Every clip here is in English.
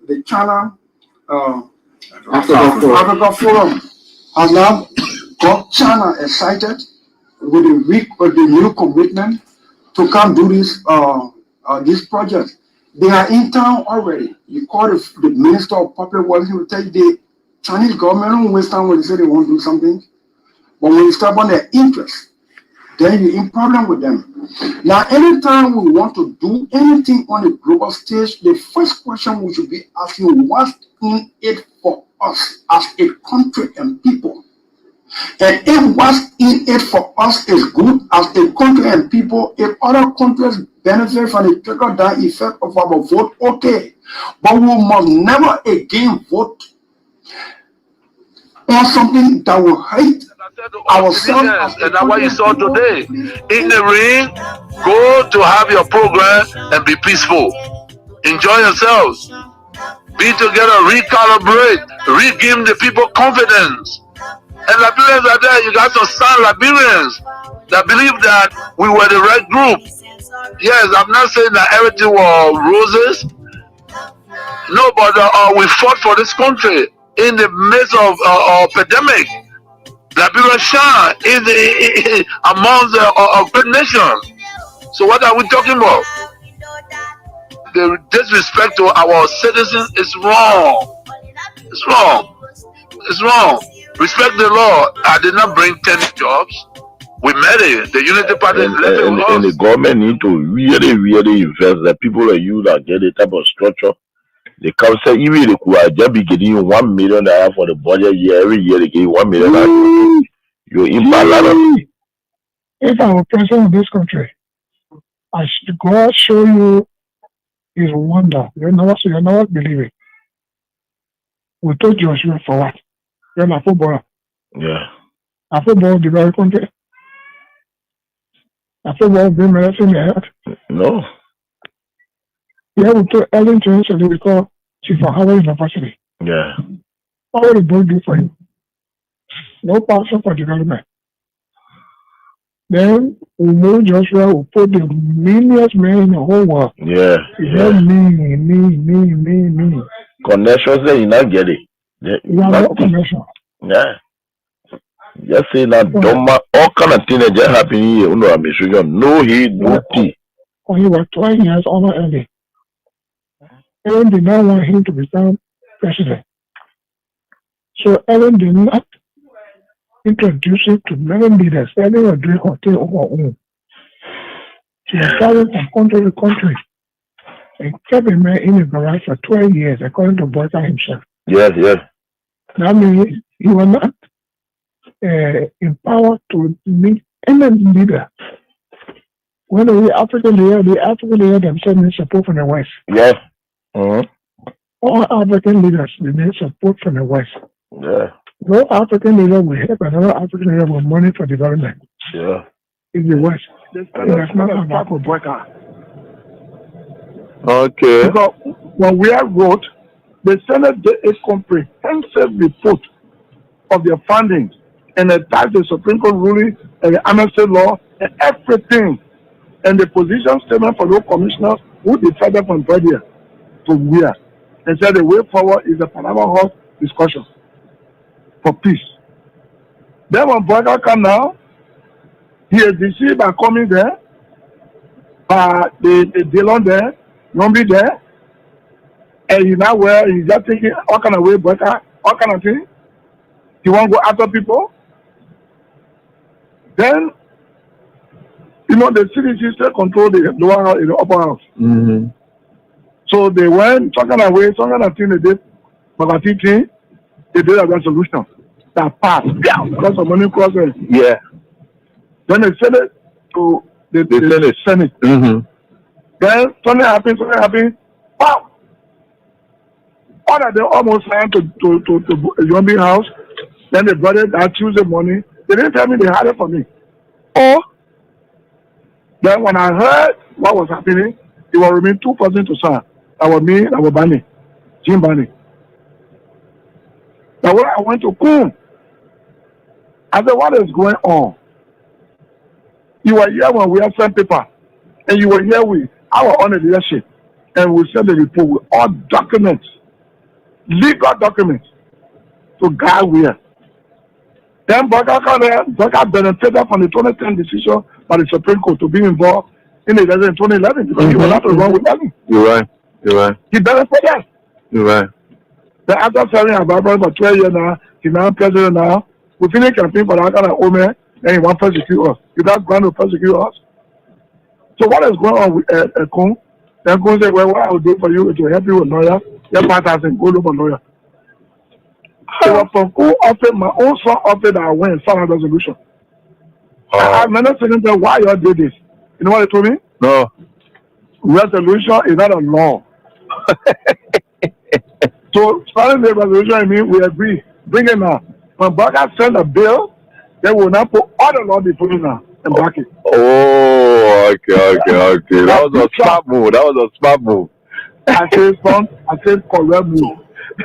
the China Africa Forum has now got China excited with the new commitment to come do this project. They are in town already. You call the Minister of Public Works, he will tell you the Chinese government don't waste time when they say they want to do something. But when you start on their interest, then you're in problem with them. Now, anytime we want to do anything on the global stage, the first question we should be asking, what's in it for us as a country and people? And if what's in it for us is good as a country and people, if other countries benefit from the trickle-down effect of our vote, okay. But we must never again vote on something that will hate ourselves. And that's what you saw today. In the ring, go to have your program and be peaceful. Enjoy yourselves. Be together, recalibrate, regain the people confidence. And Liberians are there. You got some sound Liberians that believe that we were the right group. Yes, I'm not saying that everything was roses. No, but we fought for this country in the midst of pandemic. Liberia shine among the great nations. So what are we talking about? The disrespect to our citizens is wrong. It's wrong. It's wrong. Respect the law. I did not bring 10 jobs. We made it. The Unity Party and the government need to really invest. The people like you that get the type of structure. They come say even they could just be getting you $1 million for the budget year. Every year they give you $1 million. You imbalance. If I were president of this country, I should God show you his wonder. You're never believe it. We told Joshua for what? You're not footballer. Yeah. A football the very country. A football being medicine in the head. No. Yeah, we told Ellen Jones and we call Chief of Harvard University. Yeah. What would the board do for him? No passion for development. Then we know Joshua will put the meanest man in the whole world. Yeah. Me. Connections there, you not get it. No connection. Yeah. Just say that all kind of things that just happen here. I'm sure you know he do tea. When he was 12 years older early. Ellen did not want him to become president. So Ellen did not introduce him to many leaders. Ellen was doing her thing on her own. She was traveling from country to country and kept a man in the garage for 12 years, according to Boyka himself. Yes. That means he was not empowered to meet any leader. When the African leader themselves need support from the West. Yes. Mm-hmm. All African leaders need support from the West. Yeah. No African leader will help another African leader with money for development. Yeah. In the West. That's not about Boyka. Okay. Because when we have wrote, the Senate did a comprehensive report of their findings and attached the Supreme Court ruling and the amnesty law and everything, and the position statement for those commissioners who decided from Brady to where, and said the way forward is the Panama House discussion for peace. Then when Boyka come now, he is deceived by coming there, by the Dillon there, Nombi there, and he now where he's just thinking all kind of way, Boyka, all kind of thing. He want to go after people. Then, you know, the CDC still control the lower house, the upper house. Mm-hmm. So they went talking away, some kind of thing they did, but I think they did a resolution that passed. Yeah, because of money crossing. Yeah. Then they sent it to the Senate. Mm-hmm. Then something happened. Wow! All that they almost signed to Yombi house. Then they brought it that Tuesday morning. They didn't tell me they had it for me. Oh. Then when I heard what was happening, it was remain 2 persons to sign. That was me, that was Bani, Jim Bani. Now when I went to Kum, I said, what is going on? You were here when we had sent paper, and you were here with our own leadership. and we send the report with all documents, legal documents, to guide where. Then Baka benefited from the 2010 decision by the Supreme Court to be involved in the election in 2011 because he was not to run with Ellen. You're right. He benefited. You're right. Then after serving about for 12 years now, he's now president now. We finished campaign for that kind of woman, and he wants to persecute us. Is that going to persecute us? So what is going on with Kun? Then Kun said, well, what I will do for you is to help you with lawyer. Your partner said, go look for lawyer. So from who offered my own son offered that I went and found a resolution. I'm not saying that why you did this. You know what they told me? No. Resolution is not a law. So starting the resolution, I mean, we agree. Bring it now. When Baka send a bill, they will not put all the law before you now and back it. Oh, okay. That was a smart move. I said correct move.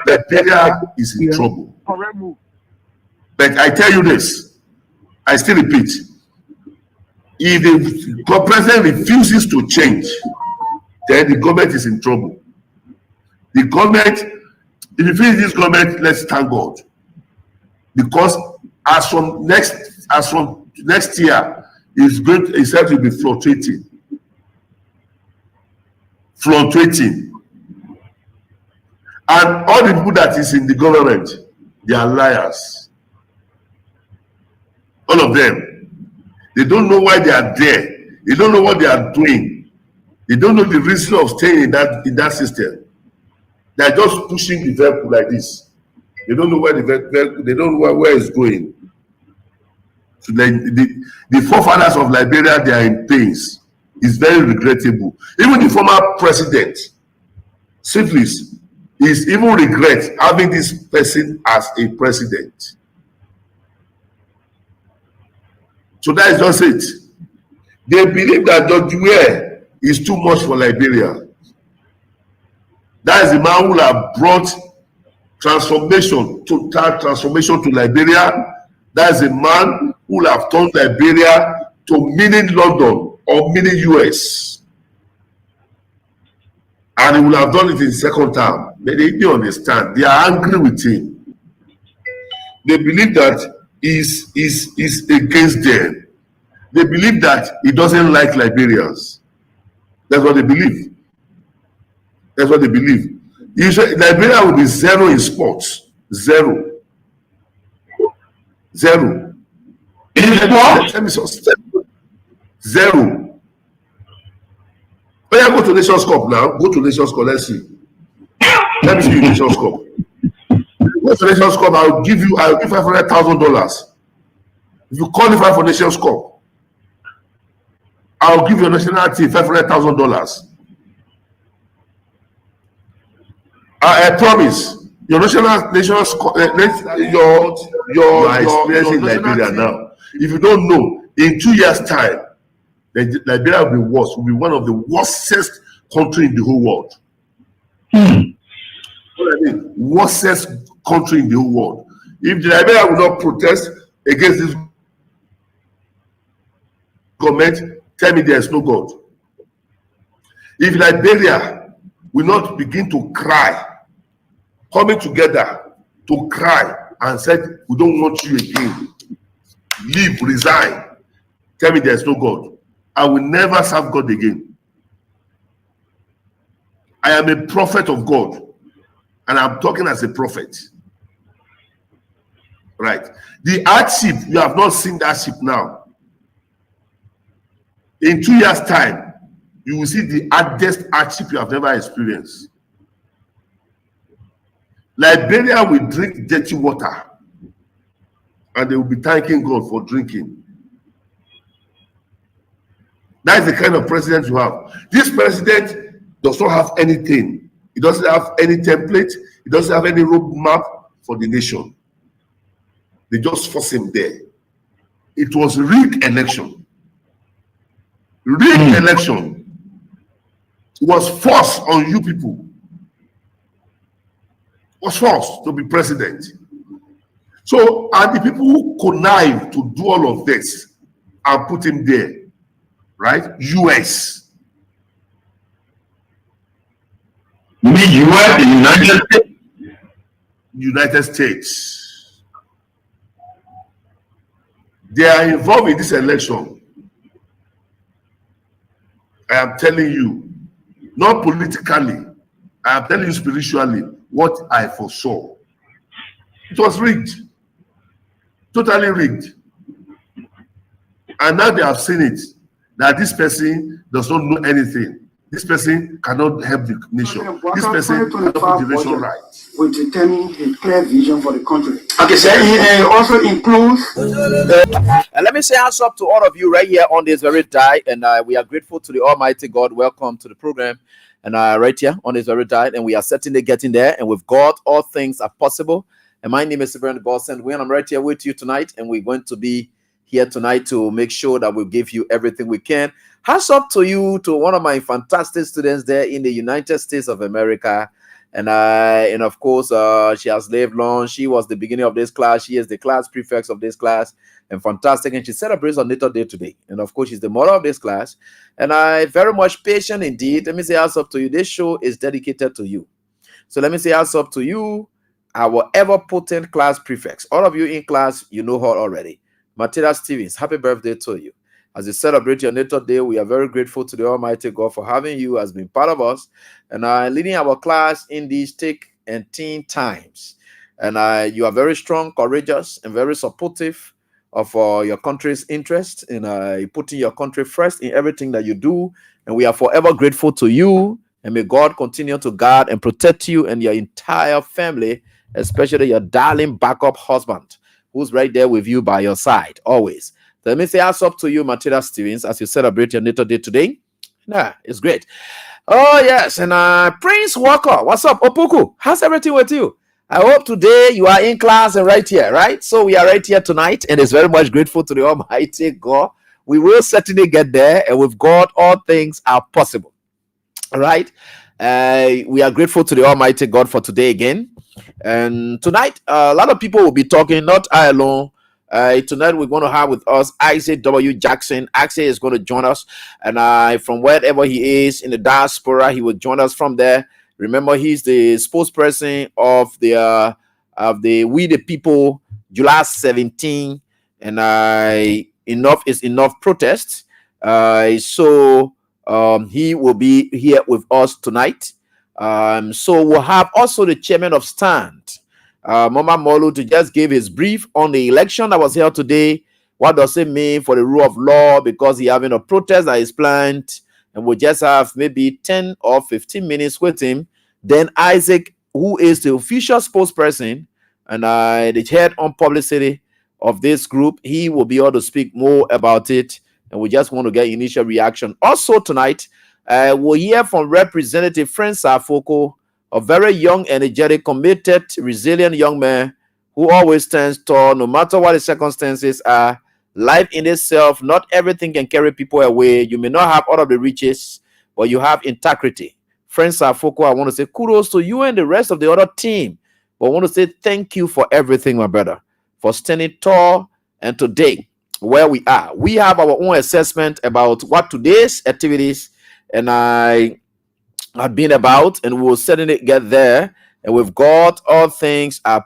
Nigeria is in trouble. Correct move. But I tell you this, I still repeat, if the president refuses to change, then the government is in trouble. The government, if you finish this government, let's thank God. Because as from next year, it's said to be fluctuating. And all the people that is in the government, they are liars. All of them. They don't know why they are there. They don't know what they are doing. They don't know the reason of staying in that system. They are just pushing the vehicle like this. They don't know where they don't know where it's going. So the forefathers of Liberia, they are in pains. It's very regrettable. Even the former president, Syphilis, is even regret having this person as a president. So that is just it. They believe that Dr. Ware is too much for Liberia. That is the man who have brought total transformation to Liberia. That is a man who will have turned Liberia to mini London or mini US. And he will have done it in second term. But they don't understand. They are angry with him. They believe that he's against them. They believe that he doesn't like Liberians. That's what they believe. That's what they believe. Liberia will be zero in sports. Zero. In sports? Zero. When I go to Nations Cup now, go to Nations Cup, let's see. Let me see you Nations Cup. Go to Nations Cup, I'll give $500,000. If you qualify for Nations Cup, I'll give your national team $500,000. I promise. Your national score, your experience in Liberia now. If you don't know, in 2 years' time, Liberia will be worse. Will be one of the worstest country in the whole world. What I mean, worstest country in the whole world. If the Liberia will not protest against this government, tell me there is no God. If Liberia will not begin to cry, coming together to cry and said, we don't want you again, leave, resign, tell me there is no God. I will never serve God again. I am a prophet of God, and I'm talking as a prophet. Right. The hardship, you have not seen that hardship now. In 2 years' time, you will see the hardest hardship you have never experienced. Liberia will drink dirty water, and they will be thanking God for drinking. That is the kind of president you have. This president does not have anything. He doesn't have any template. He doesn't have any roadmap for the nation. They just force him there. It was rigged election. Rigged election. It was forced on you people. It was forced to be president. So, and the people who connive to do all of this and put him there, right? US. You mean US, the United States? United States. They are involved in this election. I am telling you, not politically, I am telling you spiritually what I foresaw. It was rigged, totally rigged. And now they have seen it, that this person does not know anything. This person cannot help the nation. This person cannot put the nation right. Will determine a clear vision for the country. Okay, so it also includes. And let me say hands up to all of you right here on this very day, and we are grateful to the Almighty God. Welcome to the program, and right here on this very day, and we are certainly getting there. And with God, all things are possible. And my name is Reverend Godson Wayne. I'm right here with you tonight, and we're going to be here tonight to make sure that we'll give you everything we can. Hands up to you, to one of my fantastic students there in the United States of America. And of course, she has lived long. She was the beginning of this class. She is the class prefect of this class, and fantastic. And she celebrates on Nature Day today. And of course, she's the mother of this class. And I very much patient indeed. Let me say hands up to you. This show is dedicated to you. So let me say hands up to you, our ever potent class prefects. All of you in class, you know her already. Matilda Stevens, happy birthday to you. As you celebrate your Nature Day, we are very grateful to the Almighty God for having you as being part of us and leading our class in these thick and teen times. And you are very strong, courageous, and very supportive of your country's interest in putting your country first in everything that you do. And we are forever grateful to you. And may God continue to guard and protect you and your entire family, especially your darling backup husband, who's right there with you by your side always. So let me say hands up to you, Matilda Stevens, as you celebrate your Nature Day today. Yeah, it's great. Oh, yes. And Prince Walker, what's up? Opoku, how's everything with you? I hope today you are in class and right here, right? So we are right here tonight, and it's very much grateful to the Almighty God. We will certainly get there, and with God, all things are possible. All right. We are grateful to the Almighty God for today again. And tonight, a lot of people will be talking, not I alone. Tonight, we're going to have with us Isaac W. Jackson. Isaac is going to join us. And from wherever he is in the diaspora, he will join us from there. Remember, he's the spokesperson of the We the People July 17. And enough is enough protest. So he will be here with us tonight. So we'll have also the chairman of Stand, Mama Molu, to just give his brief on the election that was held today. What does it mean for the rule of law? Because he having a protest that is planned, and we'll just have maybe 10 or 15 minutes with him. Then Isaac, who is the official spokesperson and the head on publicity of this group, he will be able to speak more about it. And we just want to get initial reaction. Also tonight, we'll hear from Representative Saah Foko, a very young, energetic, committed, resilient young man who always stands tall no matter what the circumstances are. Life in itself, not everything can carry people away. You may not have all of the riches, but you have integrity. Saah Foko, I want to say kudos to you and the rest of the other team. But I want to say thank you for everything, my brother, for standing tall. And today, where we are, we have our own assessment about what today's activities and I have been about, and we will certainly get there. And with God, all things are.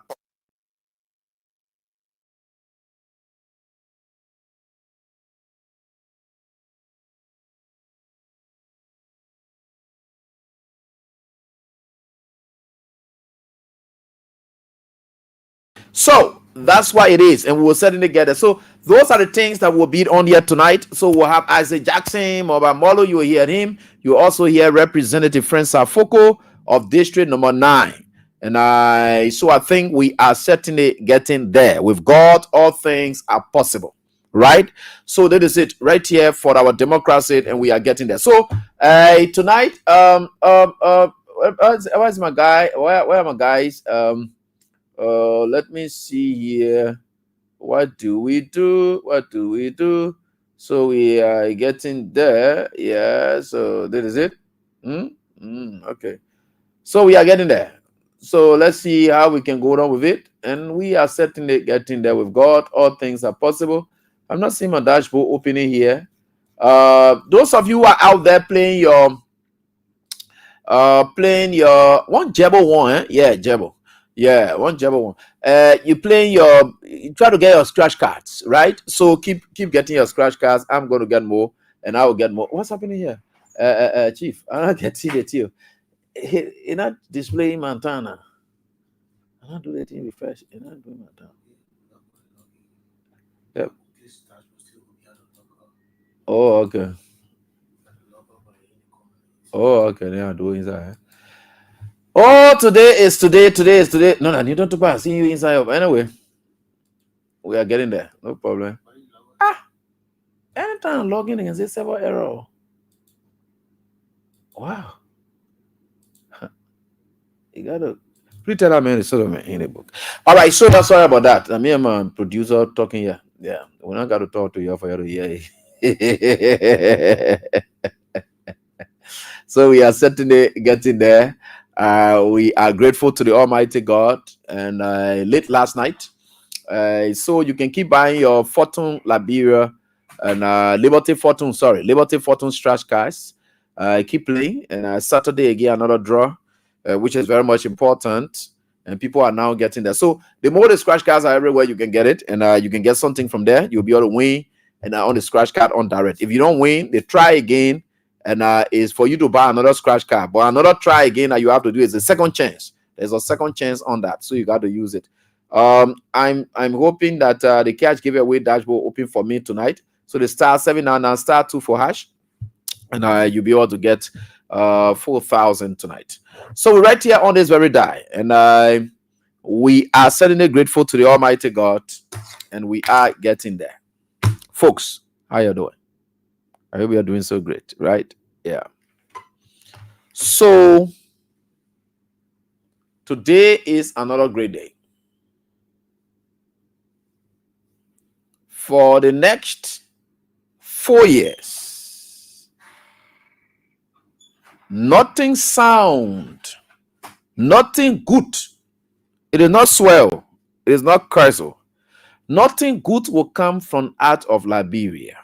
So that's why it is, and we will certainly get there. So those are the things that will be on here tonight. So we'll have Isaac Jackson, Moba Molo, you will hear him. You also hear Representative Saah Foko of District Number 9. And so I think we are certainly getting there. With God, all things are possible. Right? So that is it right here for our democracy, and we are getting there. So tonight, where's my guy? Where are my guys? Let me see here. What do we do? So we are getting there. Yeah, so that is it. Okay. So we are getting there. So let's see how we can go on with it. And we are certainly getting there. With God, all things are possible. I'm not seeing my dashboard opening here. Those of you who are out there playing your playing your one jebble one, eh? Yeah, jebble. Yeah, one jebble one. You playing you try to get your scratch cards, right? So keep getting your scratch cards. I'm going to get more, and I will get more. What's happening here, Chief? I'm not getting it too. You're not displaying Montana. I'm not doing anything refresh. You're not doing Montana. Yep. Oh, okay. Oh, okay. They are doing that. Oh, today is today. No, you don't talk about seeing you inside of anyway. We are getting there. No problem. Anytime I'm logging in, and say server error. Wow. You gotta please tell that man it's sort of in the book. All right, so that's sorry about that. Me and my producer talking here. Yeah, we're not got to talk to you for you to hear. So we are certainly getting there. We are grateful to the Almighty God. And late last night, so you can keep buying your Fortune Liberia and Liberty Fortune Stretch cards. Keep playing. And Saturday again, another draw, which is very much important. And people are now getting there. So the more the scratch cards are everywhere, you can get it. And you can get something from there. You'll be able to win. And on the scratch card on direct. If you don't win, they try again. And is for you to buy another scratch card. But another try again that you have to do is a second chance. There's a second chance on that. So you got to use it. I'm hoping that the cash giveaway dashboard open for me tonight. So the *799 *2 for hash, and you'll be able to get 4,000 tonight. So we're right here on this very die, and we are certainly grateful to the Almighty God, and we are getting there, folks. How you doing? I hope you are doing so great, right? Yeah. So today is another great day. For the next 4 years, nothing sound, nothing good. It is not swell. It is not curse. Nothing good will come from out of Liberia.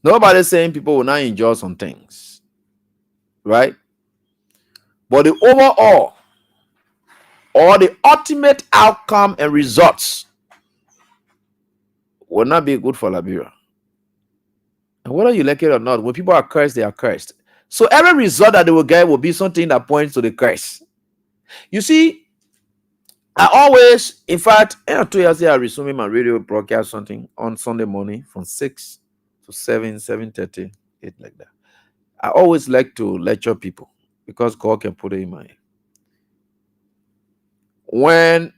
Nobody's saying people will not enjoy some things, right? But the overall or the ultimate outcome and results will not be good for Liberia. And whether you like it or not, when people are cursed, they are cursed. So every result that they will get will be something that points to the curse. You see, I always, in fact, 2 years ago, I resumed my radio broadcast something on Sunday morning from 6 to 7, 7:30, 8 like that. I always like to lecture people because God can put it in my head. When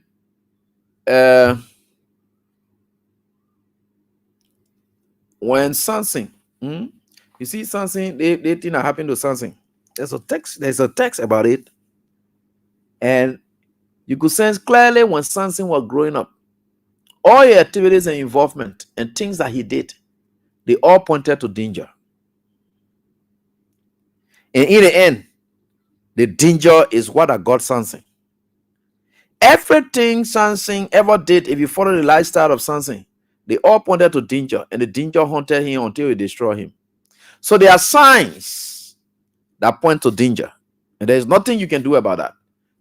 Samson, you see Samson, they think that happened to Samson. There's a text about it. And you could sense clearly when Samson was growing up, all his activities and involvement and things that he did, they all pointed to danger. And in the end, the danger is what I got Samson. Everything Samson ever did, if you follow the lifestyle of Samson, they all pointed to danger, and the danger haunted him until it destroyed him. So there are signs that point to danger, and there's nothing you can do about that.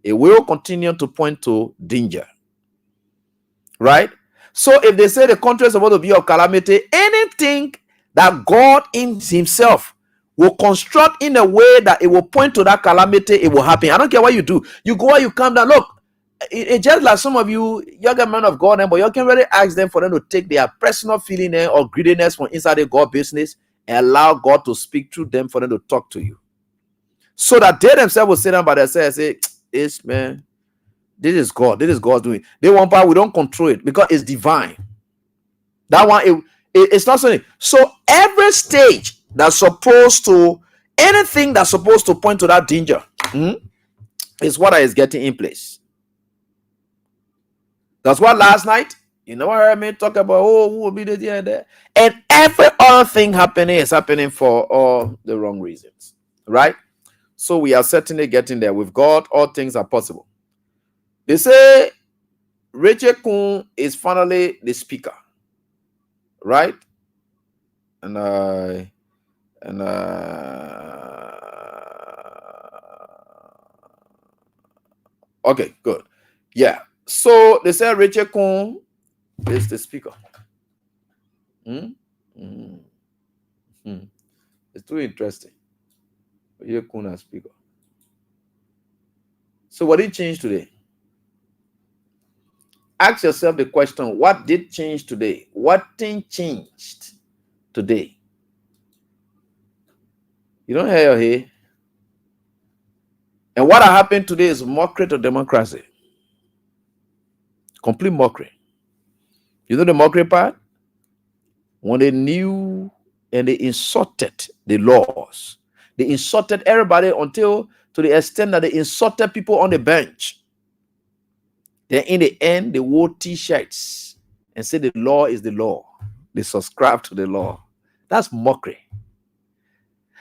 It will continue to point to danger, right? So if they say the country is about to be of calamity, anything that God in himself will construct in a way that it will point to that calamity, it will happen. I don't care what you do. You go and you come down. Look, it's just like some of you younger men of God, but you can really ask them for them to take their personal feeling or greediness from inside the God business and allow God to speak through them for them to talk to you. So that they themselves will sit down by themselves and say, "It's man, this is God. This is God's doing." They want power. We don't control it because it's divine. That one, it's not something. So every stage that's supposed to, anything that's supposed to point to that danger, is what is getting in place. That's what last night, you know, I heard me talk about, who will be there and there. And every other thing happening is happening for all the wrong reasons, right? So we are certainly getting there. With God, all things are possible. They say Rachel Kun is finally the speaker, right? And And okay, good. Yeah. So they said Richard Kuhn is the speaker. It's too interesting. Richard Kuhn as speaker. So what did change today? Ask yourself the question, what did change today? What thing changed today? You don't hear your head. And what happened today is mockery to democracy. Complete mockery. You know the mockery part? When they knew and they insulted the laws. They insulted everybody until to the extent that they insulted people on the bench. Then in the end, they wore t-shirts and said the law is the law. They subscribe to the law. That's mockery.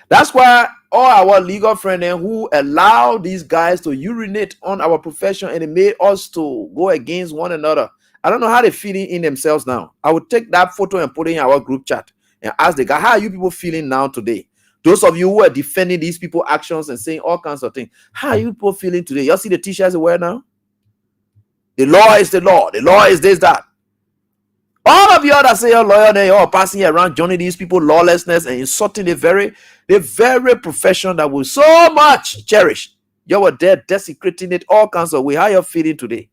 That's why all our legal friends who allow these guys to urinate on our profession and they made us to go against one another. I don't know how they're feeling in themselves now. I would take that photo and put it in our group chat and ask the guy, how are you people feeling now today? Those of you who are defending these people's actions and saying all kinds of things, how are you people feeling today? Y'all see the t-shirts they wear now? The law is the law. The law is this, that. All of you that say you're lawyer, they are passing around joining these people lawlessness and insulting the very profession that we so much cherish. You were there desecrating it all kinds of way. How you feeling today?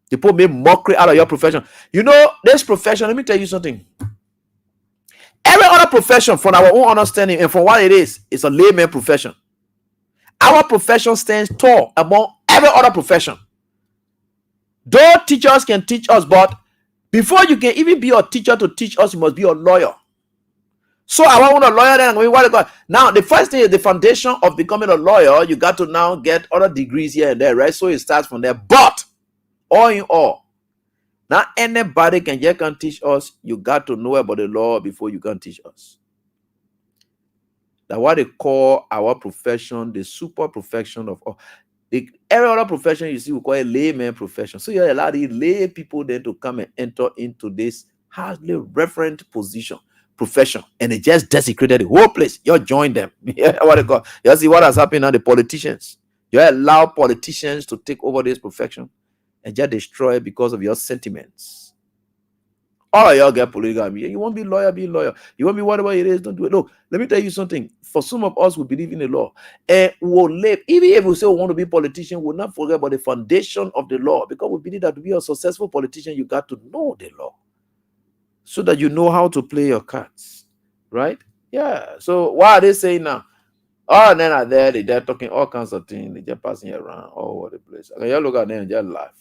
People make mockery out of your profession. You know, this profession, let me tell you something. Every other profession, from our own understanding and from what it is, it's a layman profession. Our profession stands tall among every other profession. Though teachers can teach us, but before you can even be a teacher to teach us, you must be a lawyer. So I want a lawyer then. Now, the first thing is the foundation of becoming a lawyer. You got to now get other degrees here and there, right? So it starts from there. But all in all, now anybody can teach us. You got to know about the law before you can teach us. That's what they call our profession, the super profession of all. Every other profession you see, we call it layman profession. So you're allowed these lay people then to come and enter into this hardly reverent profession, and they just desecrated the whole place. You join them. What they call. You see what has happened now? The politicians. You allow politicians to take over this profession and just destroy it because of your sentiments. All of y'all get political. You want to be lawyer, be lawyer. You want to be whatever it is, don't do it. Look, let me tell you something. For some of us who believe in the law, and we'll live, even if we say we want to be politician, we'll not forget about the foundation of the law, because we believe that to be a successful politician, you got to know the law so that you know how to play your cards, right? Yeah. So what are they saying now? Oh, and then they're talking all kinds of things. They're just passing around all over the place. Okay, you look at them and just laugh.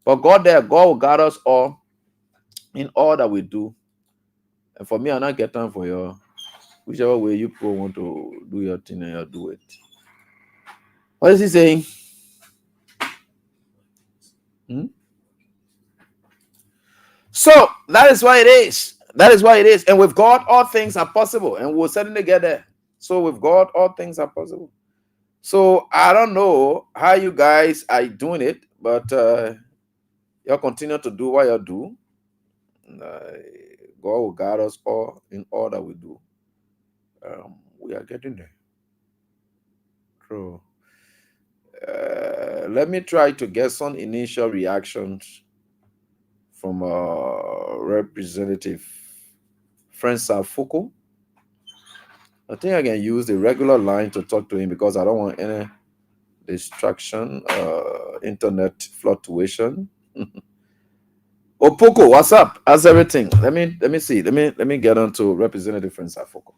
But God will guide us all in all that we do. And for me, I not get time for your whichever way you people want to do your thing and you do it. What is he saying? So that is why it is. That is why it is. And with God, all things are possible. And we'll certainly get there. So with God, all things are possible. So I don't know how you guys are doing it, but you'll continue to do what you do. God will guide us all in all that we do. We are getting there. True. Let me try to get some initial reactions from Representative Saah Foko. I think I can use the regular line to talk to him because I don't want any distraction, internet fluctuation. Oh, Foko, what's up? How's everything? Let me see. Let me get on to Representative Saah Foko.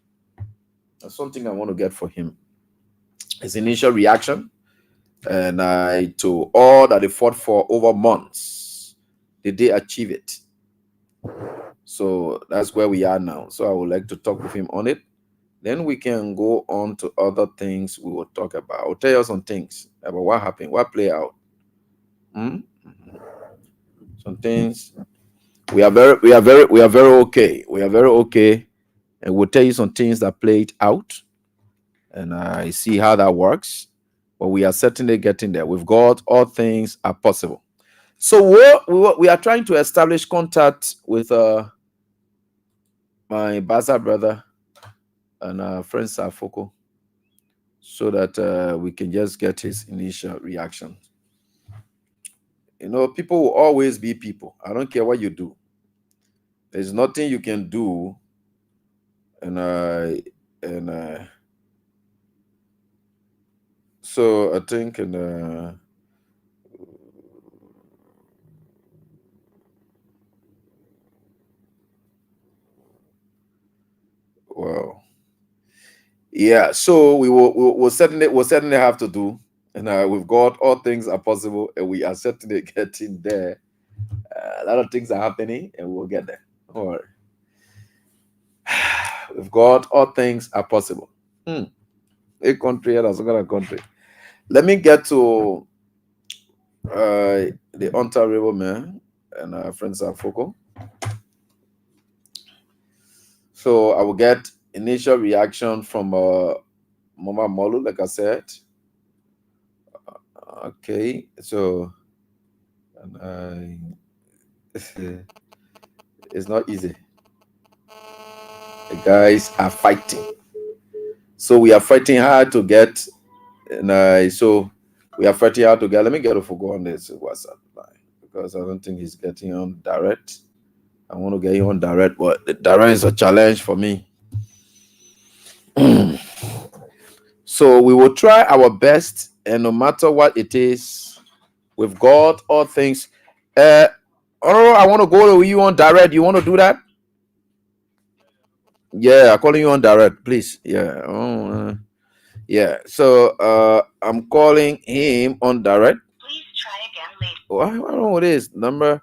That's something I want to get for him. His initial reaction, and to all that they fought for over months, did they achieve it? So that's where we are now. So I would like to talk with him on it. Then we can go on to other things we will talk about. I'll tell you some things about what happened, what played out. Some things we are very okay. We are very okay, and we'll tell you some things that played out, and I see how that works. But we are certainly getting there. With God, all things are possible. So we are trying to establish contact with my Baza brother, and friend Saah Foko, so that we can just get his initial reaction. You know, people will always be people. I don't care what you do. There's nothing you can do, and so I think well, yeah. So we'll certainly have to do, and with God, all things are possible, and we are certainly getting there. A lot of things are happening, and we'll get there. Don't worry. With God, all things are possible. A country, that's another country. Let me get to the Ontario man and our friends at Foko. So I will get initial reaction from Mama Molu, like I said. Okay, so it's not easy. The guys are fighting. So we are fighting hard to get, and so we are fighting hard to get. Let me get a Foko on this WhatsApp line because I don't think he's getting on direct. I want to get him on direct, but the direct is a challenge for me. So we will try our best, and no matter what it is, with God, all things. Oh, I want to go to you on direct. You want to do that? Yeah, I'm calling you on direct, please. Yeah. Yeah. So I'm calling him on direct. Please try again later. Oh, I don't know what it is. Number.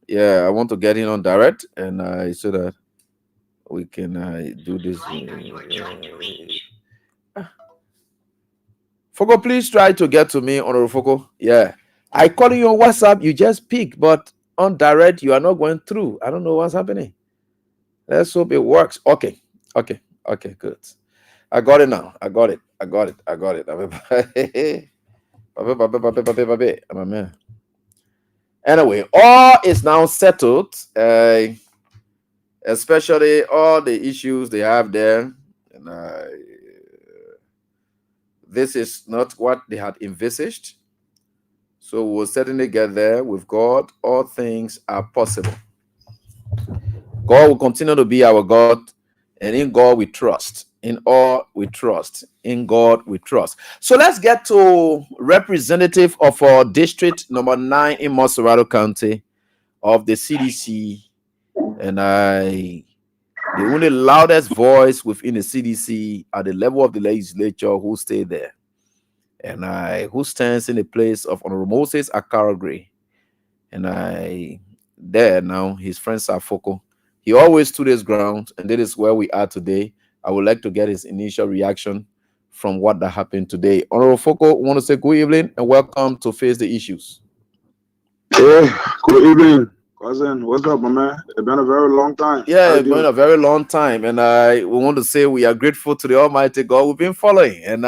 Yeah, I want to get in on direct, and so that we can do this. Foko, please try to get to me on Foko. Yeah, I call you on WhatsApp. You just pick, but on direct you are not going through. I don't know what's happening. Let's hope it works. Okay, good. I got it now. I got it. Anyway, all is now settled. Especially all the issues they have there, and this is not what they had envisaged. So we'll certainly get there. With God, all things are possible. God will continue to be our God, and in God we trust. In all we trust. In God we trust. So let's get to representative of our district number 9 in Montserrat County of the CDC, and the only loudest voice within the CDC at the level of the legislature who stay there, and who stands in the place of Honorable Moses Akaragre, and there now his friends are Foko. He always stood his ground, and that is where we are today. I would like to get his initial reaction from what that happened today. Honorable Foko, want to say good evening and welcome to Face the Issues. Hey, good evening, cousin. What's up, my man? It's been a very long time. Yeah, it's been a very long time, and we want to say we are grateful to the Almighty God we've been following, and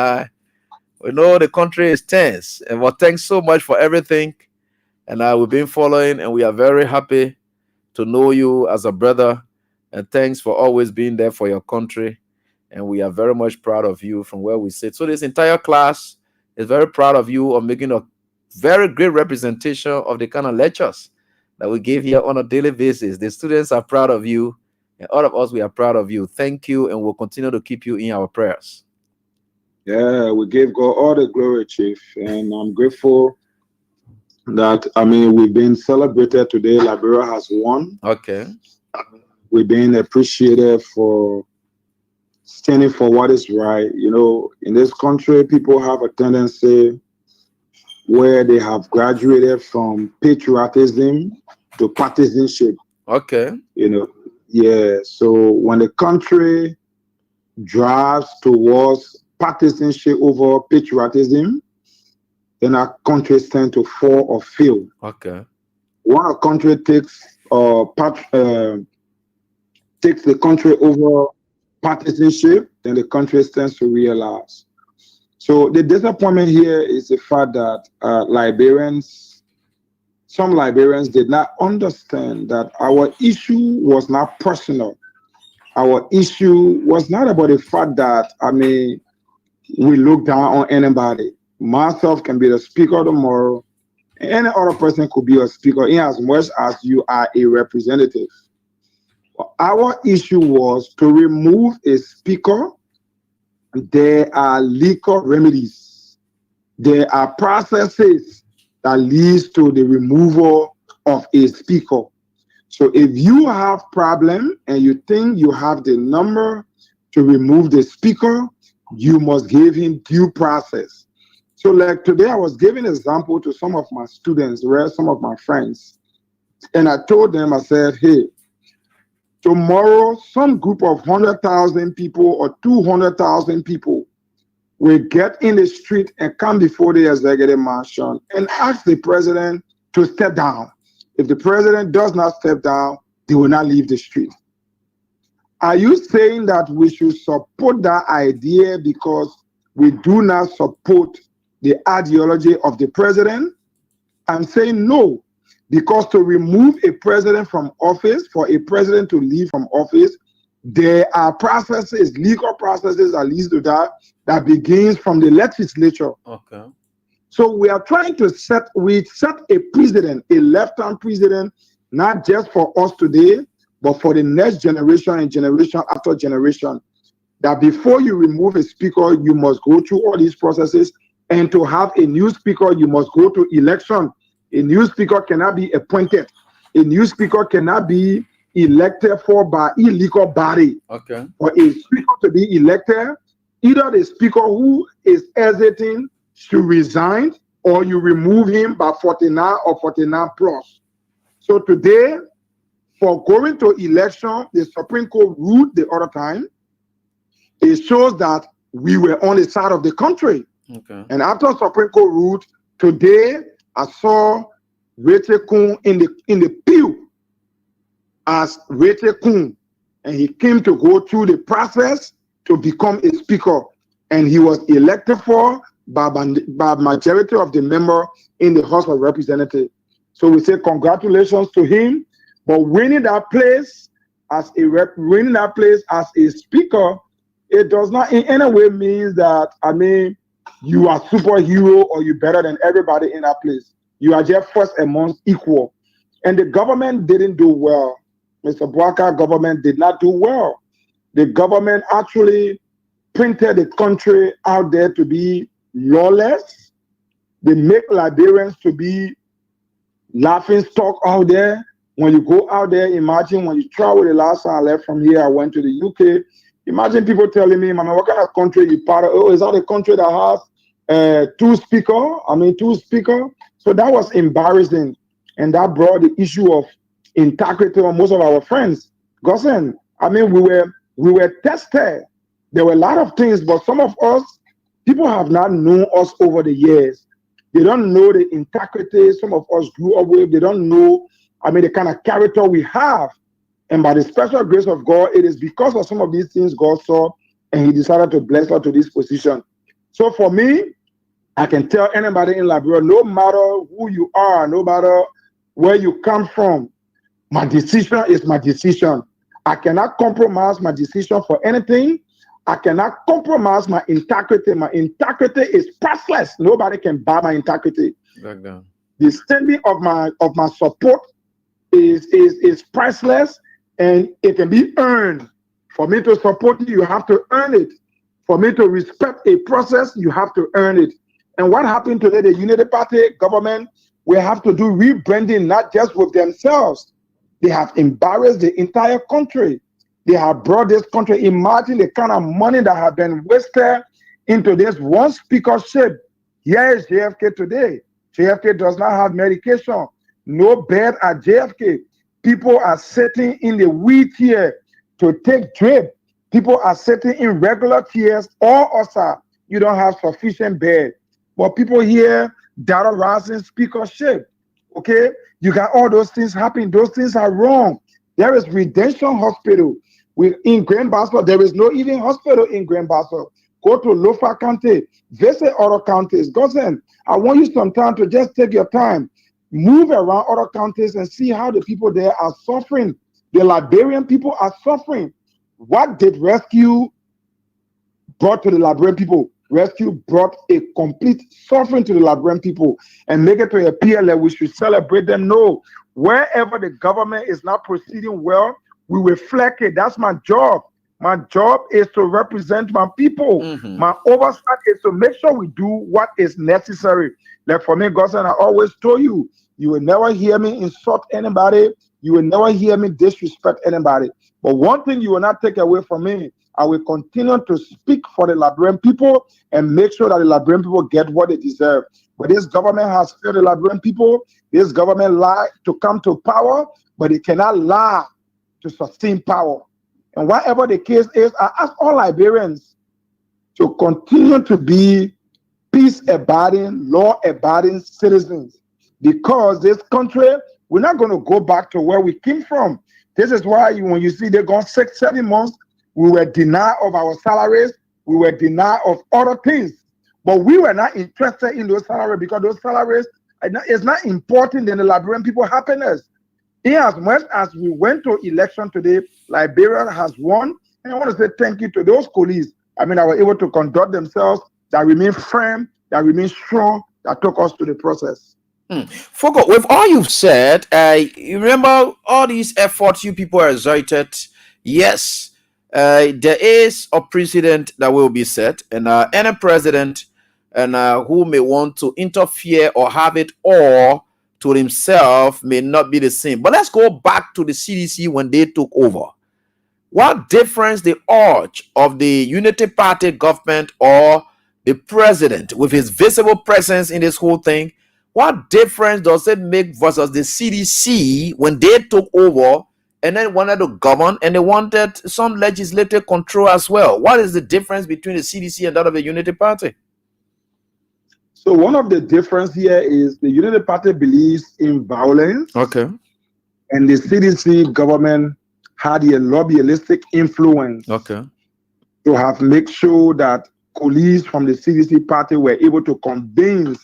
we know the country is tense, and well, thanks so much for everything, and we've been following, and we are very happy to know you as a brother, and thanks for always being there for your country, and we are very much proud of you from where we sit. So this entire class is very proud of you of making a very great representation of the kind of lectures that we give here on a daily basis. The students are proud of you, and all of us, we are proud of you. Thank you, and we'll continue to keep you in our prayers. Yeah, we give God all the glory, Chief, and I'm grateful that, we've been celebrated today. Liberia has won. Okay. We've been appreciated for standing for what is right. You know, in this country, people have a tendency where they have graduated from patriotism to partisanship. Okay. You know, yeah. So when the country drives towards partisanship over patriotism, then our countries tend to fall or fail. Okay. When a country takes the country over partisanship, then the country tends to realize. So the disappointment here is the fact that some Liberians did not understand that our issue was not personal. our issue was not about the fact that, I mean, we look down on anybody. Myself can be the speaker tomorrow. Any other person could be a speaker in as much as you are a representative. Our issue was to remove a speaker. There are legal remedies. There are processes that leads to the removal of a speaker. So if you have problem and you think you have the number to remove the speaker, you must give him due process. So like today, I was giving an example to some of my students, some of my friends, and I told them, I said, hey, tomorrow, some group of 100,000 people or 200,000 people will get in the street and come before the executive mansion and ask the president to step down. If the president does not step down, they will not leave the street. Are you saying that we should support that idea because we do not support the ideology of the president? I'm saying no, because to remove a president from office, for a president to leave from office, there are processes, legal processes that leads to that begins from the legislature. Okay. So we are trying to set a precedent, a left-hand precedent, not just for us today, but for the next generation and generation after generation, that before you remove a speaker, you must go through all these processes. And to have a new speaker, you must go to election. A new speaker cannot be appointed. A new speaker cannot be elected for by illegal body. Okay. For a speaker to be elected, either the speaker who is hesitating should resign, or you remove him by 49 or 49 plus. So today, for going to election, the Supreme Court ruled the other time. It shows that we were on the side of the country. Okay. And after Supreme Court ruled, today I saw Rachel Kuhn in the pew as Rachel Kuhn, and he came to go through the process to become a speaker, and he was elected for by majority of the member in the House of Representatives. So we say congratulations to him. But winning that place as a speaker, it does not in any way means that, I mean, you are superhero or you're better than everybody in that place. You are just first amongst equal. And the government didn't do well. Mr. Bwaka government did not do well. The government actually printed the country out there to be lawless. They make Liberians to be laughing stock out there. When you go out there, imagine when you travel. The last time I left from here, I went to the UK. Imagine people telling me, "Mama, what kind of country you part of? Oh, is that a country that has two speakers?" So that was embarrassing, and that brought the issue of integrity on most of our friends. Gossen, I mean, we were tested. There were a lot of things, but some of us, people have not known us over the years. They don't know the integrity some of us grew up with. They don't know, I mean, the kind of character we have. And by the special grace of God, it is because of some of these things God saw, and he decided to bless us to this position. So for me, I can tell anybody in Liberia, no matter who you are, no matter where you come from, my decision is my decision. I cannot compromise my decision for anything. I cannot compromise my integrity. My integrity is priceless. Nobody can buy my integrity. The standing of my support is priceless, and it can be earned. For me to support you, you have to earn it. For me to respect a process, you have to earn it. And what happened today, the Unity Party government will have to do rebranding, not just with themselves. They have embarrassed the entire country. They have brought this country. Imagine the kind of money that have been wasted into this one speakership. Here is JFK today. JFK does not have medication, no bed at JFK. People are sitting in the wheelchair to take drip. People are sitting in regular chairs, or also you don't have sufficient bed. But people here, data rising speakership. Okay, you got all those things happening. Those things are wrong. There is Redemption Hospital in Grand Bassa. There is no even hospital in Grand Bassa. Go to Lofa County, visit other counties. Gossen, I want you some time to just take your time, move around other counties and see how the people there are suffering. The Liberian people are suffering. What did rescue brought to the Liberian people? Rescue brought a complete suffering to the Liberian people and make it to appear that we should celebrate them. No, wherever the government is not proceeding well, we reflect it. That's my job. My job is to represent my people. My oversight is to make sure we do what is necessary. Like for me, God said, I always told you, you will never hear me insult anybody. You will never hear me disrespect anybody. But one thing you will not take away from me, I will continue to speak for the Liberian people and make sure that the Liberian people get what they deserve. But this government has failed the Liberian people. This government lied to come to power, but it cannot lie to sustain power. And whatever the case is, I ask all Liberians to continue to be peace-abiding, law-abiding citizens, because this country, we're not going to go back to where we came from. This is why when you see they're gone 6-7 months, we were denied of our salaries, we were denied of other things, but we were not interested in those salaries because those salaries is not important in the Liberian people's happiness. In as much as we went to election today, Liberia has won, and I want to say thank you to those colleagues. I mean, that were able to conduct themselves, that remain firm, that remain strong, that took us to the process. Foko, with all you've said, you remember all these efforts you people are exerted. Yes, there is a precedent that will be set, and any president and who may want to interfere or have it all to himself may not be the same. But let's go back to the CDC when they took over. What difference the urge of the Unity Party government or the president with his visible presence in this whole thing, what difference does it make versus the CDC when they took over and then wanted to govern and they wanted some legislative control as well? What is the difference between the CDC and that of the Unity Party? So one of the difference here is the Unity Party believes in violence. Okay. And the CDC government had a lobbyistic influence. Okay. To have make sure that colleagues from the CDC party were able to convince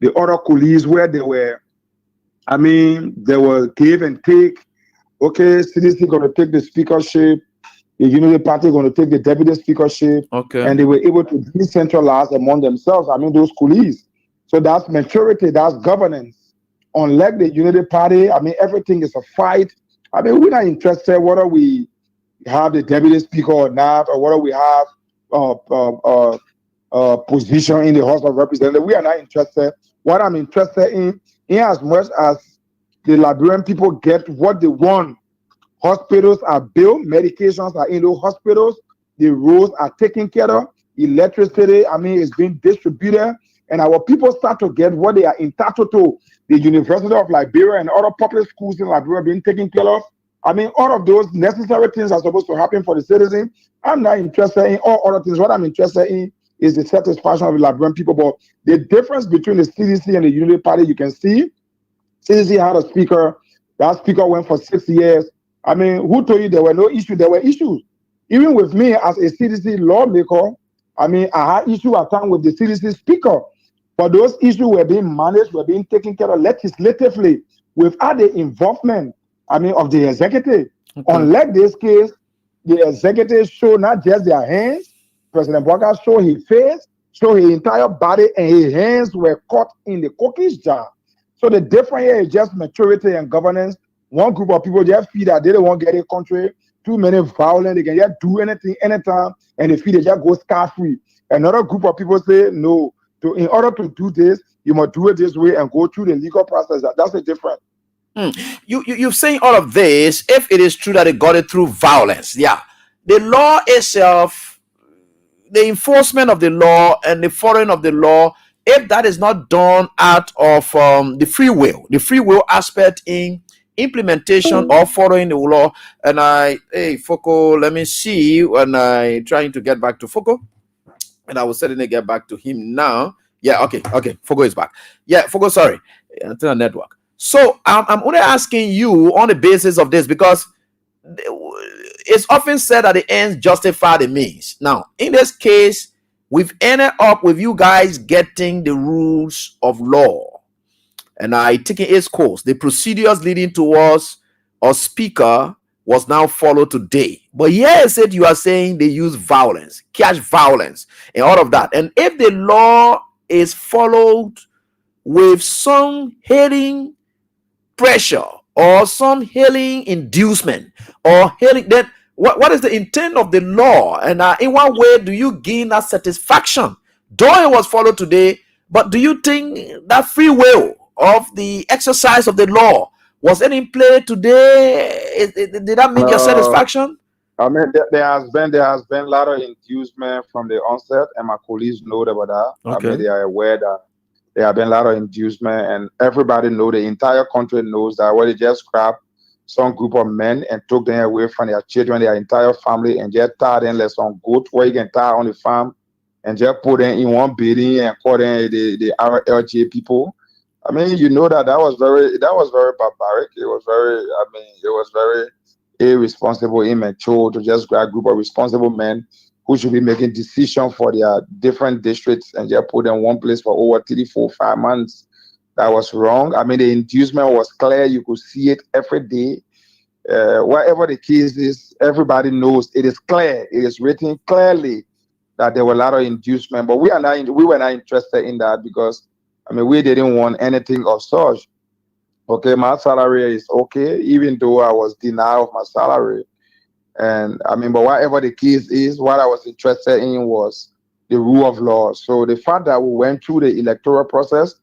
the other colleagues where they were, they were give and take. Okay, CDC going to take the speakership, the Unity Party going to take the deputy speakership. Okay. And they were able to decentralize among themselves. Those colleagues. So that's maturity, that's governance. Unlike the Unity Party, everything is a fight. We're not interested whether we have the deputy speaker or not, or whether we have position in the House of Representatives. We are not interested. What I'm interested in as much as the Liberian people get what they want. Hospitals are built, medications are in those hospitals, the roads are taken care of, electricity, is being distributed, and our people start to get what they are entitled to. The University of Liberia and other public schools in Liberia being taken care of. All of those necessary things are supposed to happen for the citizen. I'm not interested in all other things. What I'm interested in is the satisfaction of the Liberian people. But the difference between the CDC and the Unity Party, you can see, CDC had a speaker. That speaker went for 6 years. Who told you there were no issues? There were issues. Even with me as a CDC lawmaker, I had issues at times with the CDC speaker. But those issues were being managed, were being taken care of legislatively without the involvement, of the executive. Okay. Unlike this case, the executive showed not just their hands. President Walker showed his face, showed his entire body, and his hands were caught in the cookies jar. So the difference here is just maturity and governance. One group of people just feel that they don't want to get a country, too many violent, they can just do anything, anytime, and they feel they just go scot-free. Another group of people say, no, in order to do this, you must do it this way and go through the legal process. That's the difference. You're saying all of this, if it is true that they got it through violence, yeah. The law itself, the enforcement of the law and the following of the law, if that is not done out of the free will aspect in implementation or following the law, and Foko, let me see when I trying to get back to Foko, and I will certainly get back to him now. Yeah, okay, Foko is back. Yeah, Foko, sorry, until the network. So I'm only asking you on the basis of this because it's often said that the ends justify the means. Now, in this case, we've ended up with you guys getting the rules of law, and I taking its course. The procedures leading towards a speaker was now followed today. But here it said you are saying they use violence, cash violence, and all of that. And if the law is followed with some healing pressure or some healing inducement or healing, then what is the intent of the law? And in what way do you gain that satisfaction? Though it was followed today, but do you think that free will of the exercise of the law was it in play today? Did that mean your satisfaction? I mean, there has been a lot of inducement from the onset, and my colleagues know about that. Okay. I mean, they are aware that there have been a lot of inducement, and everybody know, the entire country knows that when they just grab some group of men and took them away from their children, their entire family, and just tie them like some goat where you can tie on the farm, and just put them in one building and call them the RLJ people. I mean, you know that was very barbaric. It was very irresponsible, immature to just grab a group of responsible men who should be making decisions for their different districts and just put them in one place for over 3, 4, 5 months. That was wrong. I mean, the inducement was clear. You could see it every day. Whatever the case is, everybody knows it is clear. It is written clearly that there were a lot of inducement, but we were not interested in that because, I mean, we didn't want anything of such. Okay, my salary is okay, even though I was denied of my salary. And I mean, but whatever the case is, what I was interested in was the rule of law. So the fact that we went through the electoral process,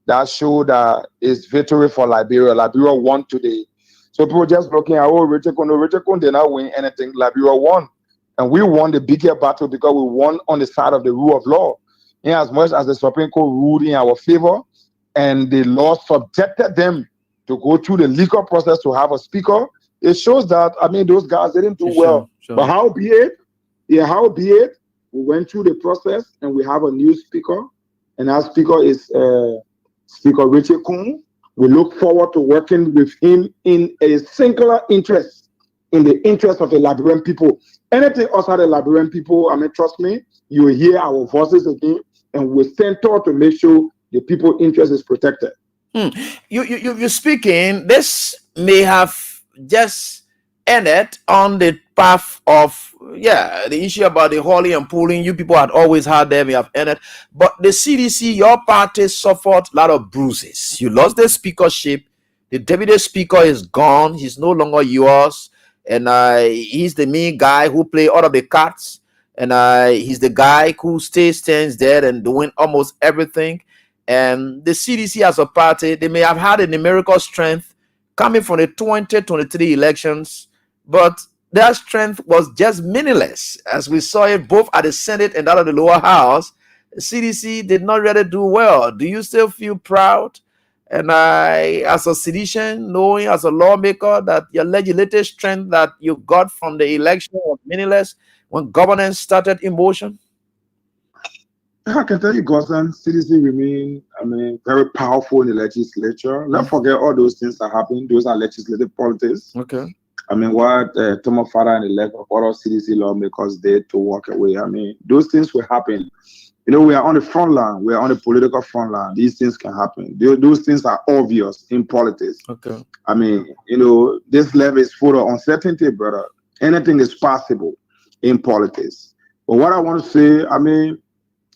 that showed that it's victory for Liberia. Liberia won today. So people just looking at, oh, Richard Kun did not win anything. Liberia won. And we won the bigger battle because we won on the side of the rule of law. In as much as the Supreme Court ruled in our favor, and the law subjected them to go through the legal process to have a speaker, it shows that, I mean, those guys didn't do well. Sure. But how be it, we went through the process and we have a new speaker, and our speaker is Speaker Richard Kun. We look forward to working with him in a singular interest, in the interest of the Liberian people. Anything outside the Liberian people, I mean, trust me, you will hear our voices again, and we stand tall to make sure the people's interest is protected. You're speaking, this may have just ended on the path of, the issue about the hauling and pulling. You people had always had them, you have ended. But the CDC, your party suffered a lot of bruises. You lost the speakership. The deputy speaker is gone. He's no longer yours. And he's the main guy who play all of the cards. And he's the guy who stands there and doing almost everything. And the CDC as a party, they may have had a numerical strength coming from the 2023 elections, but their strength was just meaningless. As we saw it both at the Senate and out of the lower house, the CDC did not really do well. Do you still feel proud? And as a citizen, knowing as a lawmaker that your legislative strength that you got from the election was meaningless when governance started in motion? I can tell you, Gosden, CDC remain, I mean, very powerful in the legislature. Let's forget all those things that happen. Those are legislative politics. Okay. I mean, what Thomas Father and the leg of other CDC lawmakers did to walk away. I mean, those things will happen. You know, we are on the front line. We are on the political front line. These things can happen. Those things are obvious in politics. Okay. I mean, you know, this level is full of uncertainty, brother. Anything is possible in politics. But what I want to say, I mean,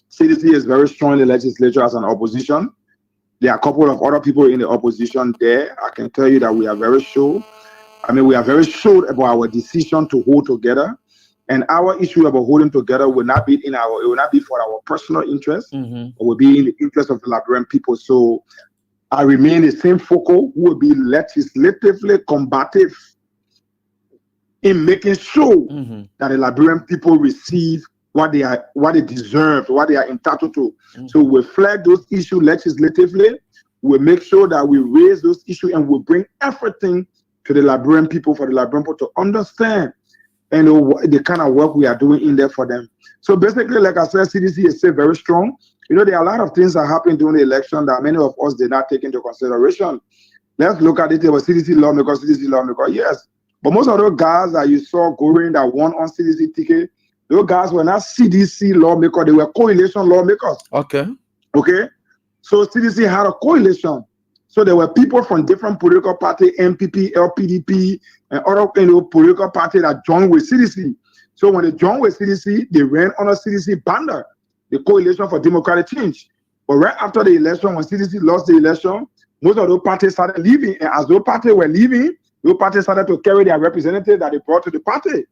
CDC is very strong in the legislature as an opposition. There are a couple of other people in the opposition there. I can tell you that we are very sure. I mean, we are very sure about our decision to hold together. And our issue about holding together will not be for our personal interest, it will be in the interest of the Liberian people. So I remain the same Foko who will be legislatively combative in making sure that the Liberian people receive what they deserve, what they are entitled to. So we flag those issues legislatively. We make sure that we raise those issues and we bring everything to the Liberian people for the Liberian people to understand and the kind of work we are doing in there for them. So basically, like I said, CDC is still very strong. You know, there are a lot of things that happened during the election that many of us did not take into consideration. Let's look at it. There was CDC lawmaker, yes. But most of those guys that you saw going that won on CDC ticket, those guys were not CDC lawmakers, they were coalition lawmakers. Okay. So CDC had a coalition. So there were people from different political parties, MPP, LPDP, and other political parties that joined with CDC. So when they joined with CDC, they ran under CDC banner, the Coalition for Democratic Change. But right after the election, when CDC lost the election, most of those parties started leaving. And as those parties were leaving, those parties started to carry their representatives that they brought to the party.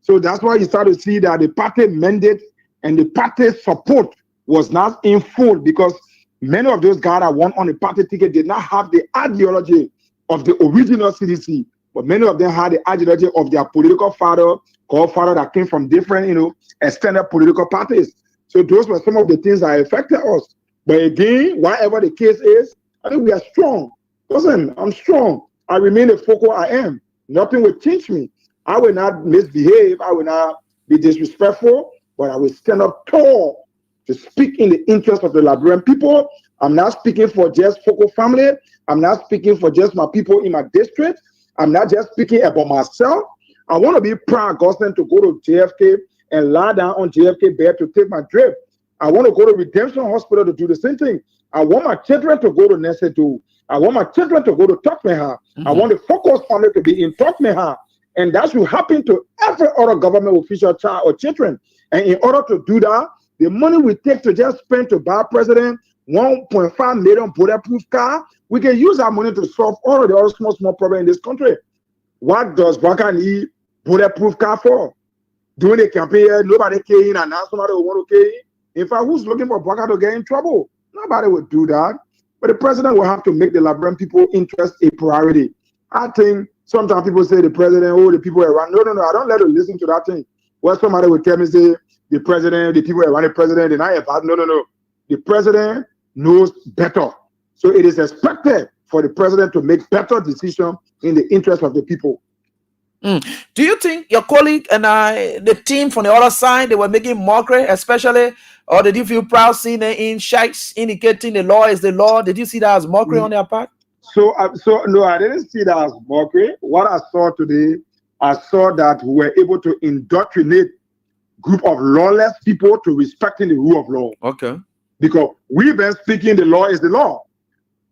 So that's why you start to see that the party mandate and the party support was not in full, because many of those guys that won on the party ticket did not have the ideology of the original CDC, but many of them had the ideology of their political father that came from different, extended political parties. So those were some of the things that affected us. But again, whatever the case is, I think we are strong. Listen, I'm strong. I remain the Foko I am. Nothing will change me. I will not misbehave. I will not be disrespectful, but I will stand up tall to speak in the interest of the Liberian people. I'm not speaking for just Foko family. I'm not speaking for just my people in my district. I'm not just speaking about myself. I want to be proud, Gosden, to go to JFK and lie down on JFK bed to take my drip. I want to go to Redemption Hospital to do the same thing. I want my children to go to Nesedu. I want my children to go to Tokmeha. I want the Focus family to be in Tokmeha. And that should happen to every other government official, child, or children. And in order to do that, the money we take to just spend to buy president 1.5 million bulletproof car, we can use that money to solve all of the other small problems in this country. What does Baka need bulletproof car for? During the campaign, nobody came in, and now somebody will want to came in. In fact, who's looking for Baka to get in trouble? Nobody would do that. But the president will have to make the Liberian people interest a priority. I think sometimes people say the president, the people around. No, I don't let them listen to that thing. Well, somebody would tell me, say, the president, the people around the president, they're not about. No. The president knows better. So it is expected for the president to make better decisions in the interest of the people. Do you think your colleague and the team from the other side, they were making mockery, especially, or did you feel proud seeing them in shikes indicating the law is the law? Did you see that as mockery on their part? So no, I didn't see that as mockery. What I saw today, I saw that we were able to indoctrinate group of lawless people to respecting the rule of law. Okay. Because we've been speaking the law is the law.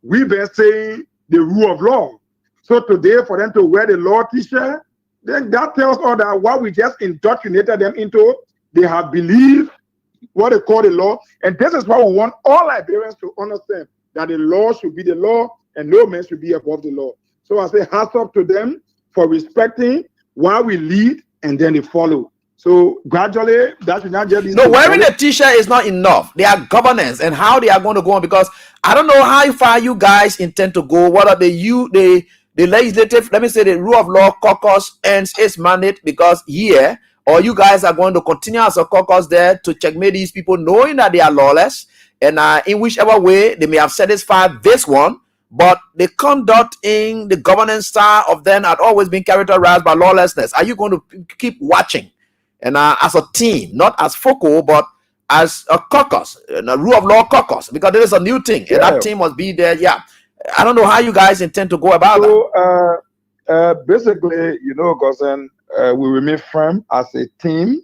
We've been saying the rule of law. So today, for them to wear the law t-shirt, then that tells us that what we just indoctrinated them into, they have believed what they call the law. And this is why we want all Liberians to understand that the law should be the law and no man should be above the law. So I say hats off to them for respecting while we lead and then they follow. So gradually, that should not just be. No, wearing a t-shirt is not enough. They are governance and how they are going to go on, because I don't know how far you guys intend to go. What are the legislative, let me say, the rule of law caucus ends its mandate because here, or you guys are going to continue as a caucus there to checkmate these people, knowing that they are lawless, and in whichever way they may have satisfied this one, but the conduct in the governance style of them had always been characterized by lawlessness. Are you going to keep watching? And as a team, not as Foko, but as a caucus, a rule of law caucus, because there is a new thing, and that team must be there. Yeah, I don't know how you guys intend to go about that. Basically, Gosen, we remain firm as a team,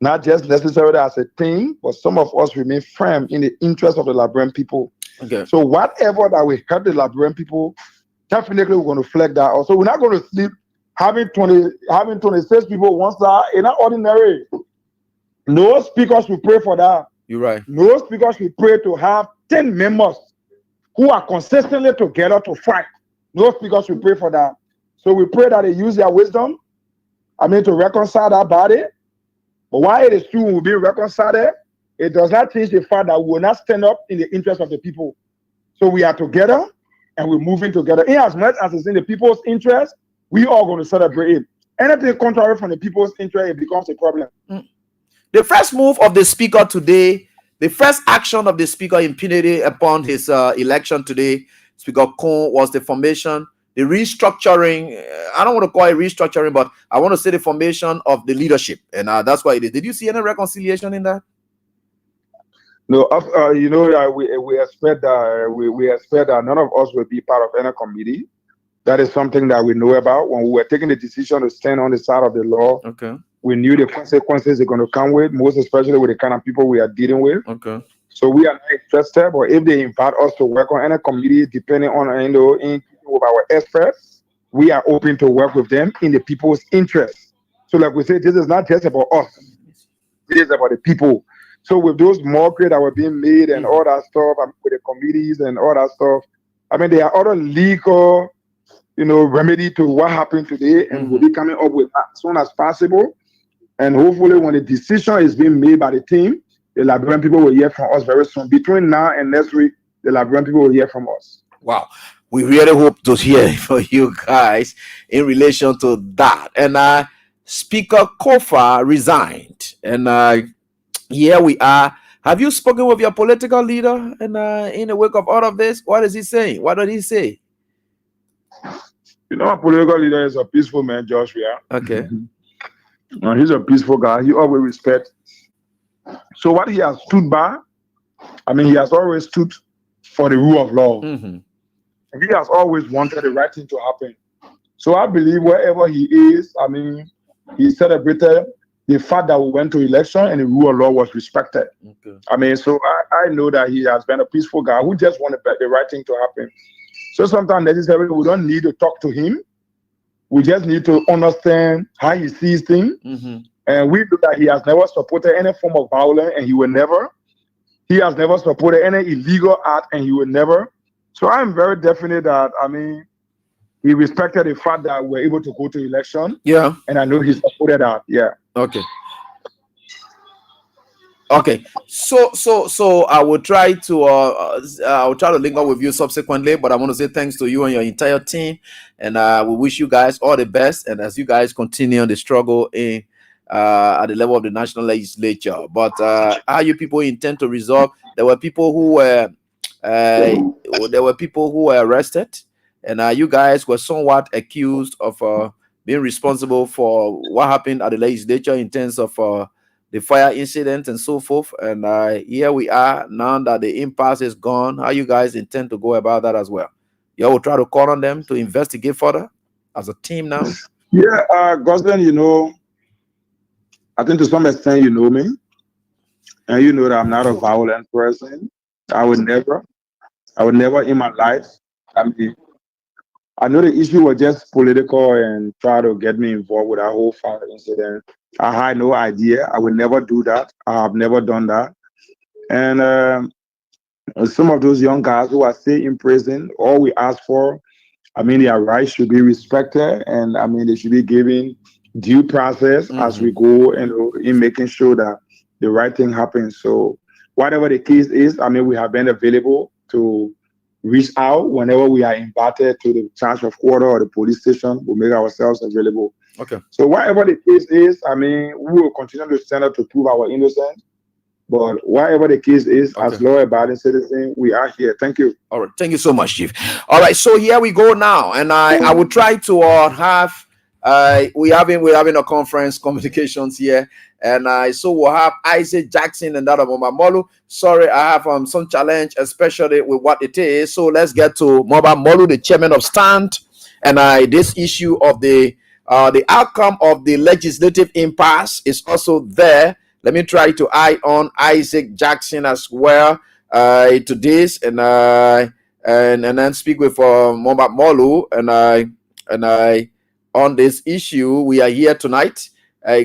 not just necessarily as a team, but some of us remain firm in the interest of the Liberian people. Okay. So whatever that we help the Liberian people, definitely we're going to flag that. Also, we're not going to sleep. Having 26 people one side is not ordinary. No speakers will pray for that. You're right. No speakers will pray to have 10 members who are consistently together to fight. No speakers will pray for that. So we pray that they use their wisdom, to reconcile that body. But while it is true we will be reconciled, it does not change the fact that we will not stand up in the interest of the people. So we are together and we're moving together. In as much as it's in the people's interest, we are going to celebrate it. Anything contrary from the people's interest, it becomes a problem. The first move of the speaker today, the first action of the speaker impunity upon his election today, Speaker Kon, was the formation, the restructuring. I don't want to call it restructuring, but I want to say the formation of the leadership. And that's why it is. Did you see any reconciliation in that? No, we expect that none of us will be part of any committee. That is something that we know about. When we were taking the decision to stand on the side of the law, okay, we knew the consequences they're going to come with, most especially with the kind of people we are dealing with. Okay. So we are not interested, but if they invite us to work on any committee, depending on in with our experts, we are open to work with them in the people's interest. So, like we said, this is not just about us; it is about the people. So, with those mockery that were being made and all that stuff, with the committees and all that stuff, there are other legal, remedy to what happened today, and we'll be coming up with as soon as possible. And hopefully, when the decision is being made by the team, the Liberian people will hear from us very soon. Between now and next week, the Liberian people will hear from us. Wow. We really hope to hear from you guys in relation to that. And Speaker Kofa resigned. And here we are. Have you spoken with your political leader? And in the wake of all of this, what is he saying? What did he say? Our political leader is a peaceful man, Joshua. Okay. He's a peaceful guy. He always respects. So what he has stood by, he has always stood for the rule of law. He has always wanted the right thing to happen. So I believe wherever he is, he celebrated the fact that we went to election and the rule of law was respected. Okay. So I know that he has been a peaceful guy who just wanted the right thing to happen. So sometimes necessarily we don't need to talk to him. We just need to understand how he sees things. And we know that he has never supported any form of violence, and he will never. He has never supported any illegal act, and he will never. So I'm very definite that, he respected the fact that we're able to go to election. Yeah. And I know he supported that. Yeah. Okay. Okay, so I will try to link up with you subsequently, but I want to say thanks to you and your entire team, and we wish you guys all the best. And as you guys continue on the struggle in at the level of the national legislature, but how you people intend to resolve? There were people who were arrested, and you guys were somewhat accused of being responsible for what happened at the legislature in terms of the fire incident and so forth. And here we are now that the impasse is gone. How you guys intend to go about that as well? You will try to call on them to investigate further as a team now? Yeah, Gosden, I think to some extent you know me. And you know that I'm not a violent person. I would never in my life. I know the issue was just political and try to get me involved with that whole fire incident. I had no idea. I would never do that. I have never done that. And some of those young guys who are still in prison, all we ask for, their rights should be respected, and they should be given due process as we go and in making sure that the right thing happens. So whatever the case is, we have been available to reach out whenever we are invited to the charge of quarter or the police station. We'll make ourselves available. Okay. So whatever the case is, we will continue to stand up to prove our innocence. But whatever the case is, as law-abiding citizens, we are here. Thank you. All right. Thank you so much, Chief. All right. So here we go now, and I will try to have we're having a conference communications here, and so we'll have Isaac Jackson and that of Moba Molu. Sorry, I have some challenge, especially with what it is. So let's get to Moba Molu, the chairman of Stand, and this issue of the outcome of the legislative impasse is also there. Let me try to eye on Isaac Jackson as well to this, and then speak with Moba Molu, and I on this issue. We are here tonight,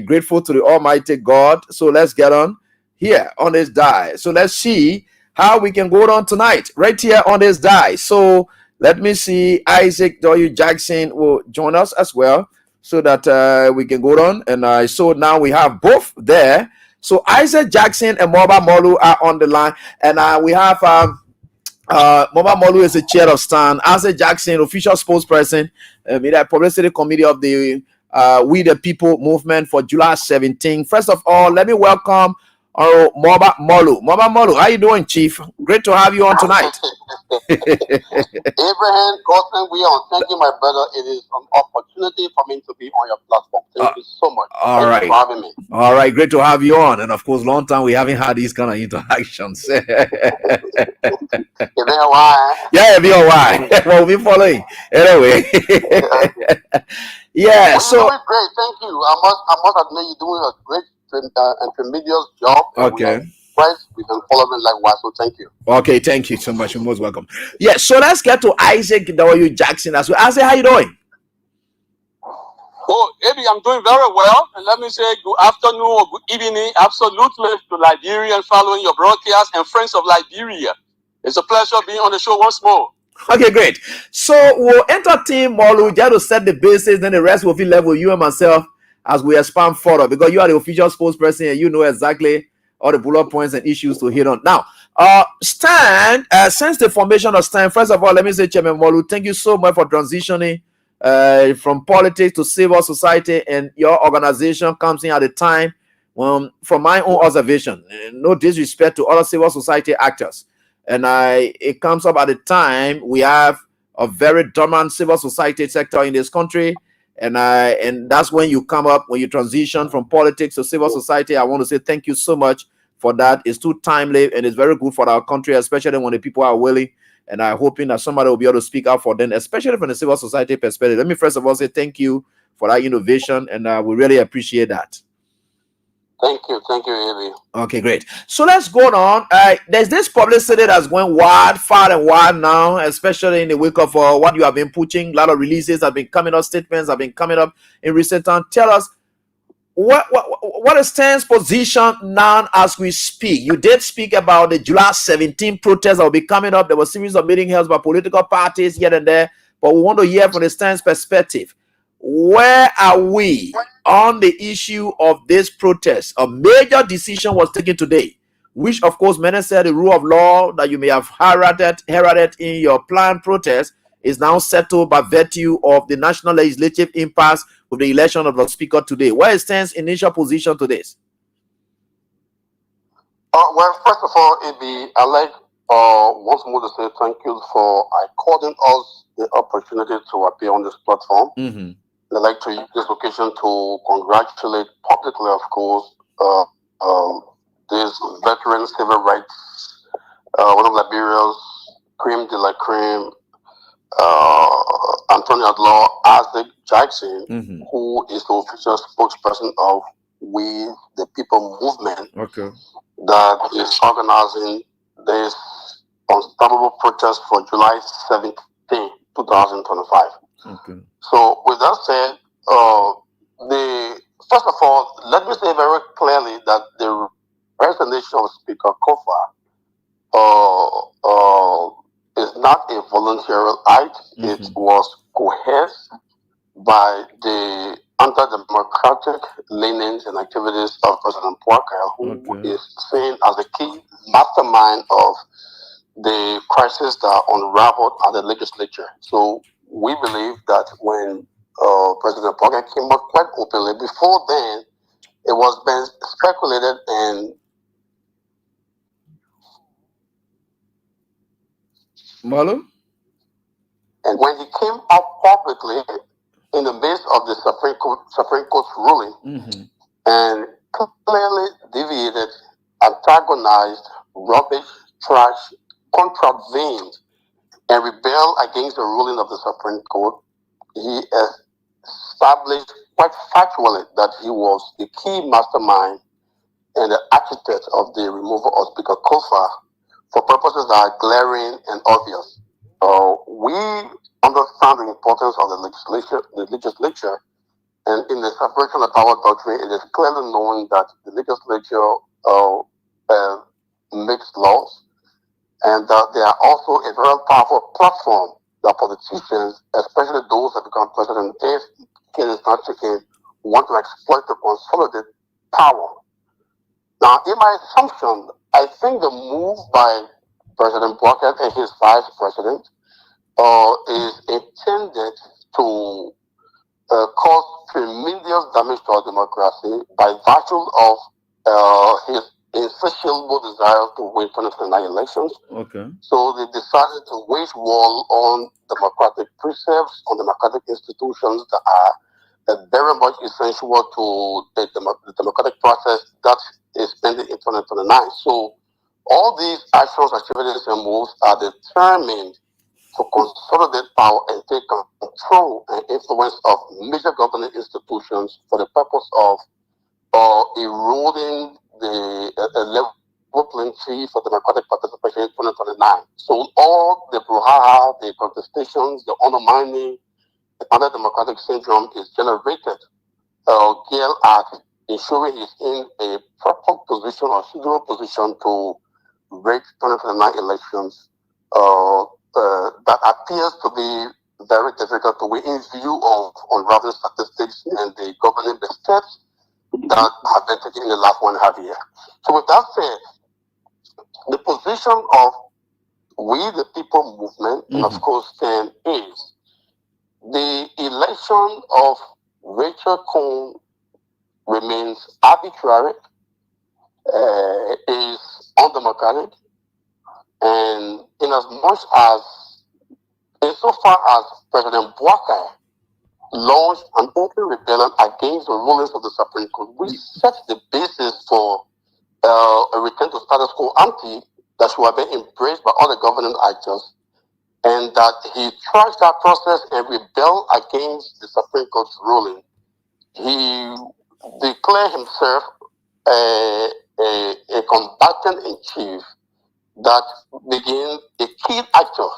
grateful to the Almighty God. So let's get on here on this die. So let's see how we can go on tonight, right here on this die. So let me see, Isaac W. Jackson will join us as well, so that we can go on. And so now we have both there. So Isaac Jackson and Moba Molu are on the line, and we have Moba Molu is the chair of Stand. Isaac Jackson, official spokesperson, the publicity committee of the We the People movement for July 17. First of all, let me welcome Moba Molu. Moba Molu, how you doing, Chief? Great to have you on tonight. Abraham Gosden, thank you, my brother. It is an opportunity for me to be on your platform. Thank you so much. Thank you for having me. All right, great to have you on. And of course, long time we haven't had these kind of interactions. It's been a while. Yeah, it's been a while. Well, we'll be following. Anyway. Yeah, so you're doing great. Thank you. I must admit you're doing a great and tremendous job. Okay. Christ. We can follow them likewise. So thank you. Okay, thank you so much. You're most welcome. Yeah, so let's get to Isaac W. Jackson as well. Isaac, how you doing? Oh, Eddie, I'm doing very well. And let me say good afternoon or good evening, absolutely, to Liberia and following your broadcast and friends of Liberia. It's a pleasure being on the show once more. Okay, great. So we'll entertain Molu just to set the basis, then the rest will be left with you and myself as we expand further, because you are the official spokesperson and you know exactly all the bullet points and issues to hit on. Now, Stan, since the formation of Stan, first of all, let me say, Chairman Molu, thank you so much for transitioning from politics to civil society, and your organization comes in at a time when, from my own observation, no disrespect to other civil society actors, and it comes up at a time we have a very dominant civil society sector in this country, and that's when you come up, when you transition from politics to civil society. I want to say thank you so much for that. It's too timely and it's very good for our country, especially when the people are willing, and I'm hoping that somebody will be able to speak out for them, especially from the civil society perspective. Let me first of all say thank you for that innovation, and we really appreciate that. Thank you, Evie. Okay, great. So let's go on. There's this publicity that's going wide, far and wide now, especially in the wake of what you have been pushing. A lot of releases have been coming up, statements have been coming up in recent time. Tell us what is Stan's position now as we speak. You did speak about the July 17 protests that will be coming up. There was a series of meetings held by political parties here and there, but we want to hear from the Stan's perspective. Where are we on the issue of this protest? A major decision was taken today, which of course many said the rule of law that you may have heralded in your planned protest is now settled by virtue of the national legislative impasse with the election of the speaker today. Where is Stan's initial position to this? Well, first of all, I'd like once more to say thank you for according us the opportunity to appear on this platform. Mm-hmm. I'd like to use this occasion to congratulate publicly, of course, this veteran civil rights, one of Liberia's cream de la creme, Antonio Adlaw Isaac Jackson, Mm-hmm. who is the official spokesperson of We the People movement, Okay, that is organizing this unstoppable protest for July 17, 2025. okay. So with that said, first of all, let me say very clearly that the resignation of Speaker Kofa is not a voluntary act. Mm-hmm. It was coerced by the anti-democratic leanings and activities of President Parker, who is seen as the key mastermind of the crisis that unraveled at the legislature. So we believe that when President Parker came up quite openly, before then, it was been speculated and Marlon? And when he came out publicly in the midst of the Supreme Court's ruling, Mm-hmm. and clearly deviated, antagonized, rubbish, trash, contravened, and rebelled against the ruling of the Supreme Court, he established quite factually that he was the key mastermind and the architect of the removal of Speaker Kofa for purposes that are glaring and obvious. We understand the importance of the legislature, and in the separation of power doctrine, it is clearly known that the legislature makes laws, and that they are also a very powerful platform that politicians, especially those that become president, if it is not taken, want to exploit to consolidate power. Now, in my assumption, I think the move by President Blockett and his vice president is intended to cause tremendous damage to our democracy by virtue of his insatiable desire to win 2029 elections. Okay. So they decided to wage war on democratic precepts, on democratic institutions that are very much essential to the democratic process that is pending in 2029. So all these actions, activities, and moves are determined to consolidate power and take control and influence of major government institutions for the purpose of eroding the level plenty for democratic participation in 2029. So all the brouhaha, the contestations, the undermining, the anti-democratic syndrome is generated geared at ensuring he's in a proper position or suitable position to rig 2029 elections that appears to be very difficult to win in view of unraveling statistics and the governing steps that have been taken in the last 1.5 years. So with that said, the position of we the people movement and of course stand is the election of Rachel Cohn remains arbitrary, is undemocratic, and in as much as insofar as President Bouakai launched an open rebellion against the rulings of the Supreme Court, which set the basis for a return to status quo ante that should have been embraced by all the governing actors, and that he trashed that process and rebelled against the Supreme Court's ruling. He declared himself a combatant in chief that became a key actor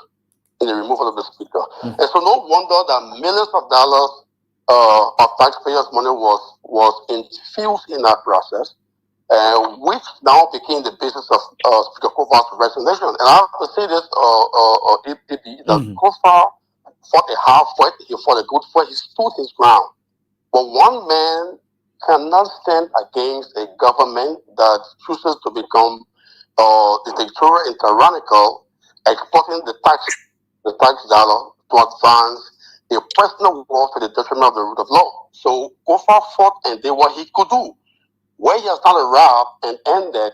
in the removal of the speaker. And so no wonder that millions of dollars of taxpayers' money was infused in that process, which now became the basis of Speaker Kofar's resignation. And I have to say this, that Kofar fought a hard fight, he fought a good fight, he stood his ground. But one man cannot stand against a government that chooses to become dictatorial and tyrannical, exploiting the tax dollar to advance a personal war to the detriment of the rule of law. So Kofar fought and did what he could do. Where he has not arrived and ended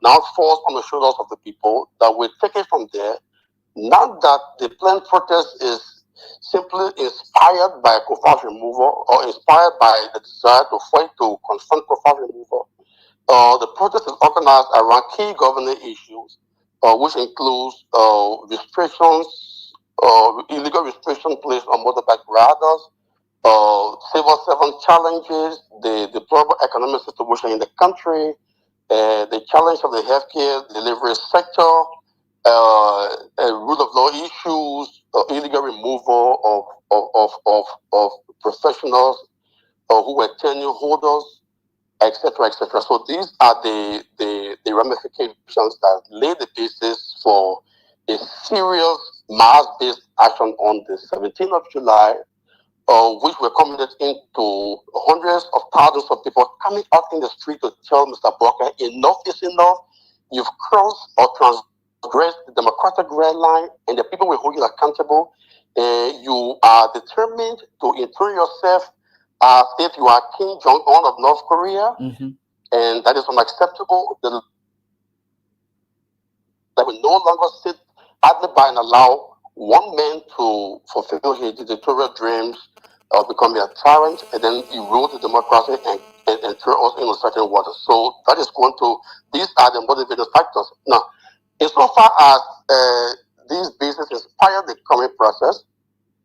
now falls on the shoulders of the people that will take it from there. Not that the planned protest is simply inspired by Kofar's removal or inspired by the desire to fight to confront Kofar's removal. The protest is organized around key governing issues, which includes restrictions, illegal restrictions placed on motorbike riders, civil servant challenges, the deplorable economic situation in the country, the challenge of the healthcare delivery sector, rule of law issues, illegal removal of professionals who were tenure holders, etc., etc. So these are the ramifications that lay the basis for a serious mass-based action on the 17th of July, which were committed into hundreds of thousands of people coming out in the street to tell Mr. Bouakai, enough is enough. You've crossed or transgressed the democratic red line, and the people will hold you accountable. You are determined to intone yourself as if you are Kim Jong-un of North Korea, and that is unacceptable. That will no longer sit idly by and allow one man to fulfill his dictatorial dreams of becoming a tyrant and then erode the democracy and throw us in certain water. So that is these are the motivating factors. Now, insofar as these bases inspire the coming process,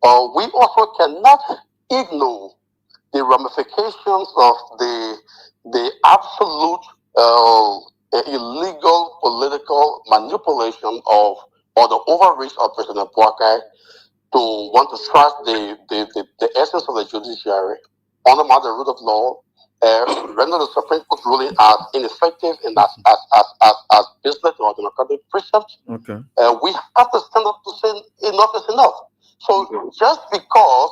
we also cannot ignore the ramifications of the absolute illegal political manipulation of or the overreach of President Bouakai to want to trash the essence of the judiciary, undermine the rule of law, render the Supreme Court ruling as ineffective and as business or democratic precepts. We have to stand up to say enough is enough. So just because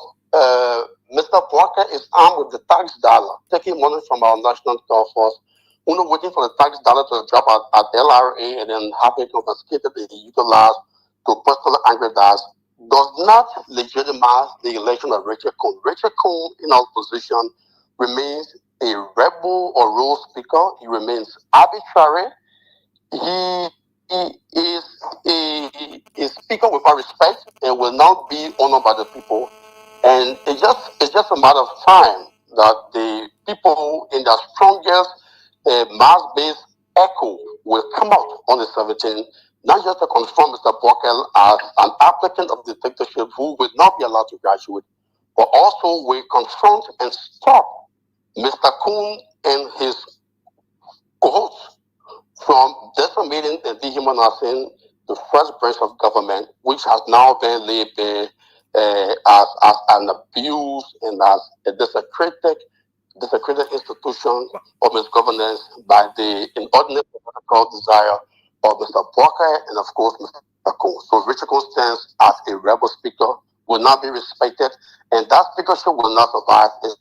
Mr. Bouakai is armed with the tax dollar, taking money from our national force, waiting for the tax dollar to drop at LRA and then have it confiscated and utilized to personal aggregators, does not legitimize the election of Rachel Cohn. Rachel Cohn, in our position, remains a rebel or rule speaker. He remains arbitrary. He is a speaker without respect and will not be honored by the people. And it's just a matter of time that the people in their strongest mass-based echo will come out on the 17th, not just to confront Mr. Bouakai as an applicant of dictatorship who will not be allowed to graduate, but also will confront and stop Mr. Cohn and his cohorts from decimating and dehumanizing the first branch of government, which has now been laid bare as an abuse and as a desecrated institution of misgovernance by the inordinate political desire of Mr. Walker and, of course, Mr. Coons. So Richard Coons stands as a rebel speaker, will not be respected, and that speakership will not survive. It's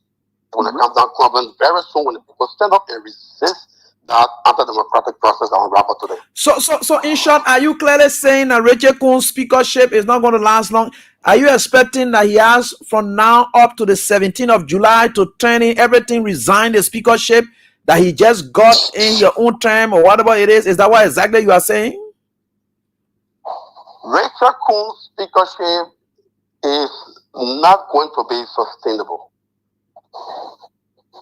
when it comes down crumbling very soon when the people stand up and resist that anti-democratic process that unravel today. So in short, are you clearly saying that Richard Coon's speakership is not going to last long? Are you expecting that he has from now up to the 17th of July to turn in everything, resign the speakership that he just got in your own term or whatever it is? Is that what exactly you are saying? Richard Coon's speakership is not going to be sustainable.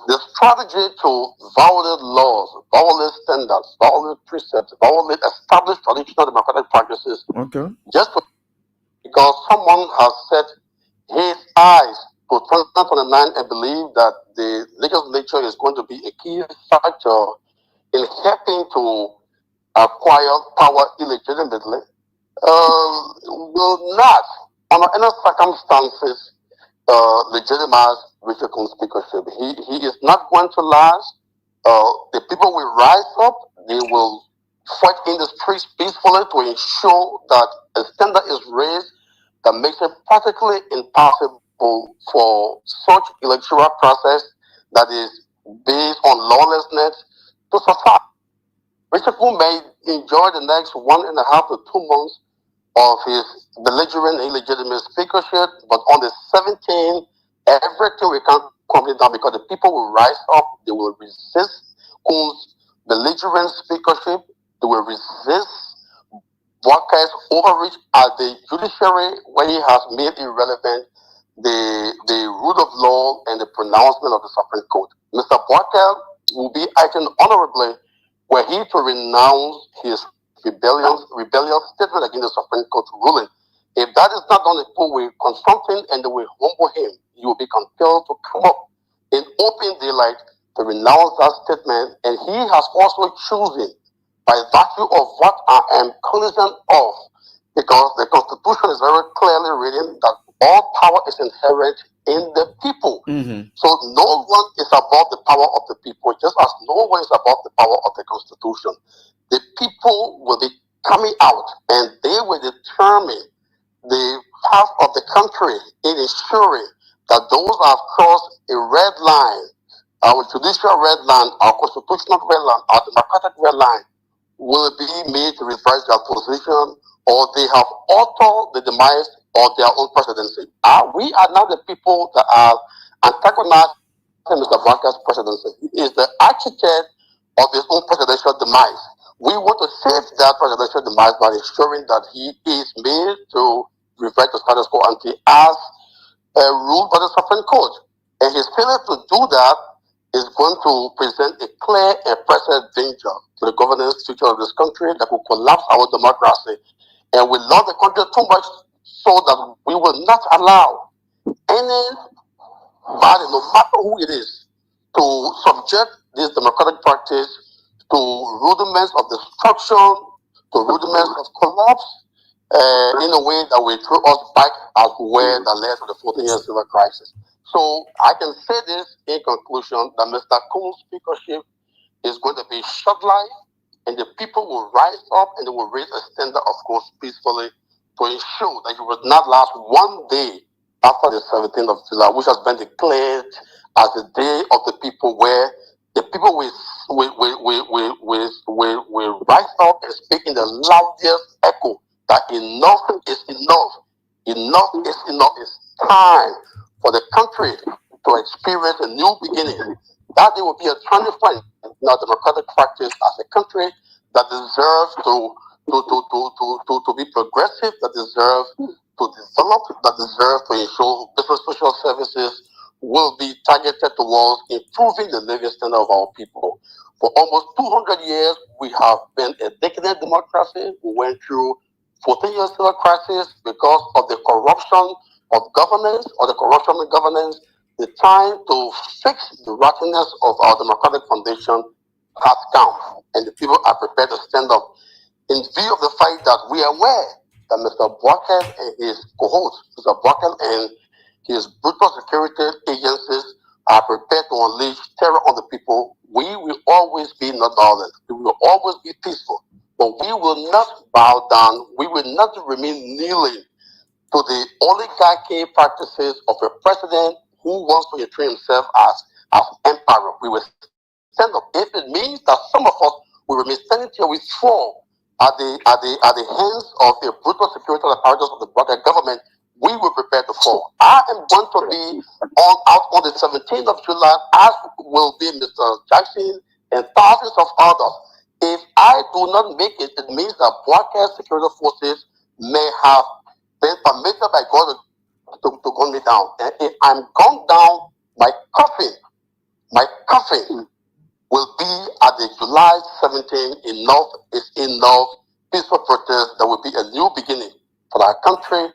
The strategy to violate laws, violate standards, violate precepts, violate established traditional democratic practices, Okay. just because someone has set his eyes to 2029 and believe that the legislature is going to be a key factor in helping to acquire power illegitimately, will not, under any circumstances, legitimize Richard Coon's speakership. He is not going to last. The people will rise up. They will fight in the streets peacefully to ensure that a standard is raised that makes it practically impossible for such electoral process that is based on lawlessness to survive. Richard Coon may enjoy the next 1.5 to 2 months of his belligerent illegitimate speakership, but on the 17th, everything will come crumbling down because the people will rise up. They will resist Coon's belligerent speakership. They will resist Walker's overreach at the judiciary, where he has made irrelevant the rule of law and the pronouncement of the Supreme Court. Mr. Walker will be acting honorably were he to renounce his rebellious statement against the Supreme Court ruling. If that is not done, the people will confront him and they will humble him. He will be compelled to come up in open daylight to renounce that statement, and he has also chosen, by virtue of what I am cognizant of, because the Constitution is very clearly written that all power is inherent in the people. So no one is above the power of the people, just as no one is above the power of the Constitution. The people will be coming out and they will determine the path of the country in ensuring that those who have crossed a red line, our judicial red line, our constitutional red line, our democratic red line, will be made to reverse their position, or they have altered the demise of their own presidency. We are now the people that are antagonizing Mr. Walker's presidency. He is the architect of his own presidential demise. We want to save that presidential demise by ensuring that he is made to revert to status quo ante as ruled by the Supreme Court. And his failure to do that is going to present a clear and present danger to the governance future of this country that will collapse our democracy. And we love the country too much so that we will not allow anybody, no matter who it is, to subject this democratic practice to rudiments of destruction, to rudiments of collapse, in a way that will throw us back as where that led to the 14-year civil crisis. So I can say this in conclusion that Mr. Coon's speakership is going to be short-lived, and the people will rise up and they will raise a standard, of course, peacefully, to ensure that it will not last one day after the 17th of July, which has been declared as the day of the people, where the people will rise up and speak in the loudest echo that enough is enough. Enough is enough. It's time for the country to experience a new beginning. That there will be a turning point in our democratic practice as a country that deserves to be progressive, that deserves to develop, that deserves to ensure business social services will be targeted towards improving the living standard of our people. For almost 200 years, we have been a decadent democracy. We went through 14-year civil crisis because of the corruption of governance or the corruption of governance. The time to fix the rottenness of our democratic foundation has come, and the people are prepared to stand up in view of the fact that we are aware that Mr. Bucket and his cohorts, Mr. Bucket and his brutal security agencies are prepared to unleash terror on the people. We will always be not violent. We will always be peaceful. But we will not bow down. We will not remain kneeling to the oligarchy practices of a president who wants to portray himself as emperor. We will stand up. If it means that some of us will remain standing here with fall at the hands of the brutal security apparatus of the Bucket government, we will prepare to fall. I am going to be out on the 17th of July, as will be Mr. Jackson and thousands of others. If I do not make it, it means that Bucket security forces may have been permitted by God to gun me down. And if I'm gunned down, my coffin will be at the July 17th. Enough is enough. Peaceful protest. There will be a new beginning for our country,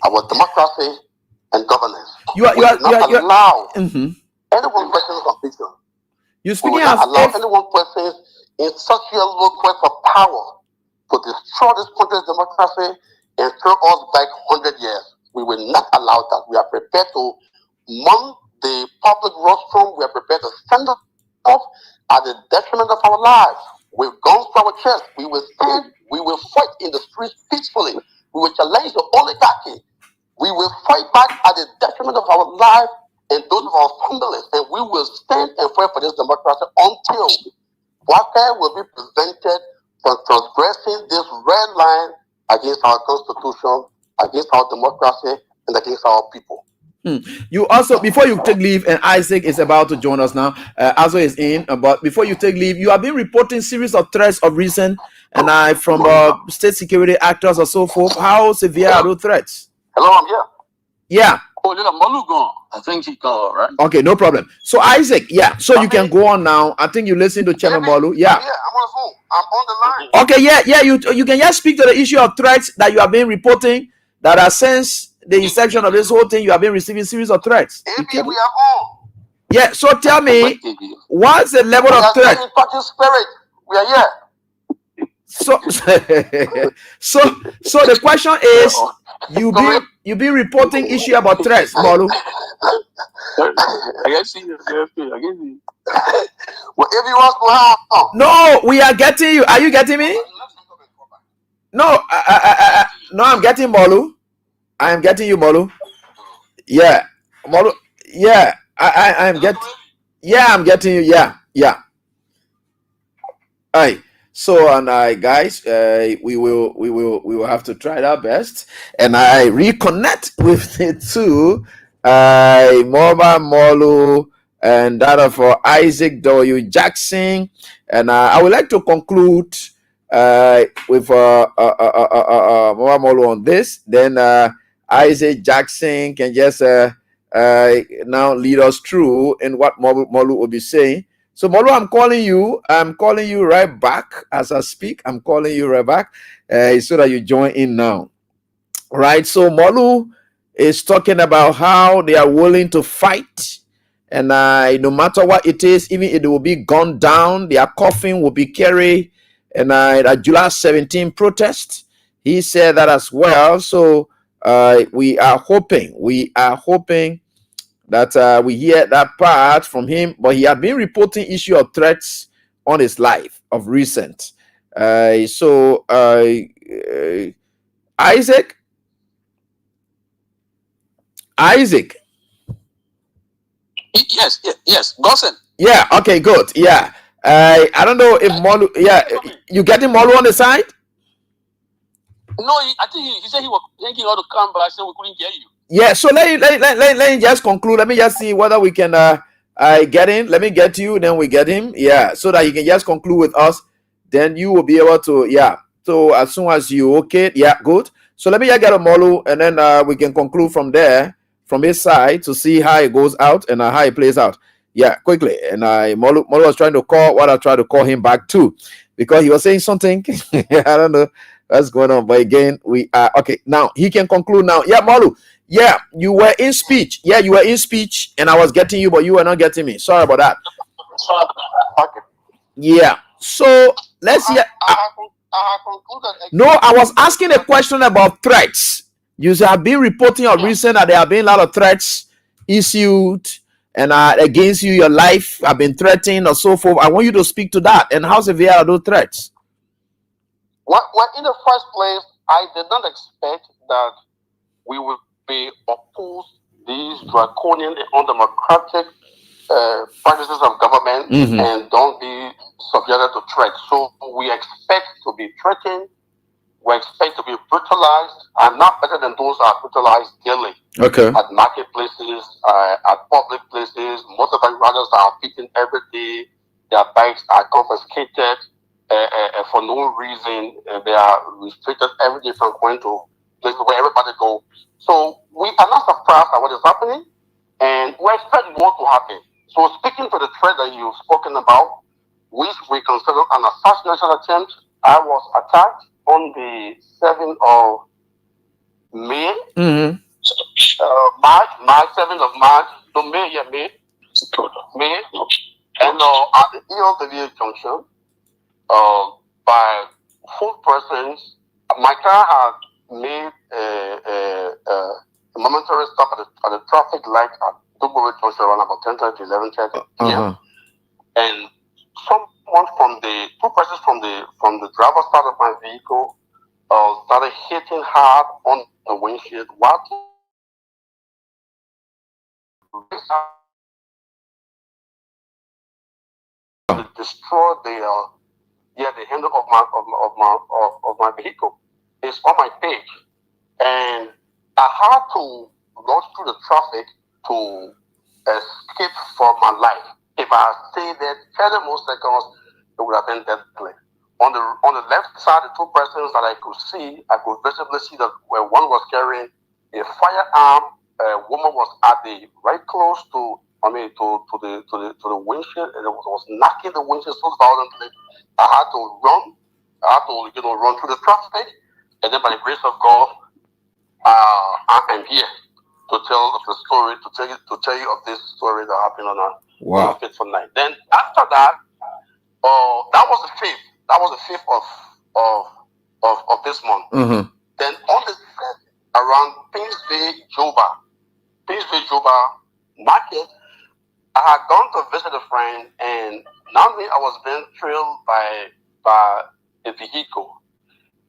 our democracy, and governance. You are allow mm-hmm. anyone questioning conviction. You We speaking will not as allow if anyone questioning in such a low quest for power to destroy this country's democracy and throw us back 100 years. We will not allow that. We are prepared to mount the public rostrum. We are prepared to stand up at the detriment of our lives. With guns to our chest, we will stand. We will fight in the streets peacefully. We will challenge the oligarchy. We will fight back at the detriment of our life and those of our families, and we will stand and fight for this democracy until Walker will be prevented from transgressing this red line against our constitution, against our democracy, and against our people. You also, before you take leave, and Isaac is about to join us now. Azo is in, but before you take leave, you have been reporting series of threats of recent, and from state security actors or so forth. How severe are those threats? Hello, I'm here. Yeah. Oh, little Malu gone. I think he gone, right? Okay, no problem. So Isaac, yeah. So you can go on now. I think you listen to Chairman Bolu. Yeah. I'm on the phone. I'm on the line. Okay, yeah. You can just speak to the issue of threats that you have been reporting. That are since the inception of this whole thing, you have been receiving series of threats. We are on. Yeah. So tell me, what's the level of threat? Spirit. We are here. So the question is, you be reporting issue about threats, Bolu. I guess he is. Well, if you want to have, no, we are getting you. Are you getting me? No, no, I'm getting Bolu. I am getting you, Bolu. Yeah, Bolu. Yeah, I'm getting. Yeah, I'm getting you. Yeah. Alright. So and guys, we will have to try our best, and I reconnect with the two, Moba Molu and that of Isaac W. Jackson, and I would like to conclude with Moba Molu on this. Then Isaac Jackson can just now lead us through in what Molu will be saying. So Molu, I'm calling you right back as I speak. I'm calling you right back so that you join in now. Right. So Molu is talking about how they are willing to fight, and no matter what it is, even if it will be gunned down, their coffin will be carried. And at July 17 protest, he said that as well. So we are hoping that we hear that part from him, but he had been reporting issue of threats on his life of recent. Isaac. Yes, Gossen. Yeah. Okay. Good. Yeah. I don't know if Molu. Yeah, you getting Molu on the side? No, I think he said he was thinking how to come, but I said we couldn't hear you. Yeah, so let me just conclude. Let me just see whether we can get in. Let me get you, then we get him. Yeah, so that he can just conclude with us. Then you will be able to, yeah. So as soon as you okay, yeah, good. So let me just get a Molu, and then we can conclude from there, from his side, to see how it goes out and how it plays out. Yeah, quickly. And Molu was trying to call what I tried to call him back too, because he was saying something. I don't know what's going on, but again, we are okay. Now he can conclude now. Yeah, Molu. Yeah, you were in speech. Yeah, you were in speech, and I was getting you, but you were not getting me. Sorry about that. Okay. Yeah. So let's hear. I concluded. No, I was asking a question about threats. You have been reporting on recent that there have been a lot of threats issued and against you, your life have been threatened or so forth. I want you to speak to that. And how severe are those threats? Well, in the first place, I did not expect that we would be opposed these draconian and undemocratic practices of government and don't be subjected to threats. So we expect to be threatened. We expect to be brutalized. I'm not better than those that are brutalized daily. Okay. At marketplaces, at public places, motorbike riders are beaten every day. Their bikes are confiscated for no reason. They are restricted every day from going to places where everybody goes. So we are not surprised at what is happening, and we expect more to happen. So speaking to the threat that you've spoken about, which we consider an assassination attempt, I was attacked on the 7th of May. March 7th of March, no May, yeah, May, and at the ELW junction, by 4 persons. My car had made a momentary stop at the traffic light at Dubai junction around about 10:30 to 11:30 p.m. And someone from the 2 persons from the driver's side of my vehicle started hitting hard on the windshield while destroy the handle of my vehicle. It's on my page, and I had to rush through the traffic to escape for my life. If I stayed there 30 more seconds, it would have been deadly. On the left side, the 2 persons that I could visibly see that where one was carrying a firearm. A woman was at the right close to the windshield, and it was knocking the windshield so violently. I had to run. I had to run through the traffic, and then by the grace of God, I am here to tell the story, to tell you of this story that happened on a fateful night. Then after that, that was the 5th. That was the 5th of this month. Then on the 6th, around Pinsbay Juba market, I had gone to visit a friend, and now I was being trailed by a vehicle,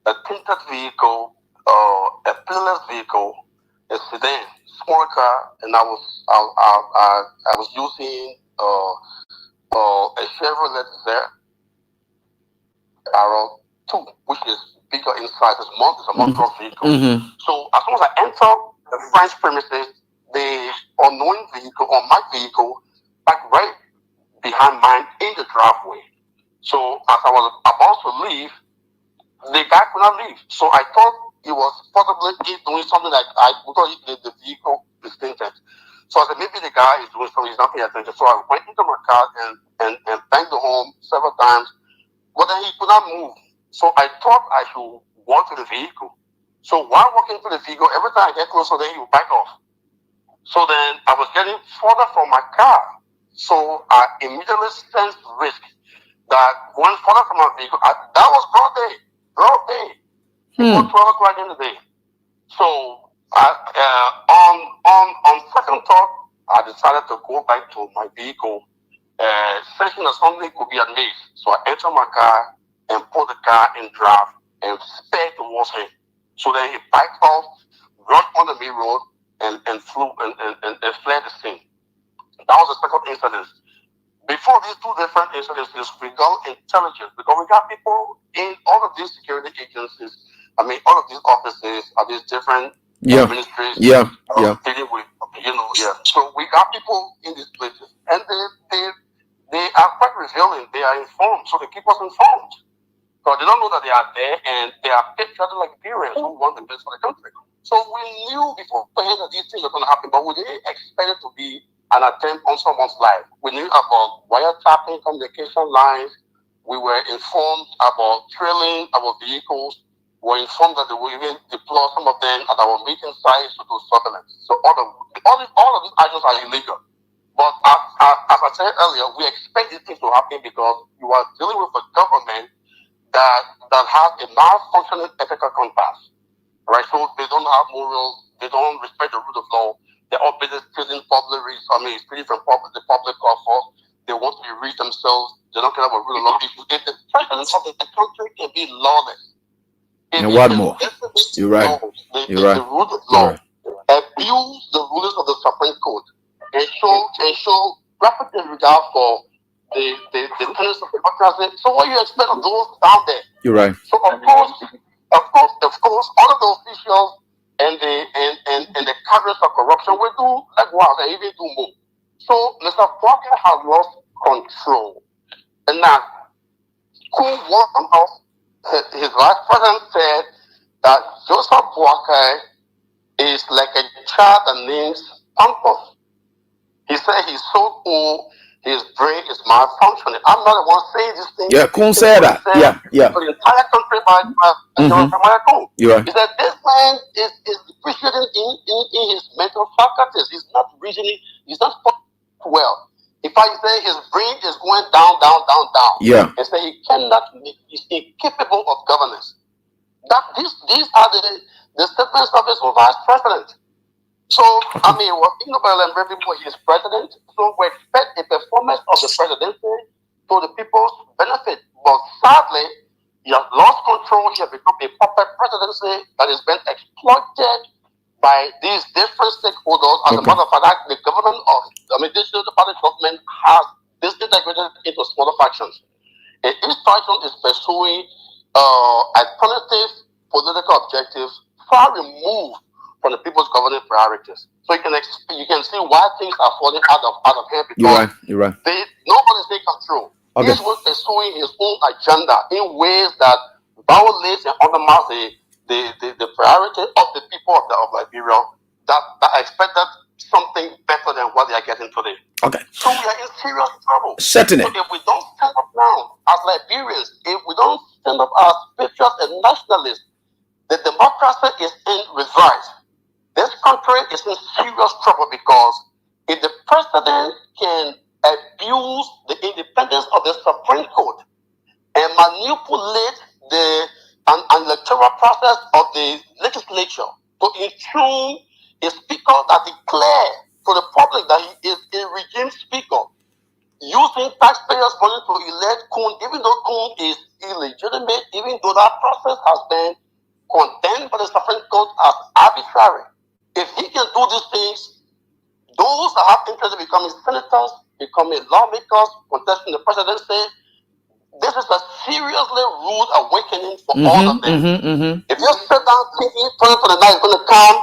a tinted vehicle, a pillarless vehicle, a sedan, small car, and I was using a Chevrolet Arrow 2, which is bigger in size. It's a monstrous vehicle. So as soon as I enter the French premises, the unknown vehicle or my vehicle back right behind mine in the driveway. So as I was about to leave, the guy could not leave. So I thought he was possibly doing something like I thought the vehicle is tinted. So I said, maybe the guy is doing something, he's not paying attention. So I went into my car and banged the home several times, but then he could not move. So I thought I should walk to the vehicle. So while walking to the vehicle, every time I get closer, then he would back off. So then I was getting further from my car. So I immediately sensed risk that going further from my vehicle, that was broad day. Before 12 o'clock in the day. So on second thought, I decided to go back to my vehicle, thinking that something could be amiss. So I entered my car and put the car in drive and sped towards him. So then he backed off, rushed on the main road, and flew and fled the scene. That was the second incident. Before these 2 different incidences, we got intelligence because we got people in all of these security agencies. I mean, all of these offices are these different ministries. Dealing with, So we got people in these places, and they are quite revealing. They are informed, so they keep us informed. So they don't know that they are there, and they are patriotic like parents who want the best for the country. So we knew beforehand that these things were going to happen, but we didn't expect it to be an attempt on someone's life. We knew about wiretapping communication lines. We were informed about trailing our vehicles. We were informed that they will even deploy some of them at our meeting sites to do surveillance. So all of these actions are illegal. But as I said earlier, we expect these things to happen because you are dealing with a government that has a malfunctioning ethical compass, right? So they don't have morals, they don't respect the rule of law. They're all busy stealing public resources, stealing from the public coffers. They want to be rich themselves. They don't care about rule of law. If the president of the country can be lawless, and what more? You're right. You're right. The rule of law, abuse the rulers of the Supreme Court, and show rapid disregard for the tenets of democracy. So what you expect of those down there? You're right. So of course, all of the officials and the cadres of corruption will do likewise and even do more. So Mr. Walker has lost control, and now who one of his vice president said that Joseph Walker is like a child that names Pampers. He said he's so old, his brain is malfunctioning. I'm not the one saying this thing. Yeah, Kuhn said that. Yeah. For the entire country by Kuhn. You're right. He said this man is depreciating in his mental faculties. He's not reasoning. He's not well. In fact, he said his brain is going down. Yeah. And say he cannot. He's incapable of governance. That these are the statements of his vice president. So, I mean, we're thinking about him before he is president. So we expect a performance of the presidency to the people's benefit. But sadly, he has lost control. He has become a puppet presidency that is being exploited by these different stakeholders. As a matter of fact, the government this party government has disintegrated into smaller factions. And each faction is pursuing alternative political objectives far removed from the people's governing priorities. So you can see why things are falling out of hand because you're right. Nobody's in control. Okay. Each one pursuing his own agenda in ways that violates and undermines the priority of the people of Liberia that expected something better than what they are getting today. Okay. So we are in serious trouble. Certainly. So if we don't stand up now as Liberians, if we don't stand up as patriots and nationalists, the democracy is in reverse. This country is in serious trouble because if the president can abuse the independence of the Supreme Court and manipulate the electoral process of the legislature to intune a speaker that declared to the public that he is a regime speaker, using taxpayers' money to elect Kuhn, even though Kuhn is illegitimate, even though that process has been condemned by the Supreme Court as arbitrary. If he can do these things, those that have interest in becoming senators, becoming lawmakers, contesting the presidency, this is a seriously rude awakening for all of them. If you sit down thinking 2029 is going to come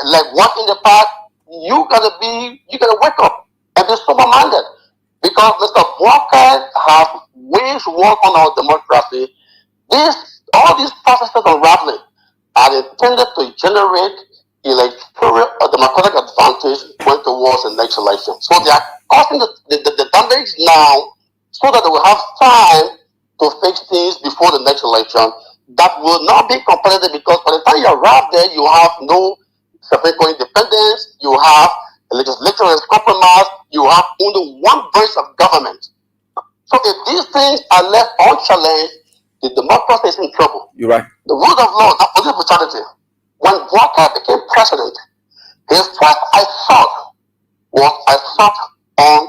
like what in the past, you gotta wake up and be sober-minded because Mr. Walker has waged war on our democracy. All these processes unraveling are intended to generate electoral or democratic advantage when towards the next election. So they are causing the damage now so that they will have time to fix things before the next election. That will not be competitive because by the time you arrive there, you have no Supreme Court independence, you have a legislature is compromised, you have only one branch of government. So if these things are left unchallenged, the democracy is in trouble. You're right. The rule of law, that was brutality. When Walker became president, his first assault on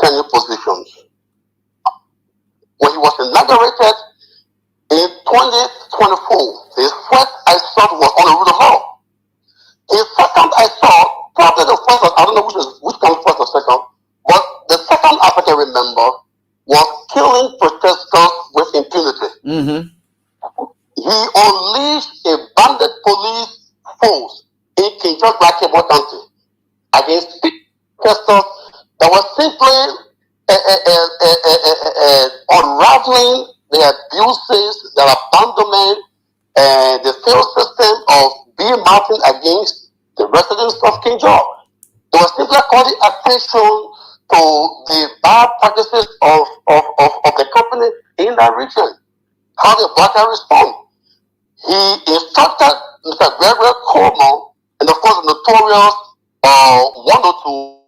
tenure positions. When he was inaugurated in 2024, his first assault was on the rule of law. His second assault, probably the first, I don't know which comes first or second, but the second, as I can remember, was killing protesters with impunity. He unleashed a bandit police force in King George County against protesters that was simply unraveling the abuses, the abandonment, and the failed system of being mounted against the residents of King George. They were simply calling attention to the bad practices of the company in that region. How the Black respond? He instructed Mr. Gregory Coleman and of course the notorious 102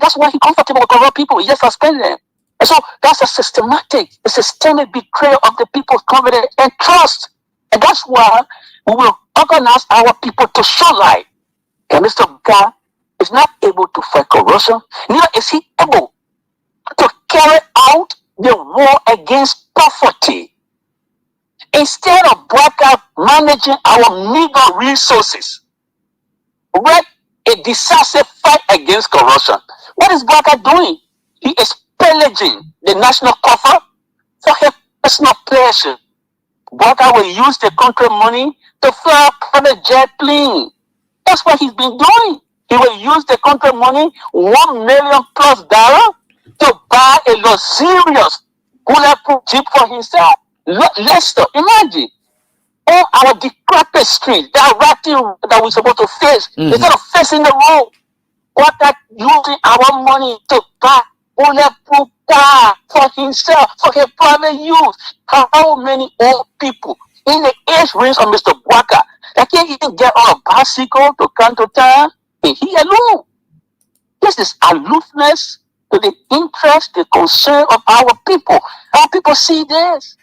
that's why he's comfortable with corrupt people. He just suspended them. And so that's a systemic betrayal of the people's confidence and trust. And that's why we will organize our people to show light. And Mr. God is not able to fight corruption, neither is he able to carry out the war against poverty. Instead of Bwaka managing our meager resources, with a decisive fight against corruption, what is Bwaka doing? He is pillaging the national coffer for his personal pleasure. Bwaka will use the country money to fly a private jet plane. That's what he's been doing. He will use the country money, $1 million plus to buy a luxurious bulletproof jeep for himself. Lester, imagine all our decrepit streets, that ratting that we're supposed to face, instead of facing the road, what that using our money to buy bulletproof car for himself, for his private use. How many old people in the age range of Mr. Bwaka that can't even get on a bicycle to come to town? And he alone. This is aloofness to the interest, the concern of our people. Our people see this.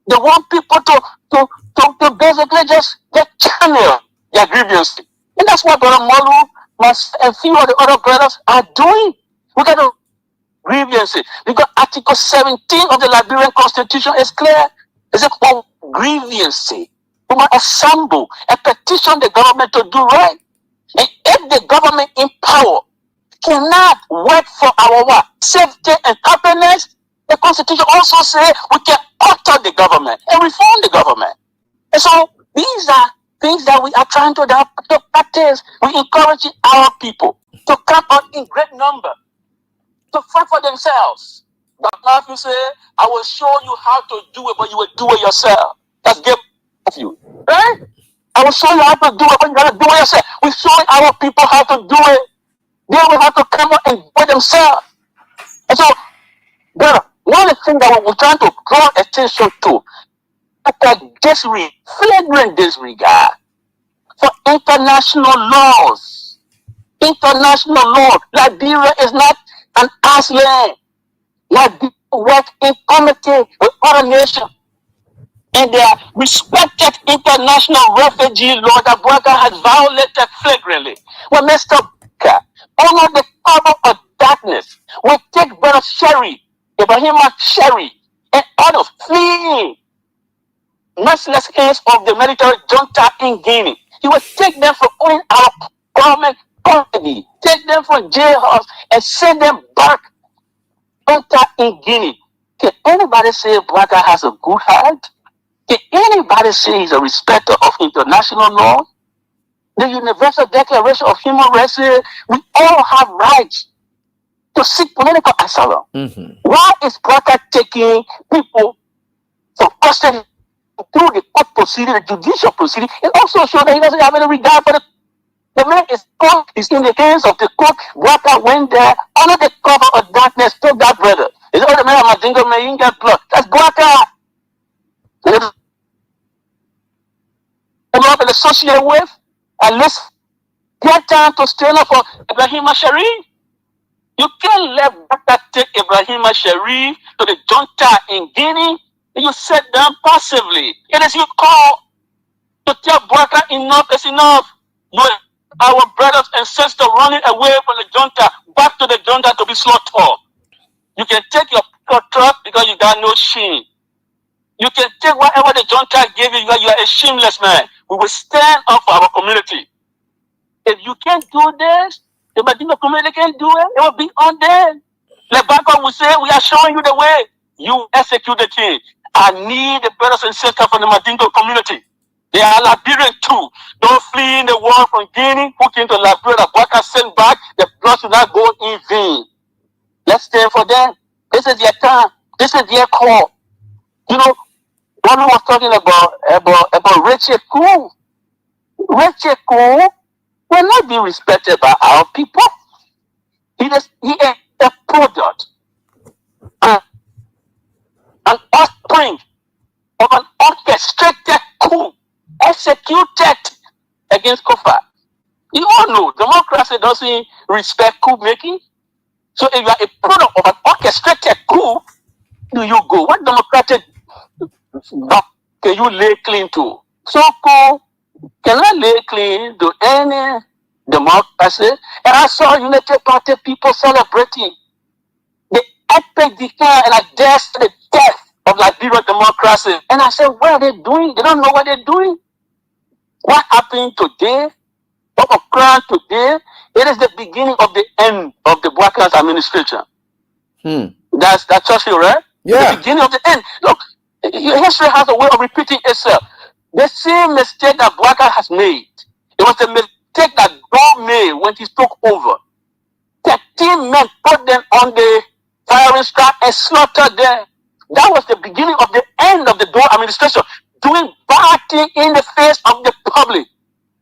They want people to basically just channel their grievances. And that's what Brother Molu and few of the other brothers are doing. We got to grievances. Because Article 17 of the Liberian Constitution is clear. It's a grievance. We must assemble and petition the government to do right. And if the government in power cannot work for our what? Safety and happiness, the Constitution also says we can alter the government and reform the government. And so these are things that we are trying to practice. We encourage our people to come out in great number to fight for themselves. But Matthew said, I will show you how to do it, but you will do it yourself. That's given of you. Right? I will show you how to do it, but you gotta do it yourself. We show our people how to do it. They will have to come out and do it themselves. And so, brother, one of the things that we're trying to draw attention to is flagrant disregard for international laws. International law. Liberia is not an island. Liberia work in committee with other nations. And their respected international refugee law that Bwaka has violated flagrantly. When Mr. Bwaka, under the cover of darkness, will take Brother Sherry, Ibrahima Sherry, and others fleeing merciless hands of the military junta in Guinea. He will take them from owning our government property, take them from jailhouse, and send them back junta in Guinea. Can anybody say Bwaka has a good heart? Can anybody say he's a respecter of international law? The Universal Declaration of Human Rights says we all have rights to seek political asylum. Why is Bwaka taking people from custody through the court proceeding, the judicial proceeding? It also shows that he doesn't have any regard for the man is in the hands of the court. Bwaka went there under the cover of darkness, took that brother. Is all the man of Madingo may get blood. That's Bwaka. Not associated with, and let's get time to stand up for Ibrahima Sharif. You can't let Bwaka take Ibrahima Sharif to the junta in Guinea and you sit down passively. It is your call to tell Bwaka enough is enough. You our brothers and sisters running away from the junta, back to the junta to be slaughtered. You can take your truck because you got no shame. You can take whatever the junta gave you, you are a shameless man. We will stand up for our community. If you can't do this, the Madinga community can do it, it will be on them. Lebaka will say, we are showing you the way. You execute the king. I need the brothers and sisters from the Madinga community. They are Liberian too. Don't flee in the war from Guinea, who came to Liberia, Bwaka sent back, the blood should not go in vain. Let's stand for them. This is their time. This is their call. You know, one was talking about Richard Cool. Richard Cool will not be respected by our people. He is a product, an offspring of an orchestrated coup executed against Kofa. You all know democracy doesn't respect coup making. So if you are a product of an orchestrated coup, do you go? What democratic doc can you lay claim to? So coup cannot lay claim to any democracy. And I saw United Party people celebrating the epic decline and address the death of Liberian democracy. And I said, what are they doing? They don't know what they're doing. What happened today, what occurred today, it is the beginning of the end of the Buaka's administration. That's true, right? Yeah. The beginning of the end. Look, history has a way of repeating itself. The same mistake that Buaka has made, it was the mistake that God made when he took over. 13 men put them on the firing squad and slaughtered them. That was the beginning of the end of the Dole administration, doing bad thing in the face of the public.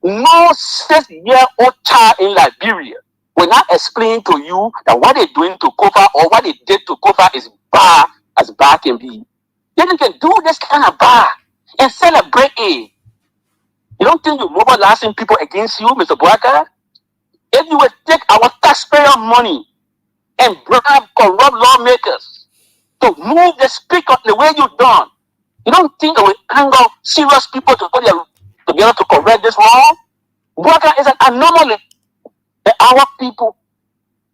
No 6-year-old child in Liberia will not explain to you that what they're doing to cover or what they did to cover is bad as bad can be. Then you can do this kind of bad and celebrate it. You don't think you're mobilizing people against you, Mr. Buaka? If you would take our taxpayer money and bribe corrupt lawmakers to move the speaker the way you've done, you don't think it will anger serious people to put their together to correct this wrong? Buaka is an anomaly. And our people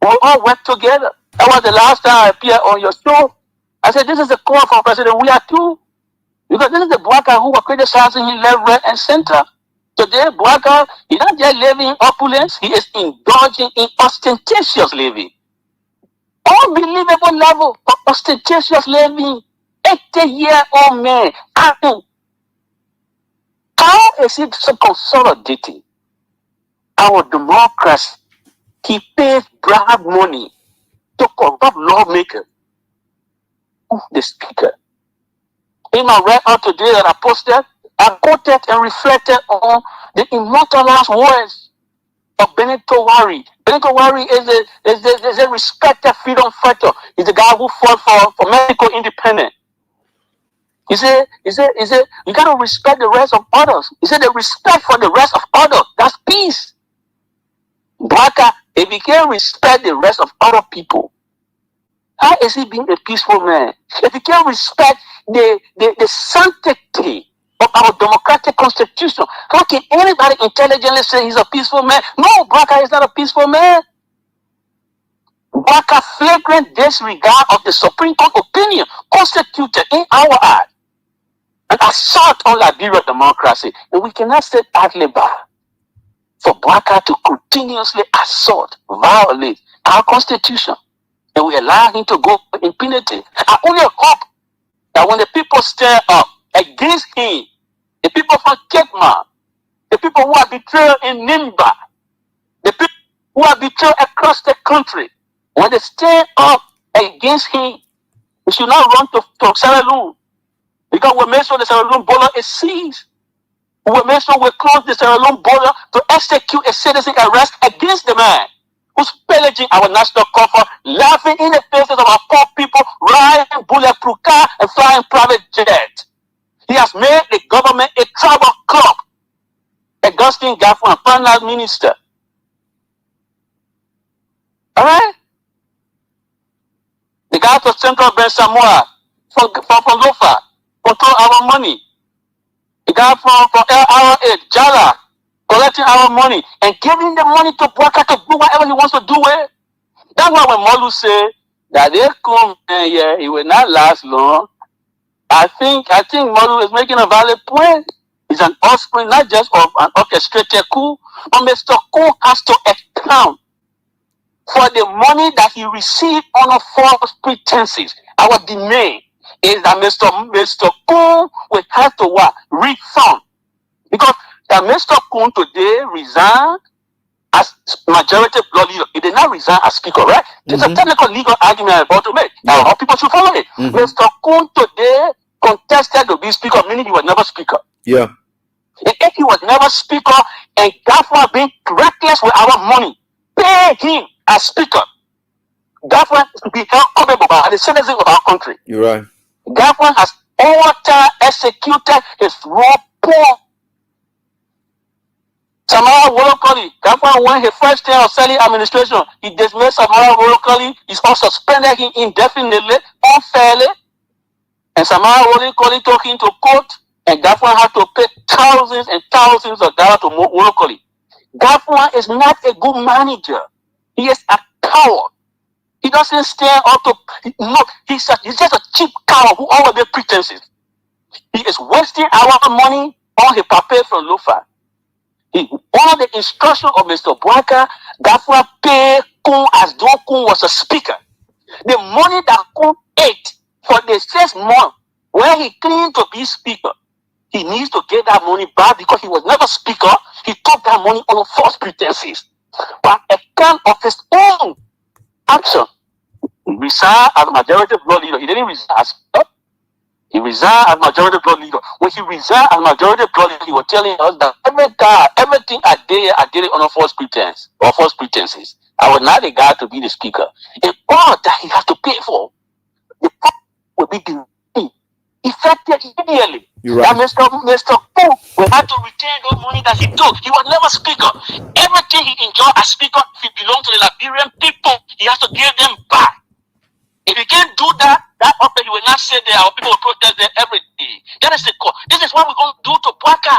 will all work together. That was the last time I appeared on your show. I said, this is the call for President. We are too. Because this is the Buaka who were criticizing him left, right, and center. Today, Buaka, he's not just living in opulence, he is indulging in ostentatious living. Unbelievable level of ostentatious living. 80-year-old man. How is it so consolidating our democracy? He pays bribe money to corrupt lawmakers. The speaker. In my record today that I posted, I quoted and reflected on the immortalized words of Benito Wari. Benito Wari is a respected freedom fighter. He's the guy who fought for Mexico independence. He said, you gotta respect the rest of others. He said, the respect for the rest of others, that's peace. Buaka, if he can't respect the rest of other people, how is he being a peaceful man? If he can't respect the sanctity of our democratic constitution, how can anybody intelligently say he's a peaceful man? No, Buaka is not a peaceful man. Buaka flagrant disregard of the Supreme Court opinion constituted in our act an assault on Liberian democracy. And we cannot sit idly by for Buaka to continuously assault, violate our constitution. And we allow him to go with impunity. I only hope that when the people stand up against him, the people from Kekma, the people who are betrayed in Nimba, the people who are betrayed across the country, when they stand up against him, we should not run to Sierra Leone, because we make sure the Sierra Leone border is seized. We will make sure we close the Sierra Leone border to execute a citizen arrest against the man who's pillaging our national coffer, laughing in the faces of our poor people, riding bulletproof car and flying private jet. He has made the government a tribal club. Augustine Gaffron, finance minister. All right? The guy from Central Bank Samoa, from Lofa, control our money. The guy from LRA, Jala, collecting our money and giving the money to Buaka to do whatever he wants to do with. That's why when Molu say that they come here, he will not last long. I think Molu is making a valid point. He's an offspring not just of an orchestrated coup, but Mr. Coup has to account for the money that he received on false pretenses. Our demand is that Mr. Coup will have to what? Refund. Because that Mr. Kun today resigned as majority blood leader. He did not resign as speaker, right? It's a technical legal argument I'm about to make. Now, all people should follow it. Mr. Kun today contested to be speaker, meaning he was never speaker. Yeah. And if he was never speaker and Gaffron being reckless with our money, pay him as speaker, Gaffron will be held culpable by the citizens of our country. You're right. Gaffron has all time executed his raw poor Samara Wolokoli, that one when his first day of selling administration, he dismissed Samara Wolokoli, he's also suspended him indefinitely, unfairly, and Samara Wolokoli took him to court, and that one had to pay thousands and thousands of dollars to Wolokoli. That one is not a good manager. He is a coward. He doesn't stand up to, no, he's just a cheap coward who all of the pretenses. He is wasting our money on his paper from Lufa. One of the instructions of Mr. Bwaka, Gafwa pay Kun as though Kun was a speaker. The money that Kun ate for the 6 months when he claimed to be speaker, he needs to get that money back because he was never speaker. He took that money on false pretenses. But account of his own action, he resigned as majority blood leader. He didn't resign as speaker. He resigned as majority blood leader. When he resigned as majority blood leader, he was telling us that everything I did it on a false pretense or false pretenses. I was not the guy to be the speaker. And all that he has to pay for, the price will be given effective immediately. Right. And Mr. Pooh will have to return those money that he took. He was never speaker. Everything he enjoyed as speaker, if it belonged to the Liberian people, he has to give them back. If he can't do that, that offer he will not say there. Our people will protest there every day. That is the call. This is what we're going to do to Bwaka.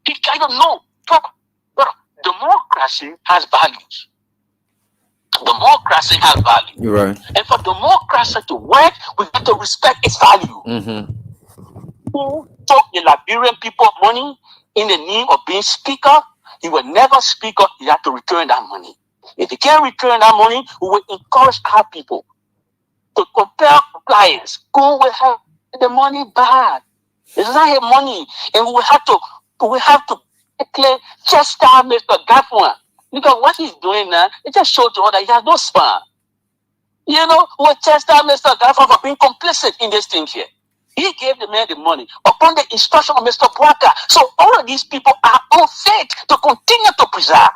He can't know. But democracy has values. Democracy has value. You're right. And for democracy to work, we have to respect its value. Mm-hmm. Who took the Liberian people money in the name of being speaker? He will never speak up. He have to return that money. If he can't return that money, we will encourage our people to compel compliance. Go will have the money back. It's not his money, and we have to declare just Mr. Gafwan. Because what he's doing now, it just shows to all that he has no span. You know, we'll test out Mr. Gafwan for being complicit in this thing here. He gave the man the money upon the instruction of Mr. Bwaka. So all of these people are unfit to continue to preserve,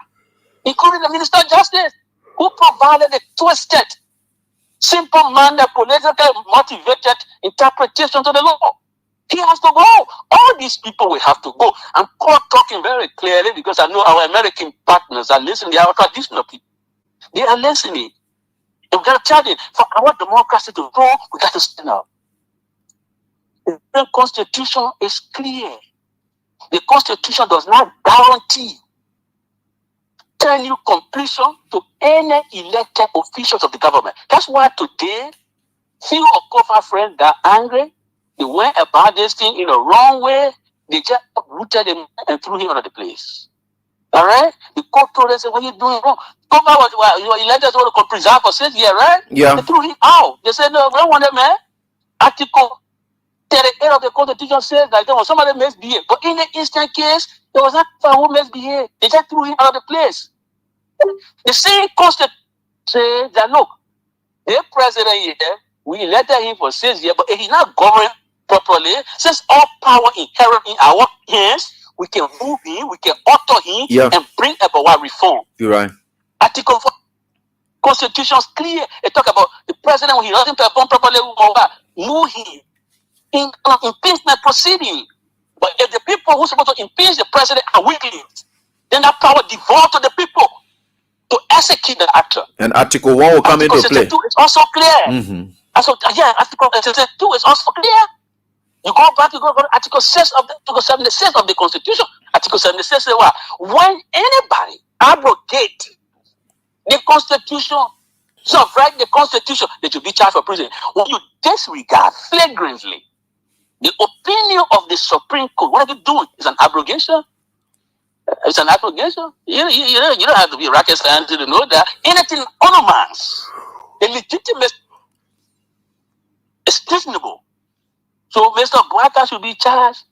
including the Minister of Justice, who provided the twisted, simple minded, politically motivated interpretation to the law. He has to go. All these people will have to go. I'm talking very clearly because I know our American partners are listening. They are traditional people. They are listening. And we got to tell them, for our democracy to grow, we got to stand up. The Constitution is clear. The Constitution does not guarantee tenure completion to any elected officials of the government. That's why today, few of our friends got angry. They went about this thing in a wrong way. They just rooted him and threw him out of the place. All right? The court told us, what are you doing wrong? Cover was your electors want to preserve for 6 years, right? Yeah. They threw him out. They said, no, we don't want that man. Article 38 of the Constitution says that there was somebody misbehaved. But in the instant case, there was not someone who misbehaved. They just threw him out of the place. The same Constitution says that, look, the president here, we elected him for 6 years, but if he's not governing properly, since all power inherent in our hands, we can move him, we can alter him, and bring about our reform. You're right. Article 4, Constitution is clear. It talk about the president when he doesn't perform properly, move him in impeachment proceeding. But if the people who are supposed to impeach the president are weaklings, then that power devolves to the people to execute the action. And Article 1 will come into play. Article 62 is also clear. Mm-hmm. Article 62 is also clear. You go back to Article 6 of Article 76 of the Constitution. Article 76 says what? When anybody abrogate the Constitution, subvert the Constitution, they should be charged for prison. When you disregard flagrantly the opinion of the Supreme Court, what are you doing? It's an abrogation. It's an abrogation. You don't have to be a rocket scientist to know that anything undermines the legitimacy is reasonable. So Mr. Bwaka should be charged.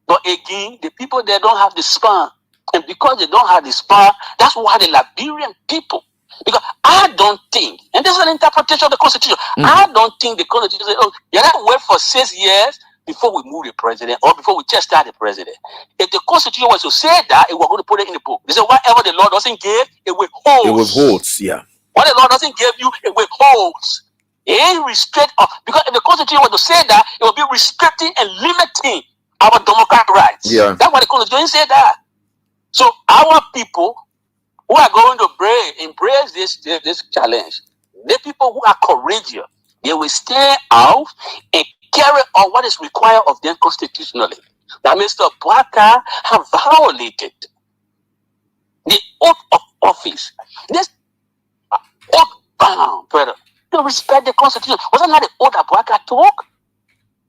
But again, the people there don't have the span. And because they don't have the span, that's why the Liberian people, because I don't think, and this is an interpretation of the Constitution, I don't think the Constitution says, oh, you have to wait for 6 years before we move the president or before we just start the president. If the Constitution was to say that, it was going to put it in the book. They say whatever the law doesn't give, it withholds. It withholds, yeah. What the law doesn't give you, it withholds. It ain't restrict, because if the Constitution was to say that, it would be restricting and limiting our democratic rights. Yeah. That's why the Constitution said that. So our people who are going to embrace this challenge, the people who are courageous, they will stand out and carry on what is required of them constitutionally. That Mr. Bwaka have violated the oath of office. This oath bound, brother, to respect the Constitution. Wasn't that the oath that Bwaka took?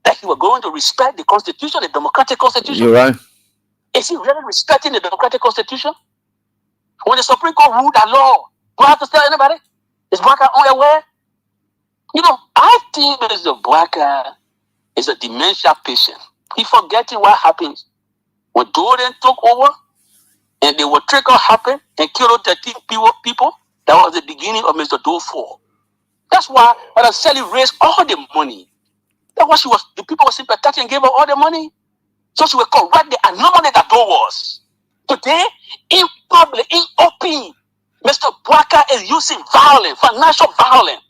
That he was going to respect the Constitution, the democratic Constitution? You're right. Is he really respecting the democratic Constitution? When the Supreme Court ruled that law, do I have to tell anybody? Is Bwaka unaware? You know, I think Mr. Bwaka is a dementia patient. He forgetting what happens when Jordan took over and the trickle happened and killed 13 people. That was the beginning of Mr. Doe fall. That's why when I said he raised all the money. That's why the people were sympathetic and gave her all the money. So she will correct the anomaly that Doe was. Today, in public, in open, Mr. Bwaka is using violence, financial violence,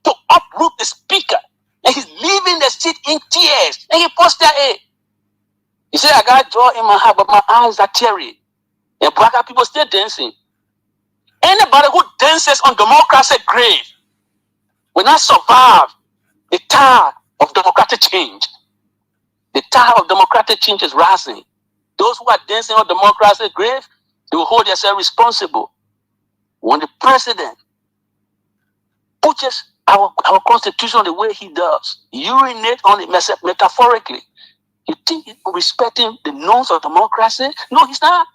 to uproot the speaker. And he's leaving the seat in tears. And he posted it. He said, I got joy in my heart, but my eyes are teary. And Bwaka people still dancing. Anybody who dances on democracy's grave will not survive the tide of democratic change. The tide of democratic change is rising. Those who are dancing on democracy's grave, they will hold themselves responsible. When the president pushes our constitution the way he does, urinate on it metaphorically, you think he's respecting the norms of democracy? No, he's not.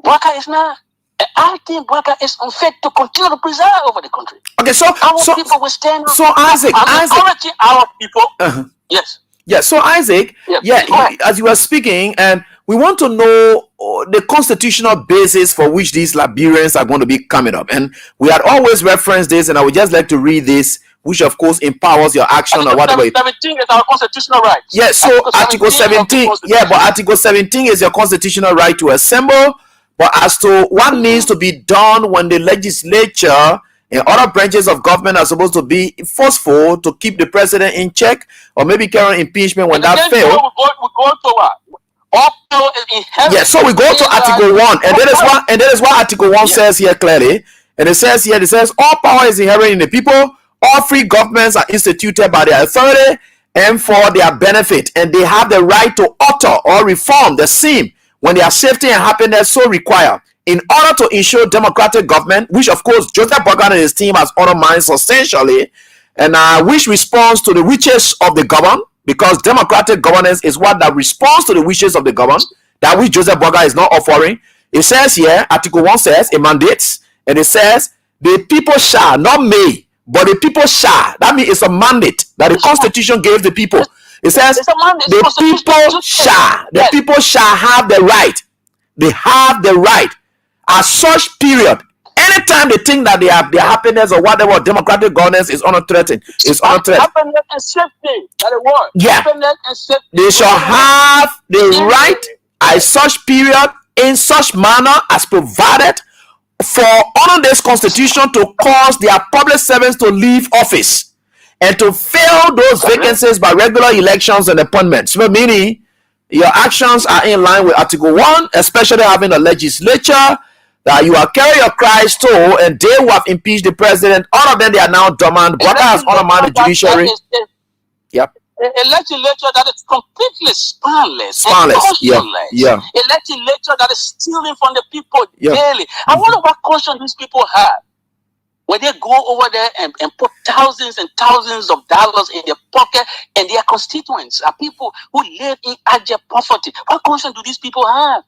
Bwaka is not. And I think Bwaka is unfit to continue to preside over the country. Okay, Our people will stand up. So Isaac, encouraging our people. Yes. Yeah, so Isaac, as you were speaking, and we want to know the constitutional basis for which these Liberians are going to be coming up. And we had always referenced this, and I would just like to read this, which of course empowers your action or whatever. 17 is our constitutional right. Yeah, so Article 17, but Article 17 is your constitutional right to assemble. But as to what needs to be done when the legislature and other branches of government are supposed to be forceful to keep the president in check, or maybe carry impeachment when that fails. We go to what? Yeah, so we go to Article 1, and that is what Article 1 says here clearly. And it says all power is inherent in the people, all free governments are instituted by their authority and for their benefit, and they have the right to alter or reform the same when their safety and happiness so require, in order to ensure democratic government, which of course Joseph Bogan and his team has undermined substantially, and which responds to the wishes of the governed, because democratic governance is what that responds to the wishes of the governed, that which Joseph Bogan is not offering. It says here, Article 1 says, it mandates, and it says, the people shall, not may, but the people shall. That means it's a mandate that the Constitution gave the people. It says the people shall have the right. They have the right at such period. Anytime they think that their happiness or whatever democratic governance is under threat, Happiness and safety. That is what? Yeah. Happiness and safety. They shall have the right at such period, in such manner as provided for under this Constitution, to cause their public servants to leave office and to fill those vacancies by regular elections and appointments. So meaning your actions are in line with Article 1, especially having a legislature that you are carrying your cries to, and they who have impeached the president, all of them, they are now dormant. Bwaka has undermined the judiciary. Yep. A legislature that is completely spineless. Yeah. A legislature that is stealing from the people daily. I wonder what conscience these people have when they go over there and put thousands and thousands of dollars in their pocket, and their constituents are people who live in abject poverty. What conscience do these people have?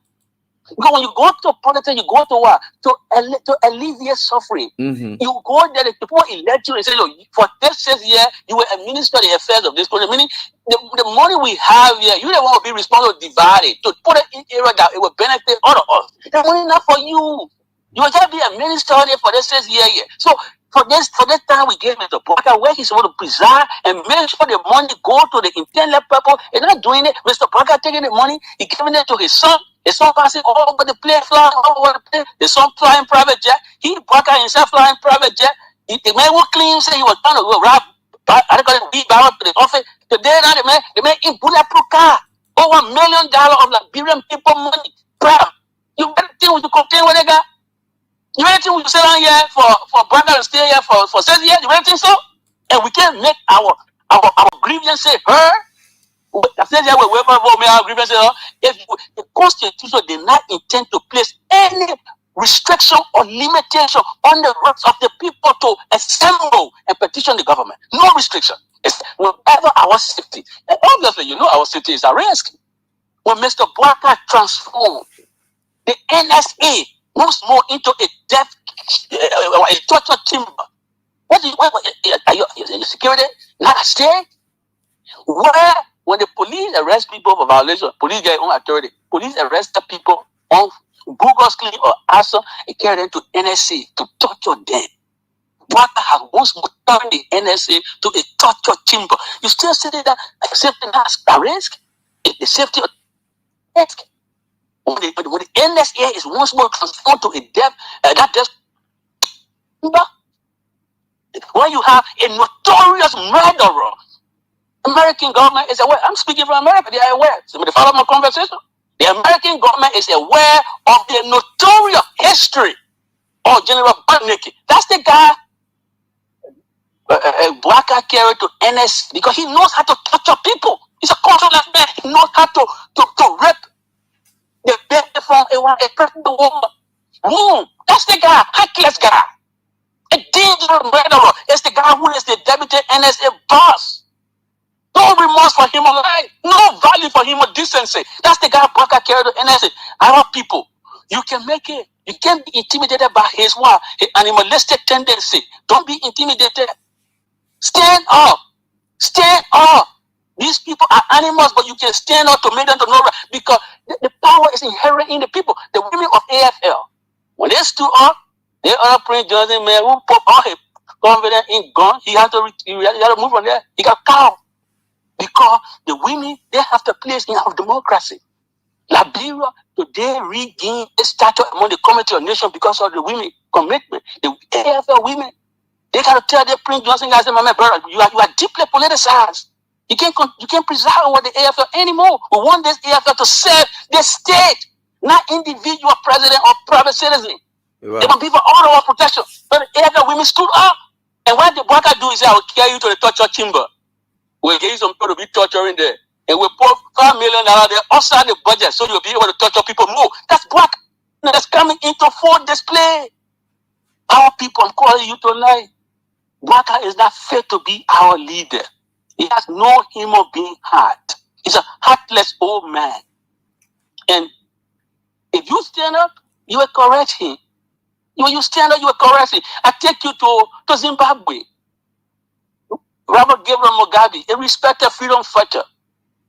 Because when you go to politics, you go to what? To alleviate suffering. Mm-hmm. You go there, the people elect you and say, for this 6 years, you will administer the affairs of this country. Meaning, the money we have here, you don't want to be responsible to divide it, to put it in area that it will benefit all of us. The money not for you. You will just be a minister there for this 6 years. So, for this time we gave Mr. Bwaka, where he's supposed to preside and make sure the money go to the intended purpose. He's not doing it. Mr. Bwaka taking the money, he giving it to his son. His son passing all over the place, flying all over the place. The son flying private jet. He Bwaka himself flying private jet. The man who claims say he was trying to rob. I got to be bound to the office. Today now the man in bulletproof car. Over $1 million of Liberian people money. Proud. You better think really think we sit down here for brother to stay here for 6 years? You really think so? And we can't make our grievances heard? I said that we will make our grievances heard. If the Constitution did not intend to place any restriction or limitation on the rights of the people to assemble and petition the government. No restriction. It's whenever our safety, and obviously you know our safety is at risk. When Mr. Barker transformed the NSA once more into a death, a torture chamber. Are you security not a state? Where when the police arrest people for violation, police get own authority. Police arrest the people on bogus claim or arson and carry them to NSA to torture them. Barker has once more turned the NSA to a torture chamber. You still see that safety not at risk? The safety of risk. When the NSA is once more transformed to a death, that death chamber, when you have a notorious murderer, American government is aware. I'm speaking from America. They are aware. Somebody follow my conversation. The American government is aware of the notorious history of General Barneke. That's the guy Barker carried to NS because he knows how to torture people. He's a cultural man. He knows how to rip the baby from a pregnant woman. That's the guy, heartless guy. A dangerous murderer. It's the guy who is the deputy NSA boss. No remorse for him alive. No value for him or decency. That's the guy Barker carried to NSA. Our people, you can make it. You can't be intimidated by his animalistic tendency. Don't be intimidated. Stand up. Stand up. These people are animals, but you can stand up to make them to know because the power is inherent in the people. The women of AFL, when they stood up, they other Prince Johnson man who put all his confidence in gun, he had to move from there. He got cowed because the women they have to place in our democracy. Liberia today regained its status among the community of nations because of the women commitment. The AFL women, they gotta tell their Prince Johnson guys, my brother, you are deeply politicized. You can't preside over the AFL anymore. We want this AFL to serve the state, not individual president or private citizen. Right. They want people all over protection. But the AFL women stood up. And what the Barker do is I will carry you to the torture chamber. We'll give you some people to be torturing there. And we'll put $5 million there outside the budget so you'll be able to torture people more. That's Barker that's coming into full display. Our people, I'm calling you tonight. Barker is not fit to be our leader. He has no human being heart. He's a heartless old man. And if you stand up, you will correct him. When you stand up, you will correct him. I take you to Zimbabwe. Robert Gabriel Mugabe, a respected freedom fighter,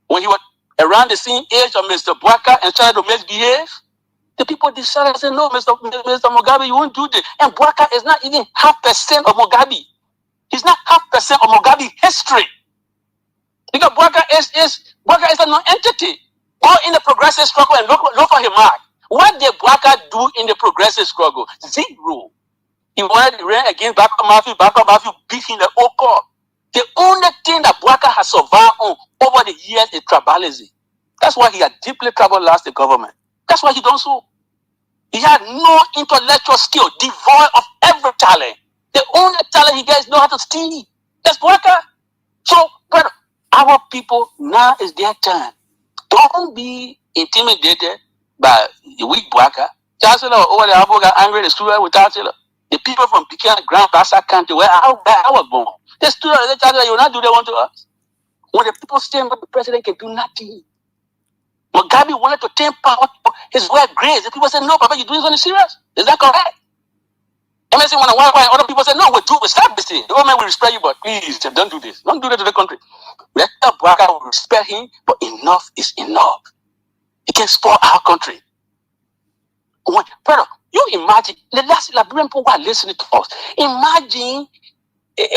when he was around the same age of Mr. Barker and started to misbehave, the people decided to say, no, Mr. Mugabe, you won't do this. And Barker is not even 0.5% of Mugabe. He's not 0.5% of Mugabe history. Because Barker is a non-entity. Go in the progressive struggle and look for him mark. What did Barker do in the progressive struggle? Zero. He wanted to run against Barker Matthew beat him the whole court. The only thing that Barker has survived on over the years is tribalism. That's why he had deeply tribalized the government. That's why he done so. He had no intellectual skill, devoid of every talent. The only talent he gets know how to steal. That's Barker. So, brother, our people, now is their turn. Don't be intimidated by the weak Barker. Chancellor over the Abu got angry, they stood up with Chancellor. The people from Pekin, Grand Bassa County, where I was born, they stood up and said, you will not do that one to us. When the people stand up, the president can do nothing. Mugabe wanted to take power to his word grace. The people said, no, Papa, you're doing something serious. Is that correct? MSC want to why other people said, no, we stop this thing. The old man will respect you, but please, don't do this. Don't do that to the country. Let the Barker respect him, but enough is enough. He can spoil our country. Brother, you imagine, the last Liberian people are listening to us. Imagine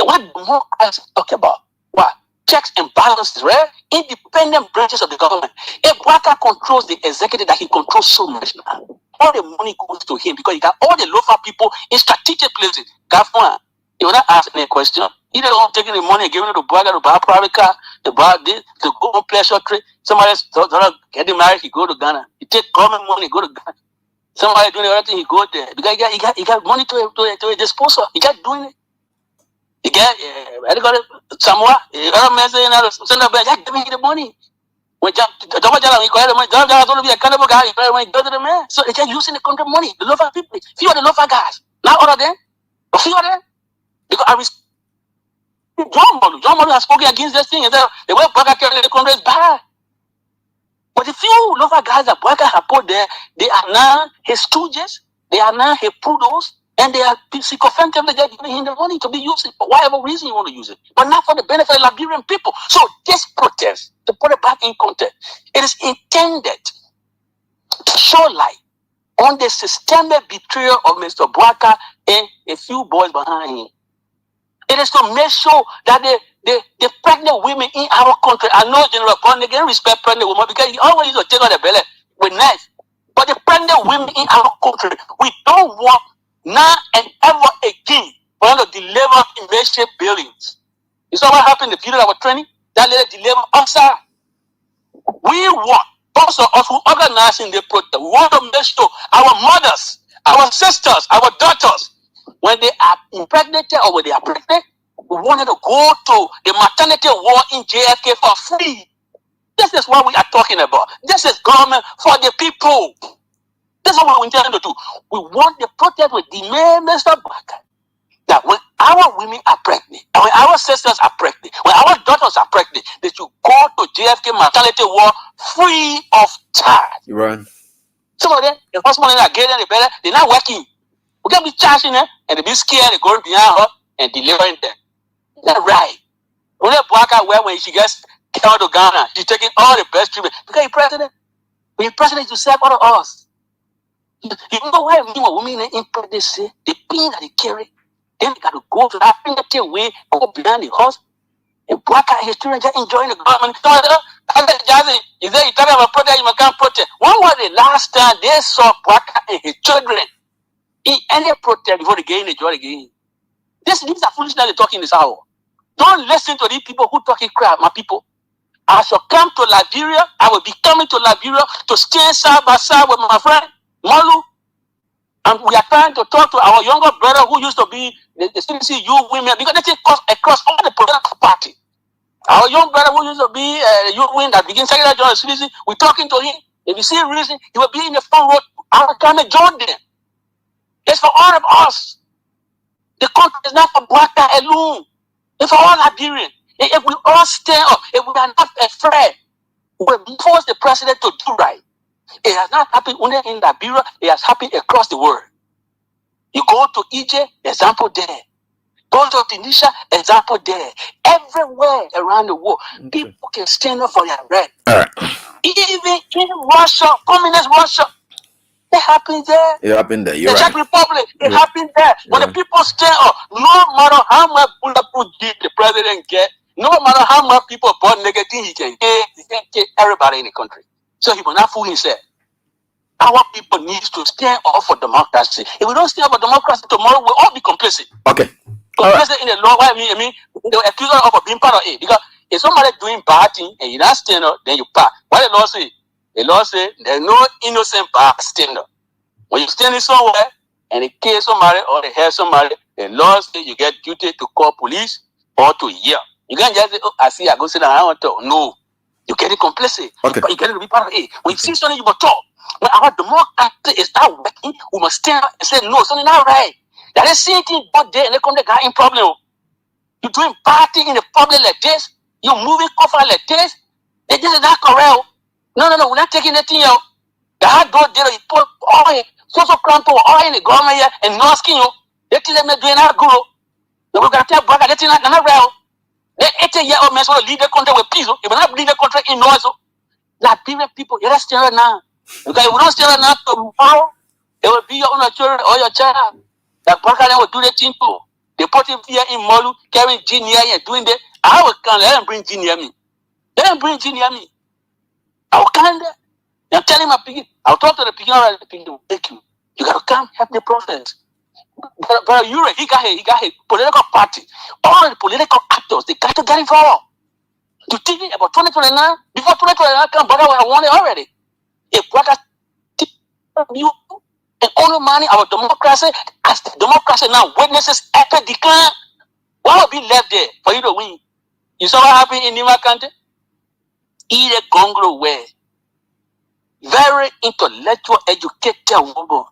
what more I talk about. What? Checks and balances, right? Independent branches of the government. If Barker controls the executive that he controls so much now, all the money goes to him because he got all the local people in strategic places. Government, you will not ask any question. Either don't taking the money and giving it to Barker to buy a private car, to buy this, to go on pleasure trip. Somebody else getting married, he go to Ghana. He take government money, go to Ghana. Somebody doing everything, he go there because he got money to a disposal. He got doing it. He got I got somewhere. Other man saying send up back, give me the money. When Jabba he called the money. Jabba going to be a cannibal guy. He called when he go to the man. So they just using the country money. The local people, few of the local guys, not all of them, but few of them. Because I respect John Molu has spoken against this thing and said the way Baka carry the country is bad. But the few local guys that Baka have put there, they are now his stooges, they are now his poodles, and they are sycophantic. They're giving him the money to be used for whatever reason you want to use it, but not for the benefit of Liberian people. So this protest, to put it back in context, it is intended to show light on the systemic betrayal of Mr. Bwaka and a few boys behind him. It is to make sure that the pregnant women in our country, I know General Bond again respect pregnant women because he always used to take out the belly with knife. But the pregnant women in our country, we don't want now and ever again for them to deliver in makeshift buildings. You saw what happened in the period of our training? That lady delivered outside. We want, those of us who organize in the protest, we want to make sure our mothers, our sisters, our daughters, when they are impregnated or when they are pregnant, we wanted to go to the maternity ward in JFK for free. This is what we are talking about. This is government for the people. This is what we intend to do. We want the protest with demand, Mr. Baka, that when our women are pregnant, and when our sisters are pregnant, when our daughters are pregnant, they should go to JFK maternity ward free of charge. Right. Some of them, the first morning they are getting the better, they're not working. We can be charging them and they be scared, they go behind her and delivering them. That's right. When Bwaka, when she gets carried to Ghana, she's taking all the best treatment because he's president. When you're president, you serve all of us. You know why women in pregnancy, the pain that they carry, then they got to go to that primitive way and go behind the horse. And Bwaka and his children just enjoying the government. He said, you talking about protest, you can't protest. When was the last time they saw Bwaka and his children in any protest before they get in the joy again? These are foolishness they talk in this hour. Don't listen to these people who talking crap, my people. I shall come to Liberia. I will be coming to Liberia to stand side by side with my friend Molu. And we are trying to talk to our younger brother who used to be the CDC youth women because they take across all the political party. Our young brother who used to be the youth women that begins secretary general of CDC, we're talking to him. If you see a reason, he will be in the front row. I will come and join them. It's for all of us. The country is not for Bwaka alone. It's for all Liberians. If we all stand up, if we are not afraid, we will force the president to do right. It has not happened only in Liberia, it has happened across the world. You go to Egypt, example there. Go to Tunisia, example there. Everywhere around the world, people can stand up for their right. Even in Russia, communist Russia, it happened there. It happened there. You're the right. Czech Republic, it happened there. When the people stand up, no matter how much bulletproof jeep the president get, no matter how much people born negative, he can get everybody in the country. So he will not fool himself. Our people need to stand up for democracy. If we don't stand up for democracy, tomorrow we'll all be complicit. Okay. Complicit in the law. I mean, they accuse us of being part of it. Because if somebody doing bad thing and you not stand up, then you pass. What the law say? The law say there's no innocent bystander. When you standing somewhere and they kill somebody or they hurt somebody, the law say you get duty to call police or to yell. You can't just say, oh, I see, I go sit down, I want to. No. You get it complicit. Okay. But you get it to be part of it. When you see something, you must talk. When our democracy is not working, we must stand up and say, no, something not right. That is same thing back there and they come the guy in problem. You're doing party in the public like this, you're moving cover like this, this is not correct. No, we're not taking anything out. The hard door there, you put oil, social crown to oil in the government here and no skin. They tell them they're doing that good. We're going to tell Bwaka, they're not real. They 80-year-old men want to lead the country with peace. If we not lead the country in noise, Liberian people, you're not still now. Because if we don't still now tomorrow, it will be your own children or your child. That Bwaka will do the thing too. They put him here in Molu, carrying gin near and doing that. I will come, let them bring gin near me. Let them bring gin near me. I will come there. I'm telling my piggy, I'll talk to the piggy, all right, the piggy will take you. You got to come help the prophets. But you he got his political party. All the political actors, they got to get involved. To think about 2029, before 2029 come, Bwaka will have won it already. If Bwaka you, and undermining our democracy as the democracy now witnesses epic decline. What will be left there for you to win? You saw what happened in Nima County? Either Gongro way. Very intellectual, educated woman.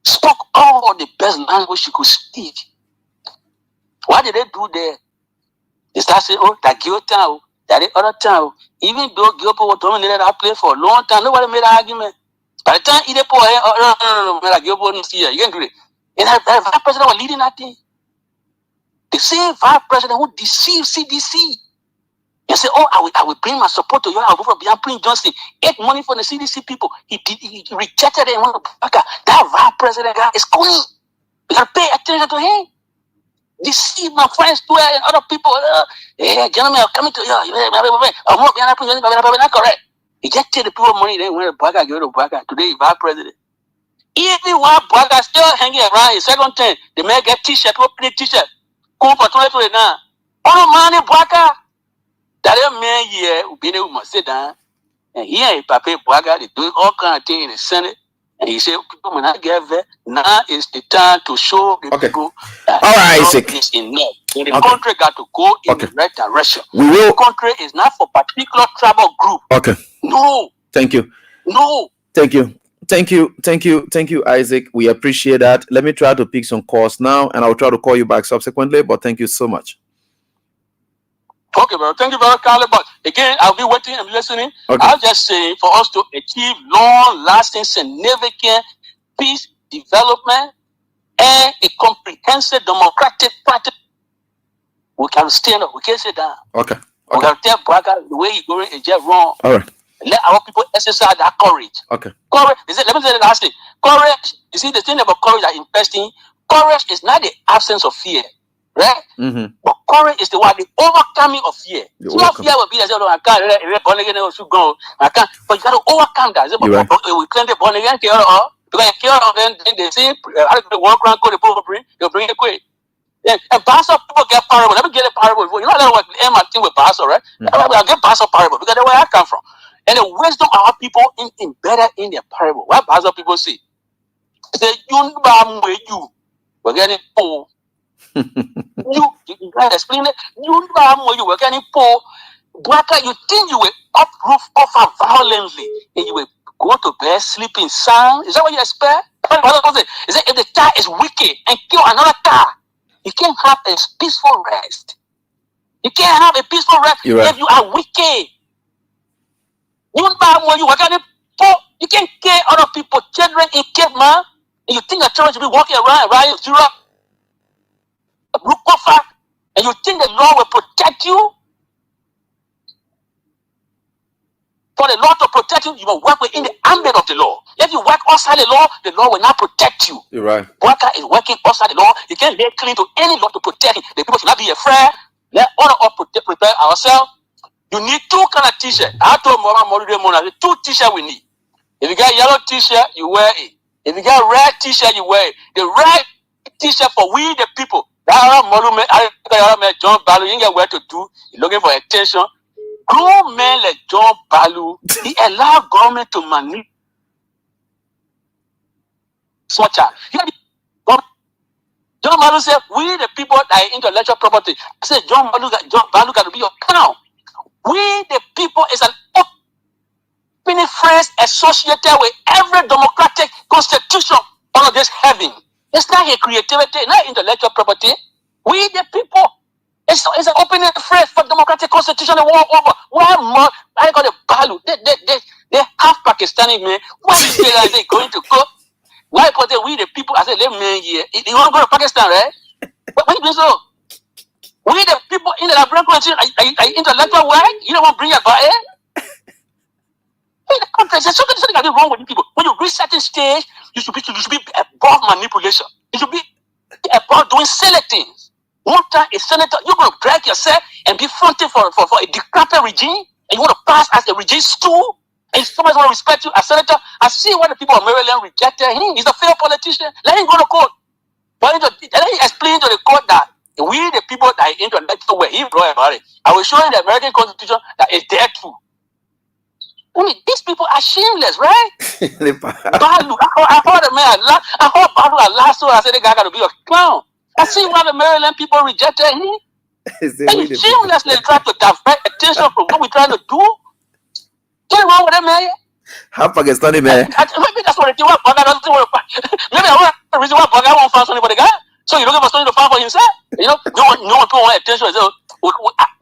Spoke all the best language she could speak. What did they do there? They start saying, oh, that Gio town, that the other town. Even though Giopo was dominated that place for a long time, nobody made an argument. By the time he did no, Giopo didn't see it. You can't do it. And that vice president was leading that thing. The same vice president who deceived CDC. He said, oh, I will bring my support to you. I will vote for Bian Prince Johnson. Ate money from the CDC people. He rejected it and went back. That vice president guy is clean. We got to pay attention to him. Deceive my friends too and other people. Yeah, gentlemen, I'm coming to you. I'm not correct. He just take the people money, then went to Baga, go to Baga. Today, vice president. Even while Baga still hanging around his second term, the man get t-shirt, open t-shirt. Come for 2020 now. Oh, money, Baga. That man here will be able to sit down. And here, Papa Baga, they do all kind of things in the Senate. And he said, people will not get there. Now is the time to show the people that all right, Isaac. Is enough. And the country got to go in the right direction. We will. The country is not for particular tribal group. Okay. No. Thank you. No. Thank you. Thank you, Isaac. We appreciate that. Let me try to pick some calls now, and I'll try to call you back subsequently. But thank you so much. Okay, bro. Thank you very much. But again, I'll be waiting and listening. Okay. I'll just say for us to achieve long-lasting, significant peace, development, and a comprehensive democratic practice, we can stand up. We can't sit down. Okay. We can tell Braga the way he's going is just wrong. All right. Let our people exercise that courage. Okay. Courage. Let me say the last thing. Courage. You see, the thing about courage that investing. Courage is not the absence of fear, right? Mm-hmm. But courage is the overcoming of fear. Not fear will be as oh, I can't. Born again, I should go. I can't. But you got to overcome that. We claim the born again, because then they say, the world crown code, they'll bring it quick. And pastor people get parable. Let me get a parable. You know that what aim at thing with pastor, right? I'll get pastor parable because that's where I come from. And the wisdom of our people embedded in their parable. What pastor people say? They say, you. We're getting poor. You can explain it. You were getting poor. Braca, you think you will uproot offer violently and you will go to bed sleeping sound? Is that what you expect? Is that if the car is wicked and kill another car, you can't have a peaceful rest. You can't have a peaceful rest if you are wicked. You can't care other people, children in Cape Man, and you think a church will be walking around Europe, and you think the law will protect you? For the law to protect you, you will work within the ambit of the law. If you work outside the law will not protect you. You're right. Worker is working outside the law. You can't lay claim to any law to protect him. The people should not be afraid. Let all of us prepare ourselves. You need two kind of t-shirts. I told Mona, two t-shirts we need. If you got yellow t-shirt, you wear it. If you got red t-shirt, you wear it. The red t-shirt for we the people. That John Balu, you ain't got where to do. You're looking for attention. Grown men like John Balu, he allowed government to manipulate. John Balu said, we the people that are intellectual property. I said, John Balu got to be your crown. We the people is an open phrase associated with every democratic constitution on this heaven. It's not a creativity, not intellectual property. We the people. It's an open phrase for democratic constitution the world over. Why more? I got a Balu. They have Pakistani men. Why is they going to go? Why because we the people? I said, let me here. You want to go to Pakistan, right? What do you think so? We the people in the Liberian country are intellectual, right? You don't want to bring your body. In the country, there's something wrong with you people. When you reach certain stage, you should be above manipulation. You should be above doing silly things. One time a senator, you're going to drag yourself and be fronting for a decrepit regime, and you want to pass as a regime stool, and somebody want to respect you as senator. I see why the people of Maryland rejected him. He's a failed politician. Let him go to court. But let him explain to the court that we the people that are intellectual were he wrote about it. I will show you the American Constitution that is there too. I mean, these people are shameless, right? Balu, I heard a man, I heard Balu at last, so I said the guy got to be a clown. I see why the Maryland people rejected him. They shamelessly try to divert attention from what we're trying to do. What's wrong with that, man? How Pakistani man? Maybe that's what it is. Maybe I want the reason why Bugger won't find somebody for the guy. So you're looking for something to find for himself. You know, no one people want attention. So,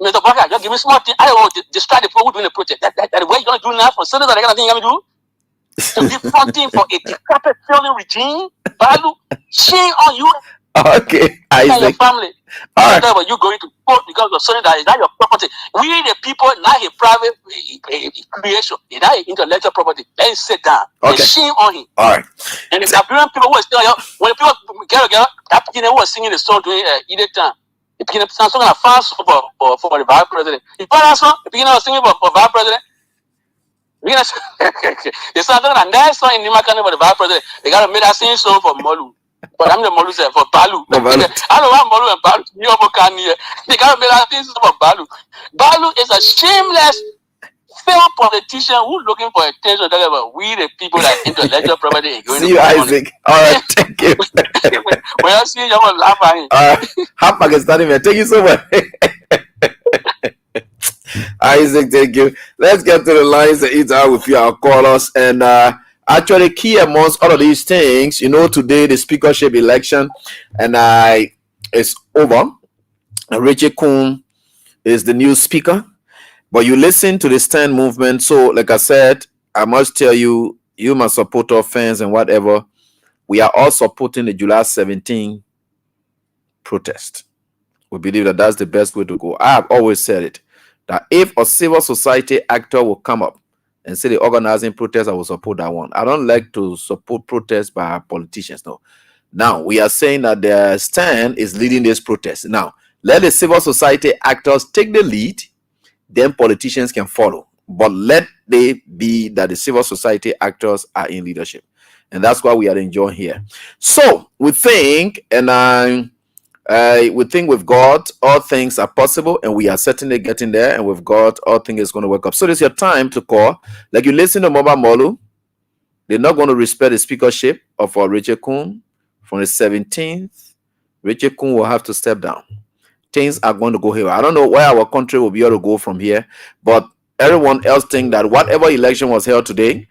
Mr. Bugger, just give me small thing. I don't want to distract the people who doing the project. That way you're gonna do now for citizens. That kind of thing you're gonna do. To give funding for a decrepit failing regime. Balu, shame on you. Okay, and your Isaac. family. All right. Whatever you're going to court because of something that is not your property. We the people, not a private creation. It's not an intellectual property. Let him sit down. Okay. Shame on him. All right. And if the Liberian people who are still here, when the people get that beginning who was singing the song during either time, the beginning song a fast for the vice president. You find that song? The beginning was singing for vice president. They started a nice song in Nimakane for the vice president. They got to make that same song for Molu. But I'm the Molu say for Balu. I don't know why Molu and Balu. They got to make that same song for Balu. Balu is a shameless, failed politician who's looking for attention. Talking about we the people that intellectual property. See you, Isaac. All right, thank you. When I see you, I'm gonna laugh at him. Half Pakistani man. Thank you so much. Isaac, thank you. Let's get to the lines and eat out with you. I'll call us. And actually, key amongst all of these things, you know, today the speakership election and it's over. And Richie Kuhn is the new speaker. But you listen to the stand movement. So, like I said, I must tell you, you must support our fans and whatever. We are all supporting the July 17 protest. We believe that that's the best way to go. I have always said it, that if a civil society actor will come up and say the organizing protest, I will support that one. I don't like to support protests by politicians. No. Now, we are saying that their stand is leading this protest. Now, let the civil society actors take the lead, then politicians can follow. But let they be that the civil society actors are in leadership. And that's why we are enjoying here. So, we think, and we think with God, all things are possible, and we are certainly getting there. And with God, all things is going to work up. So, this is your time to call. Like you listen to Mobile Molu, they're not going to respect the speakership of Richard Kuhn from the 17th. Richard Kuhn will have to step down. Things are going to go here. I don't know where our country will be able to go from here, but everyone else think that whatever election was held today,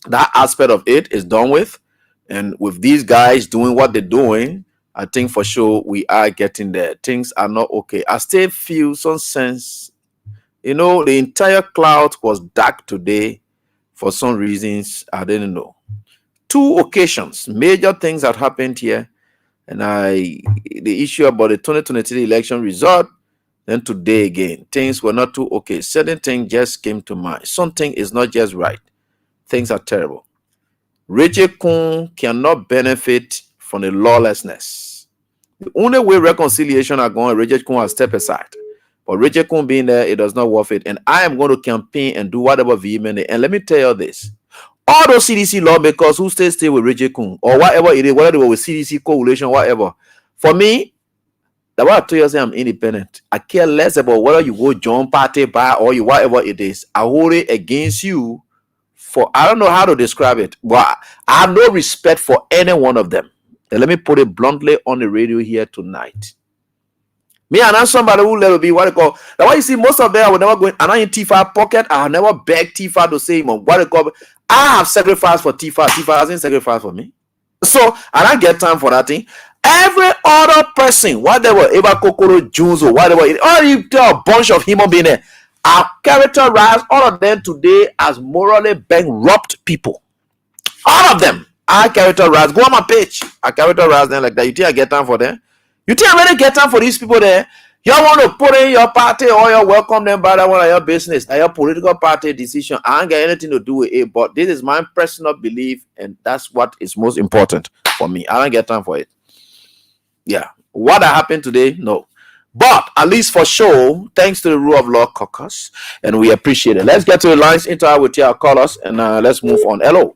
that aspect of it is done with. And with these guys doing what they're doing, I think for sure we are getting there. Things are not okay. I still feel some sense. You know, the entire cloud was dark today for some reasons I didn't know. 2 occasions, major things that happened here. And the issue about the 2023 election result, then today again, things were not too okay. Certain things just came to mind. Something is not just right. Things are terrible. Richard Kuhn cannot benefit from the lawlessness. The only way reconciliation are going, Richard Kuhn has stepped aside. But Richard Kuhn being there, it does not worth it. And I am going to campaign and do whatever vehemently. And let me tell you this. All those CDC lawmakers who stay with Richard Kuhn or whatever it is, whether they were with CDC coalition, whatever. For me, that's why I tell you I'm independent. I care less about whether you go join party by or you whatever it is. I hold it against you for I don't know how to describe it, but I have no respect for any one of them. And let me put it bluntly on the radio here tonight. Me and I'm somebody who let it be what they call. That's why you see most of them I will never go in. And I in Tifa pocket. I have never begged Tifa to say what they call. I have sacrificed for Tifa. Tifa hasn't sacrificed for me. So I don't get time for that thing. Every other person, whatever, Eva Kokoro Jones or whatever, or you tell a bunch of human beings there, are characterized all of them today as morally bankrupt people. All of them are characterized. Go on my page. I characterize them like that. You think I get time for them? You think I really get time for these people there? You want to put in your party or you welcome them by that one of your business, that your political party decision. I ain't got anything to do with it, but this is my personal belief, and that's what is most important for me. I don't get time for it. Yeah. What happened today? No. But at least for sure, thanks to the rule of law caucus, and we appreciate it. Let's get to the lines, interact with your callers, and let's move on. Hello.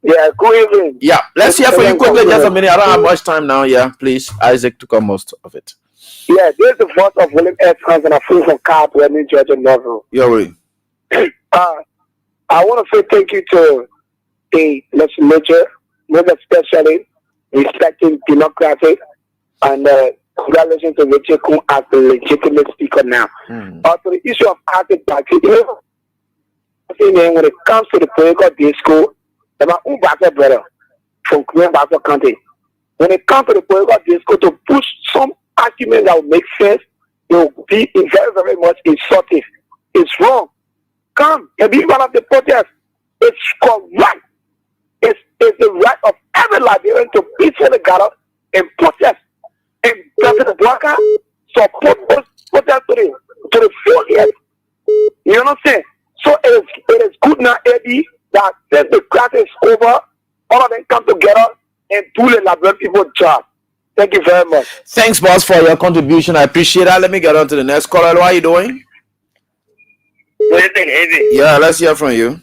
Yeah, good evening. Yeah, let's hear from you quickly. Just a minute. I don't have much time now. Yeah, please. Isaac took up most of it. Yeah, this is the voice of William S. Hans and a full from Carp, New Georgia novel. You're right. I want to say thank you to the legislature, most especially respecting democracy, and congratulations to Richard Kuhn as the legitimate speaker now. Also, the issue of active party, when it comes to the political discourse, about who back up brother from Korean Back County. When it comes to the political discourse, to push some argument that will make sense, it will be very, very much insulting. It's wrong. Come and be one of the protests. It's correct. It's the right of every Liberian to peacefully gather and protest. And President Blanca support those protests to the full end. You know what I'm saying? So it is good now, Eddie, that since the class is over, all of them come together and do the Liberian people's job. Thank you very much. Thanks, boss, for your contribution. I appreciate that. Let me get on to the next caller. How are you doing? Good evening, Eddie. Yeah, let's hear from you.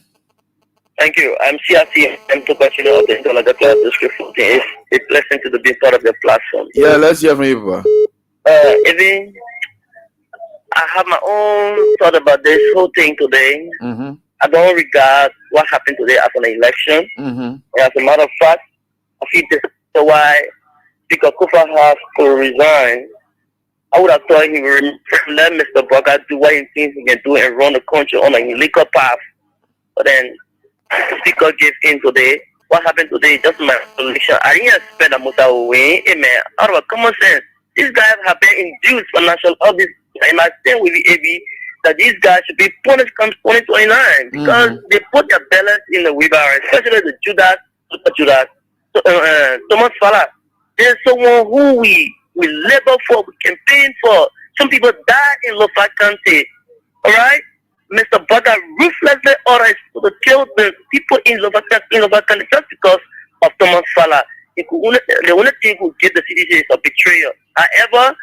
Thank you. I'm CRC. I'm the question of the Indoctrination description. It's a blessing to be part of the platform. Yeah, let's hear from you, bro. Eddie, I have my own thought about this whole thing today. I don't regard what happened today as an election. As a matter of fact, I feel this is why Speaker Kufa has to resign. I would have thought he would let Mr. Burger do what he thinks he can do and run the country on a illegal path. But then the Speaker gave in today. What happened today is just my election. I didn't expect that Musa will win. Amen. Out of common sense, these guys have been induced financial audit. And I stand with the AB that these guys should be punished come 2029 because they put their balance in the wheelbarrow, especially the Thomas Fala. There's someone who we labor for, we campaign for. Some people die in Lofa County. Alright? Mr. Bugger ruthlessly orders to kill the people in Lofa County just because of Thomas Fala. The only thing who get the CDC is a betrayal. However,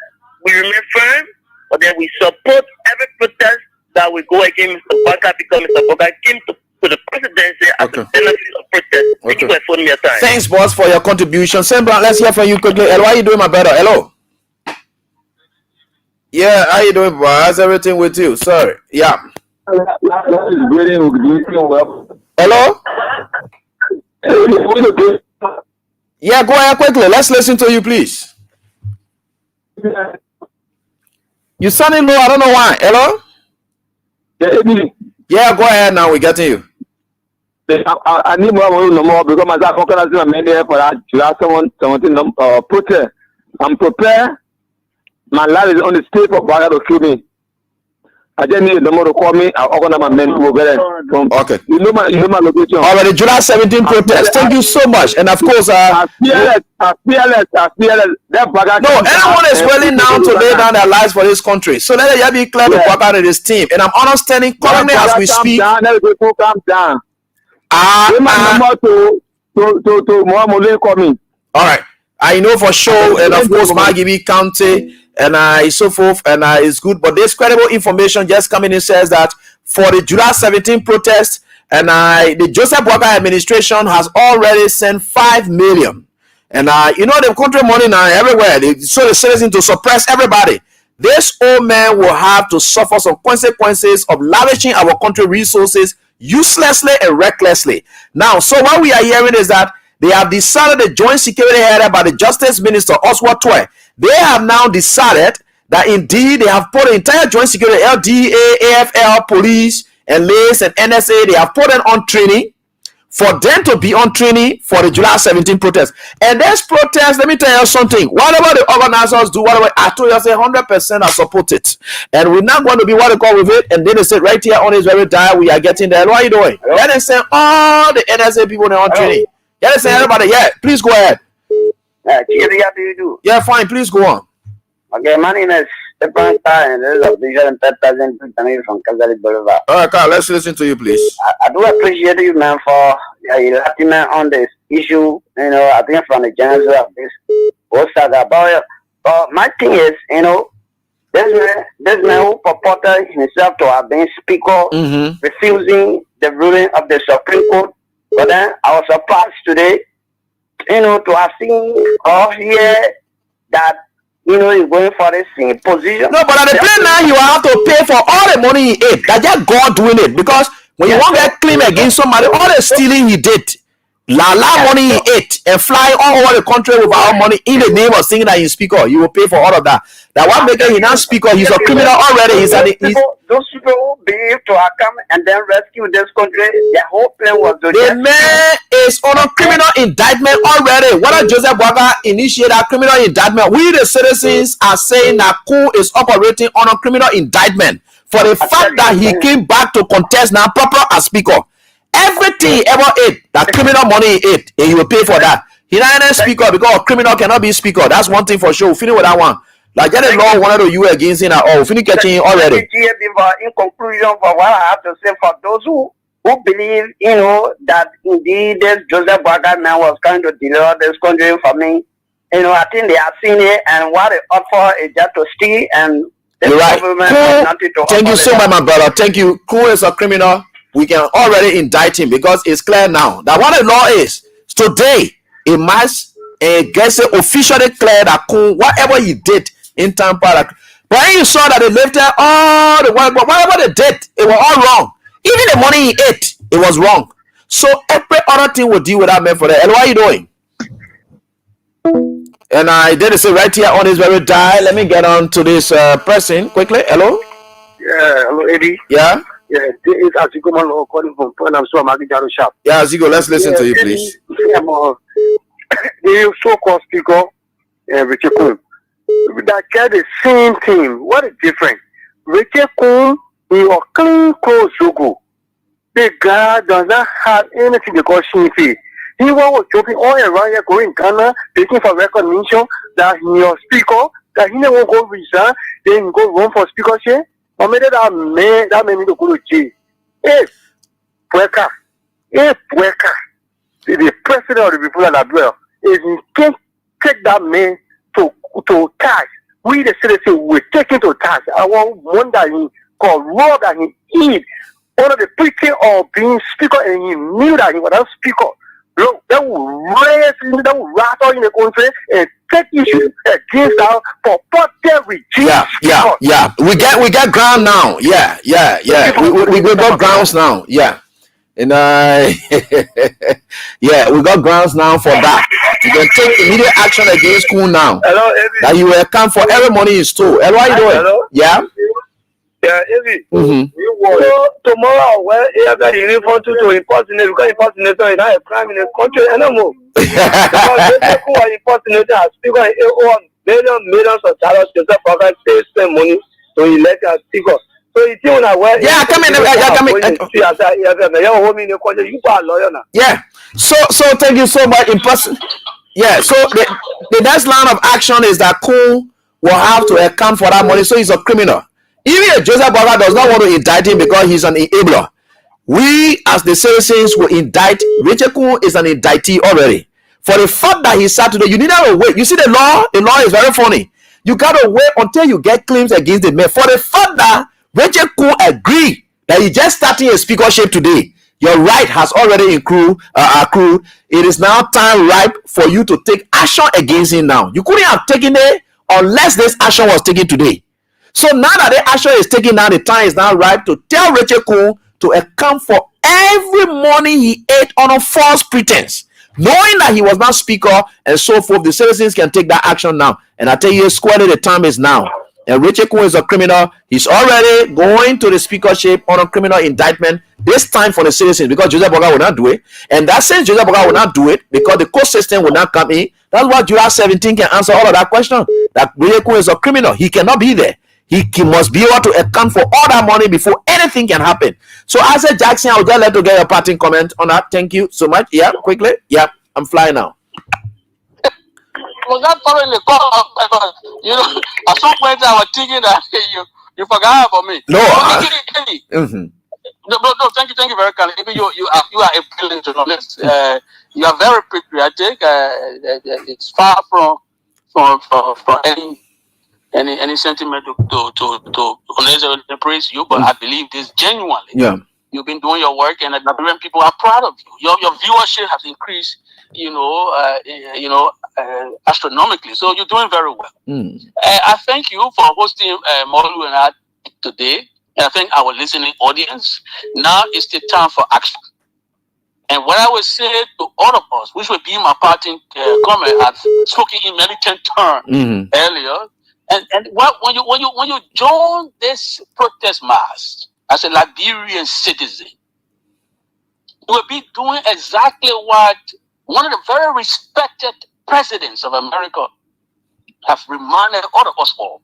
we remain firm, but then we support every protest that will go against Mr. Bugger because Mr. Bugger came to the presidency as a benefit of protest. Thank you for your time. Thanks, boss, for your contribution. Sembra, let's hear from you quickly. Hello, how you doing, my brother? Hello. Yeah, how you doing, bro? How's everything with you? Sorry. Yeah. Hello? Yeah, go ahead quickly. Let's listen to you, please. You sounding low. I don't know why. Hello? Yeah, go ahead now. We're getting you. I need more because my concurrence is made for that. You have someone protest. I'm prepared. My life is on the state for Bugger to kill me. I just need the more to call me. I'll organize my men over there. Okay. You know my location. Already, July 17 protest. Thank you so much. And of course, I fearless. That Bugger. No, everyone is willing now to lay down their lives for this country. So let it be clear to Bugger and his team. And I'm understanding currently as we speak. Calm down. All right. I know for sure, and of course, Magibi County and so forth, and it's good. But this credible information just coming in says that for the July 17 protest, and the Joseph Boakai administration has already sent 5 million. And the country money now everywhere. They show the citizens to suppress everybody. This old man will have to suffer some consequences of lavishing our country resources uselessly and recklessly. Now, so what we are hearing is that they have decided, the joint security headed by the Justice Minister Oswald Toy, they have now decided that indeed they have put the entire joint security, LDA, AFL, police, and LACE and NSA, they have put them on training for them to be on training for the July 17 protest. And this protest, let me tell you something. Whatever the organizers do, whatever I told you, I say 100% I support it. And we're not going to be what they call with it. And then they said right here on this very dial, we are getting there. What are you doing? Then they say all the NSA people they're on training. Yeah, they say everybody, yeah, please go ahead. How do you do? Yeah, fine, please go on. Okay, my name is Stefan Saah, and this is a vision and 30,000 coming from Kazali Boulevard. All right, Carl, let's listen to you, please. I do appreciate you, man, for your enlightenment on this issue. I think from the genesis of this whole saga. But my thing is, this man who purported himself to have been speaker, refusing the ruling of the Supreme Court. But then I was surprised today, to have seen or hear that, he's going for the same position. No, but at the point now, you have to pay for all the money he ate. That's just God doing it. Because When you want to get claim against somebody, all the stealing he did, money he ate, and fly all over the country with our money in the name of saying that he's speaker, you will pay for all of that. That one maker, he not speaker, he's a criminal already. Those people who believe to come and then rescue this country, their whole plan was to the man is on a criminal indictment already. Whether Joseph Boaga initiated a criminal indictment, we the citizens are saying that Ku is operating on a criminal indictment for the fact that he came back to contest now proper as speaker. Everything he ever ate, that criminal money he ate, and he will pay for that. He not a speaker because a criminal cannot be speaker. That's one thing for sure. Finish with that one. Like get the law wanted to you against him at all. Finish catching him already. In conclusion, for what I have to say, for those who believe, that indeed this Joseph Boaga man was going to deliver this country for me, I think they have seen it, and what they offer is just to steal, and you're right. Thank you so much, my brother. Thank you. Ku is a criminal. We can already indict him because it's clear now that what the law is today. It must gets it officially clear that Ku, whatever he did in Tampa, but you saw that they lifted all the work, but whatever they did, it was all wrong. Even the money he ate, it was wrong. So every other thing will deal with that man for that. And what are you doing? And I did say right here on this very dial. Let me get on to this person quickly. Hello. Yeah, hello, Eddie. Yeah. Yeah, this is Azigo Malo calling from Panam Swamagijaro Shop. Yeah, Azigo, let's listen to you, please. The so-called speaker, Richard Kuhn, that get the same thing. What is different? Richard Kuhn, he was clean clothes Zogo. The guy does not have anything because he was jumping all around here, going Ghana, looking for recognition that he was speaker, that he never go resign, then go run for speakership. Or maybe that man need to go to jail. Hey, Pueka, the president of the people of Liberia, is he can't take that man to tax. We the citizens will take him to tax. I want one that he called raw that he eat. One of the preaching of being speaker, and he knew that he was a speaker. Look, that will raise him, that will rattle in the country and take issues against our purported regime. Yeah. We get ground now. Yeah. We got grounds now. Yeah. And yeah, we got grounds now for that. You can take immediate action against Ku now. Hello, Evie. That you will account for every money in store. Hello, how you doing? Hello? Yeah. Yeah, Evie. Mm-hmm. So tomorrow, well, you have uniform to impersonate because impersonator is not a crime in the country anymore. Because those who are impersonating are speaking millions of dollars to spend money to elect a speaker. So you think well, yeah, come in. Yeah. So thank you so much. Yeah. So the next line of action is that Ku will have to account for that money. So he's a criminal. Even if Joseph Boaga does not want to indict him because he's an enabler, we as the citizens will indict. Richard Ku is an indictee already. For the fact that he sat today, you need to wait. You see the law is very funny. You gotta wait until you get claims against the man. For the fact that Richard Ku agreed that he just starting a speakership today, your right has already accrued. It is now time ripe for you to take action against him now. You couldn't have taken it unless this action was taken today. So now that the action is taken now, the time is now ripe to tell Richard Ku to account for every money he ate on a false pretense, knowing that he was not speaker and so forth. The citizens can take that action now. And I tell you, squarely, the time is now. And Richard Ku is a criminal. He's already going to the speakership on a criminal indictment. This time for the citizens, because Joseph Boaga will not do it. And that since Joseph Boaga will not do it, because the court system will not come in, that's why July 17 can answer all of that question. That Richard Ku is a criminal. He cannot be there. He must be able to account for all that money before anything can happen. So I said, Jackson, I would just like to get a parting comment on that. Thank you so much. Yeah, quickly. Yeah, I'm flying now. Was that thoroughly called? At some point I was thinking that you forgot about me. No. No, thank you very kindly. You are a brilliant journalist. You are very patriotic. It's far from any sentiment to unnecessarily praise you, but I believe this genuinely. Yeah. You've been doing your work, and the Nigerian people are proud of you. Your viewership has increased, astronomically. So you're doing very well. I thank you for hosting Molu and I today. And I think our listening audience, now is the time for action. And what I would say to all of us, which would be my parting comment, I've spoken in many terms earlier. And when you join this protest march as a Liberian citizen, you will be doing exactly what one of the very respected presidents of America have reminded all of us all.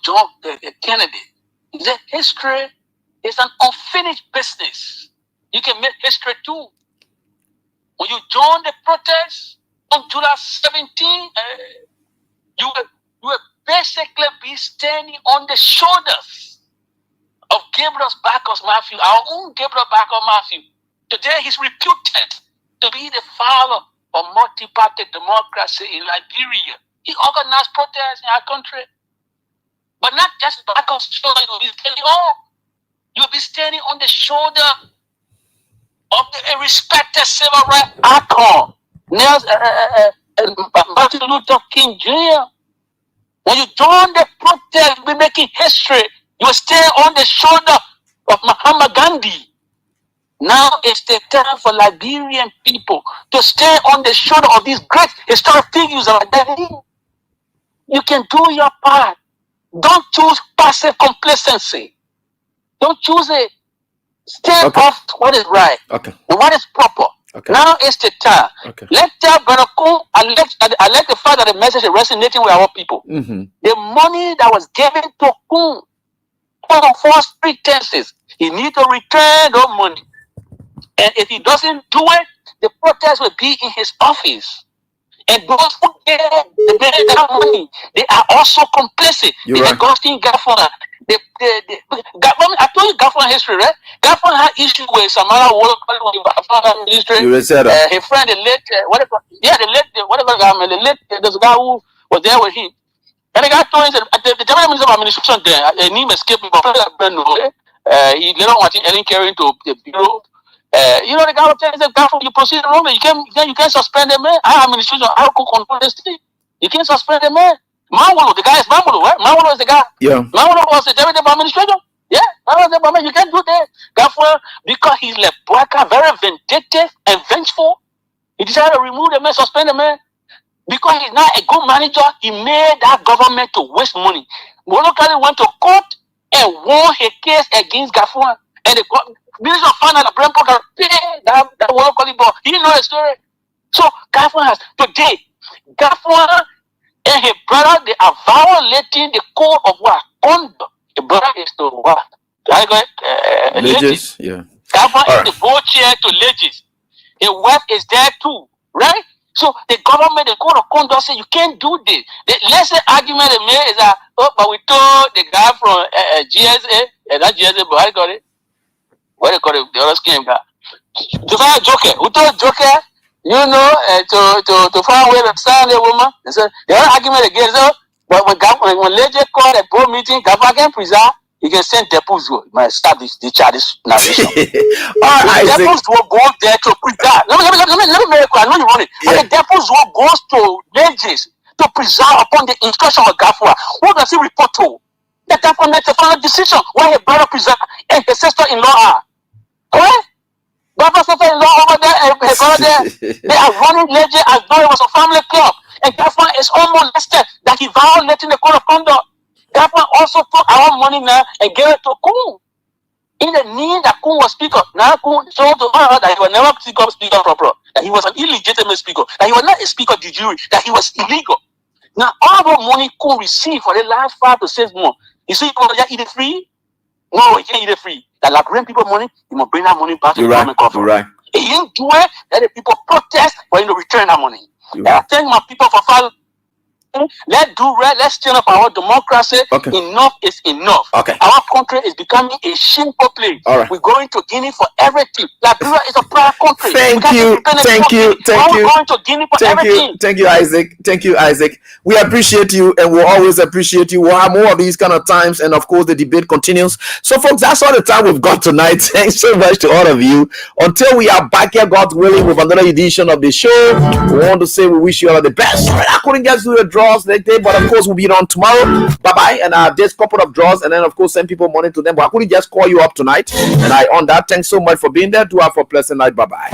John Kennedy. He said history is an unfinished business. You can make history too. When you join the protest on July 17, you will basically be standing on the shoulders of Gabriel Bacchus Matthew, our own Gabriel Bacchus Matthew. Today he's reputed to be the father of multi-party democracy in Liberia. He organized protests in our country. But not just Bacchus' shoulder, you'll be standing on. You'll be standing on the shoulder of the respected civil rights icon, Martin Luther King Jr. When you join the protest, you'll be making history. You will stand on the shoulder of Mahatma Gandhi. Now it's the time for Liberian people to stand on the shoulder of these great historic figures like that. You can do your part. Don't choose passive complacency. Don't choose it. Stand off what is right and what is proper. Now is the time. Let I like the fact that the message is resonating with our people. The money that was given to Kun for false pretenses, he needs to return those money. And if he doesn't do it, the protest will be in his office. And those who get that money, they are also complicit. The Augustine Gaffona. I told you Gaffona history, right? Gaffona had issue with Samara Wolf history. His friend, the late, there's a guy who was there with him. And the guy told him that the General Minister of Administration there, a name escaped me, but he didn't want any carrying to the bureau. The guy was telling him, you proceed wrongly. You can't suspend the man. Our administration, our control this thing. You can't suspend the man. Mawolo, the guy is Mawolo, right? Mawolo is the guy. Yeah. Mawolo was the director of administration. Yeah, Mawolo was the man. You can't do that. Therefore, because he's like Boaka, very vindictive and vengeful, he decided to remove the man, suspend the man. Because he's not a good manager, he made that government to waste money. Molokali went to court and won a case against Gaffona. And the Minister of Finance of Brempo can pay that Molokali ball. He didn't know the story. So Gaffona has today, Gaffona and his brother, they are violating the code of what? Conduct. The brother is to what? Legis. Yeah. Gaffona is the board chair to Legis. His wife is there too, right? So the government, the code of conduct says you can't do this. The lesser argument they made is that, but we told the guy from GSA, not GSA, but I got it. What do you call it? The other scheme guy. To find a joker. Who told joker, to find a way to sign a woman? And so the other argument against her, but when Legend called a board meeting, Gava can preserve. You can send depots to establish the Chinese nation. The depots will go there to preserve. Let me make it clear. I know you want it. Yeah. The depots will go to Legis to preserve upon the instruction of Gafua. Who does he report to? The Gafua makes a final decision where his brother preserve and his sister-in-law are. Correct? Gafua sister-in-law over there and his brother there. They are running Legis as though it was a family club. And Gafua is almost listed that he violating the code of conduct. Government also took our money now and gave it to Kun. In the need that Kun was speaker. Now Kun showed to her that he was never speaker proper. That he was an illegitimate speaker. That he was not a speaker de jure. That he was illegal. Now all the money Kun received for the last 5 to 6 months. You see, you want to eat it free? No, you can't eat it free. That Liberian people money, you must bring that money back to the government coffers. Right. He didn't do it. That the people protest for him to return that money. And I thank my people for following. Let's stand up our democracy. Okay. Enough is enough. Okay. Our country is becoming a shameful place. All right. We're going to Guinea for everything. Liberia is a proud country. Thank you, going to Guinea for everything. Thank you, Isaac. We appreciate you, and we'll always appreciate you. We'll have more of these kind of times, and of course, the debate continues. So, folks, that's all the time we've got tonight. Thanks so much to all of you. Until we are back here, God willing, with another edition of the show, we want to say we wish you all the best. I couldn't just do a draw draws later, but of course we'll be on tomorrow. Bye-bye. And just couple of draws, and then of course send people money to them. But I couldn't just call you up tonight. And I on that. Thanks so much for being there. Do have a pleasant night. Bye-bye.